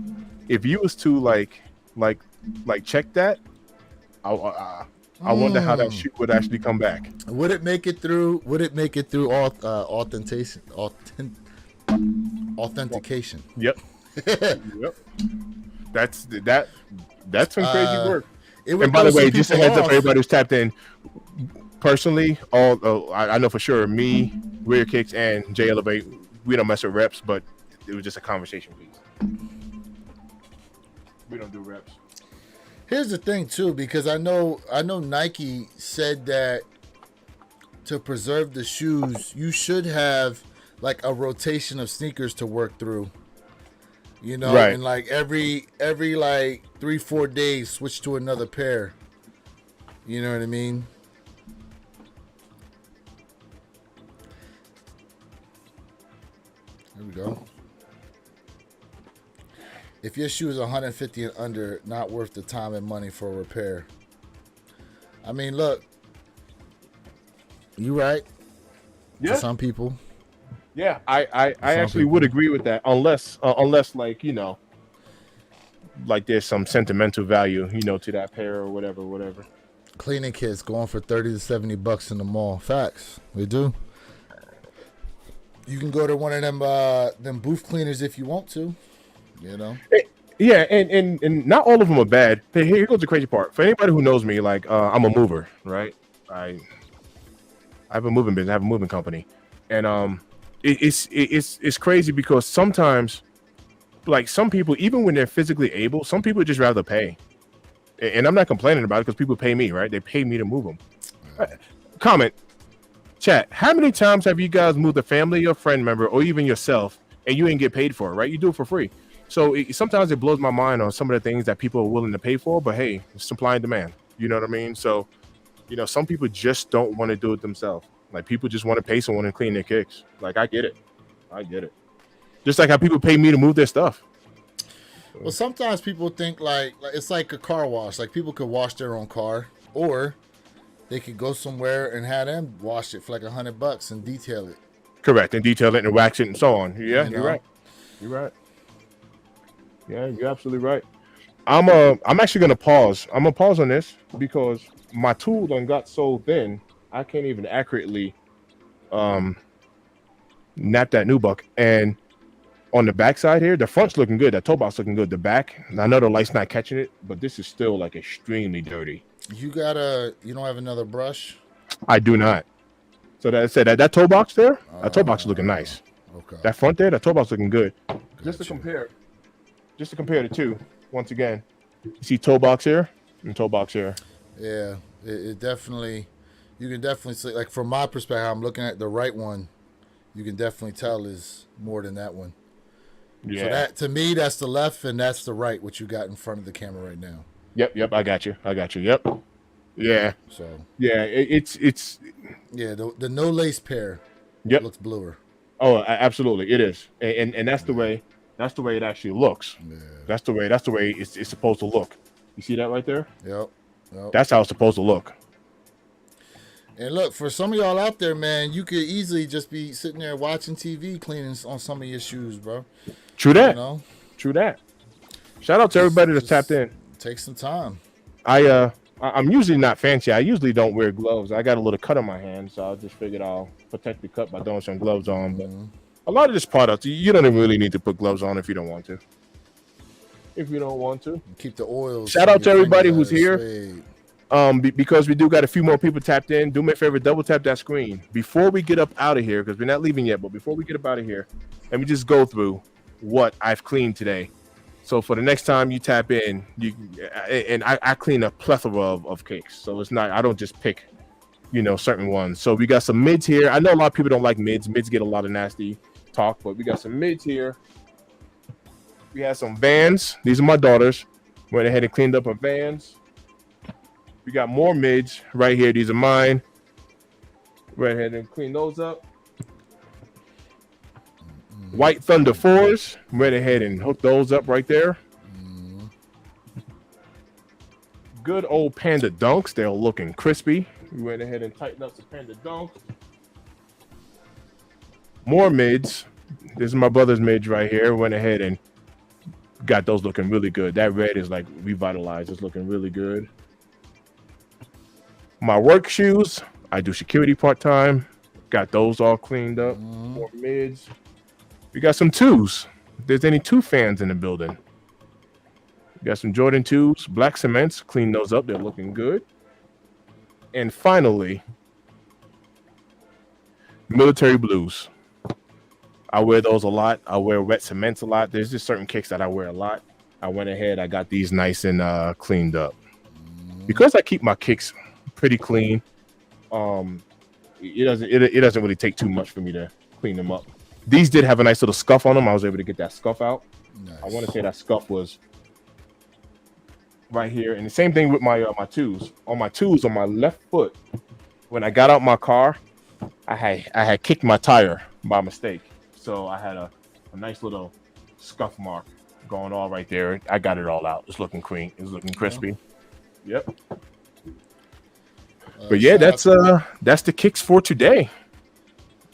if you was to like check that. I wonder how that shoe would actually come back. Would it make it through? Authentication? Authentication. Yep. Yep. That's some crazy work. And by the way, just a heads up for everybody who's tapped in. Personally, I know for sure, me, Rear Kicks, and J Elevate, we don't mess with reps, but it was just a conversation piece. We don't do reps. Here's the thing too, because I know Nike said that to preserve the shoes, you should have like a rotation of sneakers to work through. Right. And like every like 3-4 days, switch to another pair. You know what I mean? Here we go. If your shoe is 150 and under, not worth the time and money for a repair. I mean, look, you right. Yeah. To some people. Yeah, I actually would agree with that, unless like like there's some sentimental value, to that pair or whatever. Cleaning kits going for $30 to $70 in the mall. Facts, we do. You can go to one of them booth cleaners if you want to. You know. Yeah, and not all of them are bad. Here goes the crazy part. For anybody who knows me, like I'm a mover, right? I have a moving business. I have a moving company, and it's crazy because sometimes, like some people, even when they're physically able, some people just rather pay. And I'm not complaining about it because people pay me, right? They pay me to move them. Comment, chat. How many times have you guys moved a family or friend member or even yourself and you didn't get paid for it, right? You do it for free. So sometimes it blows my mind on some of the things that people are willing to pay for, but hey, it's supply and demand. You know what I mean? So, some people just don't want to do it themselves. Like people just want to pay someone to clean their kicks. Like I get it. Just like how people pay me to move their stuff. Well, sometimes people think like it's like a car wash. Like people could wash their own car, or they could go somewhere and have them wash it for like $100 and detail it. Correct, and detail it and wax it and so on. Yeah, you're right. Yeah, you're absolutely right. I'm actually gonna pause. I'm gonna pause on this because my tool done got so thin I can't even accurately nap that nubuck. And on the back side here, the front's looking good. That toe box looking good. The back, I know the light's not catching it, but this is still like extremely dirty. You don't have another brush? I do not. So that toe box there, that toe box is looking nice. Okay. That front there, that toe box looking good. Gotcha. Just to compare the two, once again, you see toe box here and toe box here. Yeah, it definitely, you can definitely see, like from my perspective, I'm looking at the right one, you can definitely tell is more than that one. Yeah. So that, to me, that's the left and that's the right, what you got in front of the camera right now. Yep. I got you. Yep. Yeah. So. Yeah, it's. Yeah, the no lace pair. Yep. Looks bluer. Oh, absolutely, it is, and that's the way. That's the way it actually looks. Yeah. That's the way it's supposed to look. You see that right there? Yep. That's how it's supposed to look. And look, for some of y'all out there, man, you could easily just be sitting there watching TV, cleaning on some of your shoes, bro. True that. True that. Shout out to everybody that's tapped in. Take some time. I'm usually not fancy. I usually don't wear gloves. I got a little cut on my hand, so I just figured I'll protect the cut by throwing some gloves on. But a lot of this product, you don't even really need to put gloves on if you don't want to. Keep the oils. Shout out to everybody who's here. Because we do got a few more people tapped in. Do me a favor, double tap that screen before we get up out of here, because we're not leaving yet. But before we get up out of here, let me just go through what I've cleaned today. So for the next time you tap in, I clean a plethora of cakes. So it's not, I don't just pick, certain ones. So we got some mids here. I know a lot of people don't like mids. Mids get a lot of nasty talk, but we got some mids here. We have some Vans. These are my daughters. Went ahead and cleaned up our Vans. We got more mids right here. These are mine. Went ahead and clean those up. White Thunder 4s. Went ahead and hooked those up right there. Good old Panda Dunks. They're looking crispy. We went ahead and tightened up some Panda Dunks. More mids. This is my brother's mids right here. Went ahead and got those looking really good. That red is like revitalized. It's looking really good. My work shoes, I do security part-time. Got those all cleaned up. More mids. We got some 2s. If there's any 2 fans in the building. We got some Jordan 2s, black cements. Clean those up. They're looking good. And finally, military blues. I wear those a lot. I wear wet cements a lot. There's just certain kicks that I wear a lot. I went ahead. I got these nice and cleaned up. Because I keep my kicks pretty clean. It doesn't really take too much for me to clean them up. These did have a nice little scuff on them. I was able to get that scuff out. Nice. I want to say that scuff was right here. And the same thing with my 2s. On my 2s, on my left foot, when I got out my car, I had kicked my tire by mistake. So I had a nice little scuff mark going all right there. I got it all out. It's looking clean. It's looking crispy. Yep. But yeah, that's the kicks for today.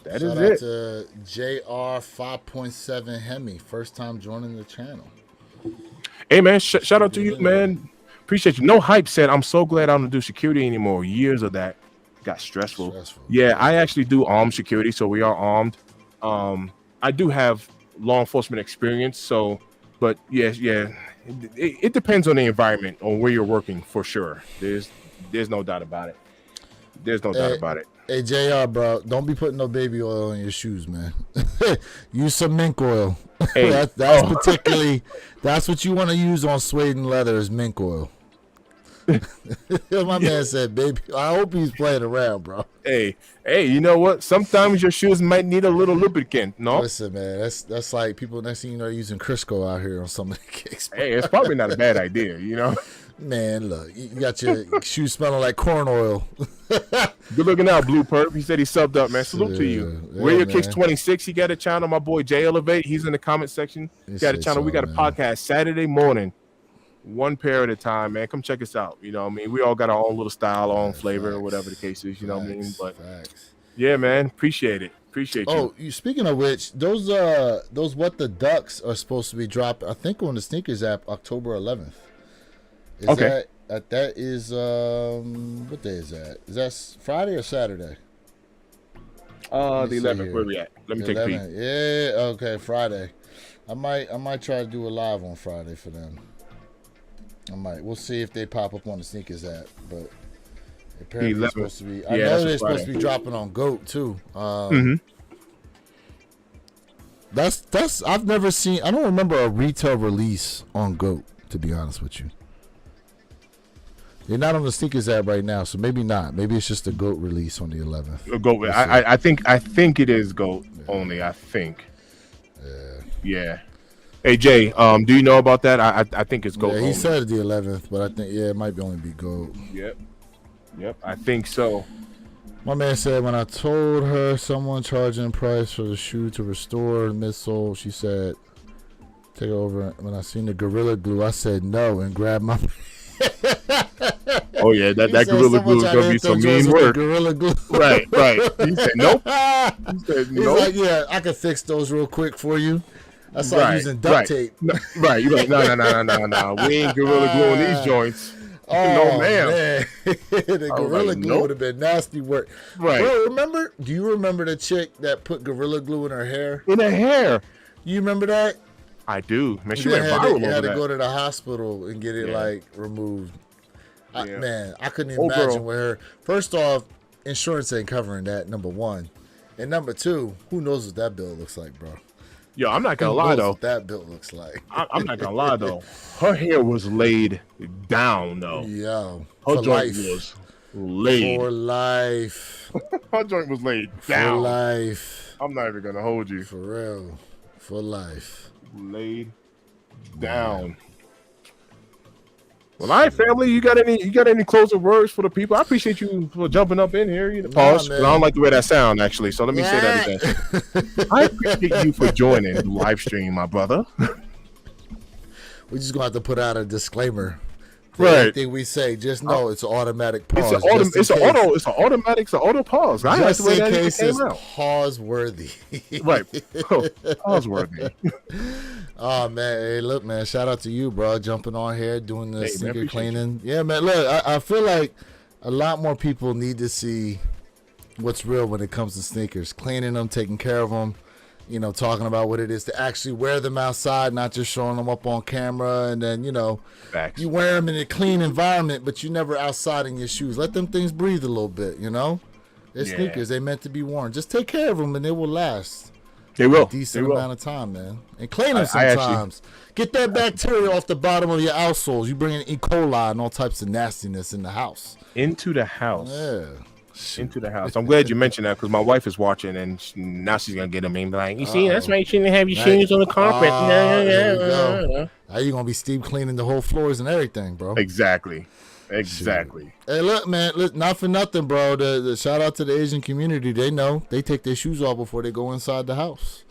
That is it. Shout out to JR 5.7 Hemi, first time joining the channel. Hey man, shout out to you, man. Appreciate you. No Hype said, I'm so glad I don't do security anymore. Years of that got stressful. Yeah, I actually do armed security, so we are armed. I do have law enforcement experience, so, but yes, yeah, it depends on the environment, on where you're working, for sure. There's no doubt about it. There's no doubt Hey, about it. hey, JR, bro, don't be putting no baby oil on your shoes, man. Use some mink oil. Hey, That's particularly, that's what you want to use on suede and leather is mink oil. My man said, baby, I hope he's playing around, bro. hey, you know what? Sometimes your shoes might need a little lubricant. No, Listen, man, that's like people next thing you know using Crisco out here on some of the kicks. hey, it's probably not a bad idea. You know, Man, look, you got your shoes smelling like corn oil. good looking out, Blue Perp. He said he subbed up, man. Salute to you. Yeah, Wear your man. kicks 26. He got a channel. My boy Jay Elevate. He's in the comment section. He got a say channel. We so, got a man. podcast Saturday morning. One pair at a time, man. Come check us out. You know what I mean? We all got our own little style, our own flavor, or Facts. whatever the case is. You know what I mean? Facts, But facts. yeah, man. Appreciate it. Appreciate you. Oh, speaking of which, those What the Ducks are supposed to be dropped, I think, on the Sneakers app October 11th. Is Okay. That is what day is that? Is that Friday or Saturday? The see 11th. here. Where we at? Let me take a peek. 11th. Yeah, okay, Friday. I might try to do a live on Friday for them. I might. We'll see if they pop up on the Sneakers app, but apparently they're 11th. supposed to be. Yeah, I know that's a they're supposed to Friday. be dropping on GOAT too. Mhm. That's I've never seen. I don't remember a retail release on GOAT, to be honest with you. They're not on the Sneakers app right now, so maybe not. Maybe it's just a GOAT release on the 11th. Go. I think it is GOAT only. I think. Yeah. Hey Jay, do you know about that? I think it's GOAT Yeah, only. he said the 11th, but I think it might only be GOAT. Yep. I think so. My man said when I told her someone charging price for the shoe to restore the midsole, she said take it over. When I seen the Gorilla Glue, I said no and grabbed my. Oh yeah, that Gorilla Glue is gonna be some mean work. Gorilla Glue. Right. He said nope. He said He's nope. like, yeah, I can fix those real quick for you. I saw using duct tape. No, right. You're like, no. We ain't Gorilla Gluing these joints. No, ma'am. The Gorilla like, Glue nope. would have been nasty work. Right. Bro, do you remember the chick that put Gorilla Glue in her hair? In her hair. You remember that? I do. Man, she They went had viral to over go that. to the hospital and get it Yeah. like removed. Yeah. Man, I couldn't Old imagine girl. with her. First off, insurance ain't covering that. Number one, and number two, who knows what that bill looks like, bro? Yo, I'm not gonna Who lie knows though. what that bill looks like. I'm not gonna lie though. Her hair was laid down though. Yo, Her for joint life. was laid. For life. Her joint was laid For down. life. I'm not even gonna hold you. For real. For life. Laid down. Well, all right, family. You got any closing words for the people? I appreciate you for jumping up in here. You know, pause. man. I don't like the way that sound actually, so let me say that again. I appreciate you for joining the live stream, my brother. We just gonna have to put out a disclaimer. For Right. Anything we say, just know it's an automatic pause. It's an auto pause. I like Just the way in that case came it's out. pause worthy. Right. Pause worthy. Oh man, hey, look, man, shout out to you, bro, jumping on here doing the Hey, man, sneaker appreciate cleaning. Yeah, man, look, I feel like a lot more people need to see what's real when it comes to sneakers, cleaning them, taking care of them, you know, talking about what it is to actually wear them outside, not just showing them up on camera, and then, you know, Facts. you wear them in a clean environment, but you never outside in your shoes. Let them things breathe a little bit, you know? They're Yeah. sneakers, they meant to be worn. Just take care of them and they will last They will. a decent They will. amount of time, man. And clean them I actually- sometimes. Get that bacteria off the bottom of your outsoles. You bring in E. coli and all types of nastiness in the house. Into the house. Yeah. Into the house. I'm glad you mentioned that because my wife is watching and now she's gonna get them and be like, "You see, that's why you shouldn't have your Right. shoes on the carpet." There we go. Now you're going to be Steve cleaning the whole floors and everything, bro. Exactly. Hey, look, man. Look, not for nothing, bro. The shout out to the Asian community. They know. They take their shoes off before they go inside the house.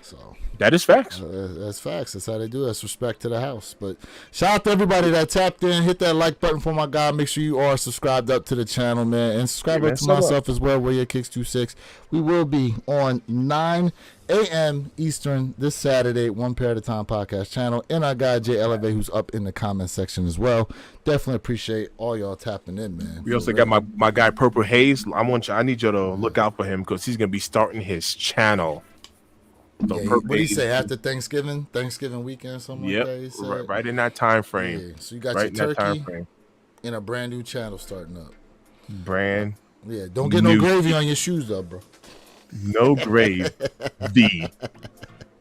So That is facts. that's facts. That's how they do it. That's respect to the house. But shout out to everybody that tapped in. Hit that like button for my guy. Make sure you are subscribed up to the channel, man. And subscribe up to myself as well, Where Your Kicks 26. We will be on 9 a.m. Eastern this Saturday, One Pair at a Time podcast channel. And our guy, Jay Elevate, who's up in the comment section as well. Definitely appreciate all y'all tapping in, man. We also got my guy, Purple Haze. I need you to look out for him because he's going to be starting his channel. So yeah, what did he say? After Thanksgiving weekend, something like that? He said? Right in that time frame. Yeah. So you got your turkey and a brand new channel starting up. Yeah, don't get no gravy on your shoes, though, bro. No gravy.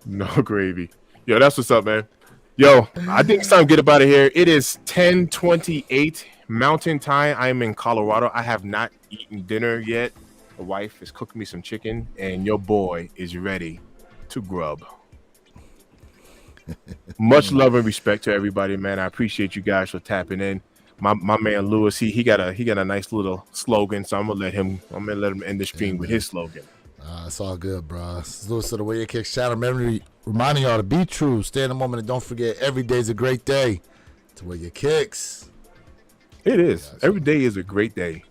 No gravy. Yo, that's what's up, man. Yo, I think it's time to get up out of here. It is 10:28 Mountain Time. I am in Colorado. I have not eaten dinner yet. The wife is cooking me some chicken, and your boy is ready to grub. Much love and respect to everybody, man. I appreciate you guys for tapping in. My man Lewis, he got a nice little slogan, so I'm gonna let him end the stream with his slogan. It's all good, bro. It's Lewis of the Where Your Kicks channel. Reminding y'all to be true, stay in the moment, and don't forget every day's a great day to wear your kicks. It is. Every day is a great day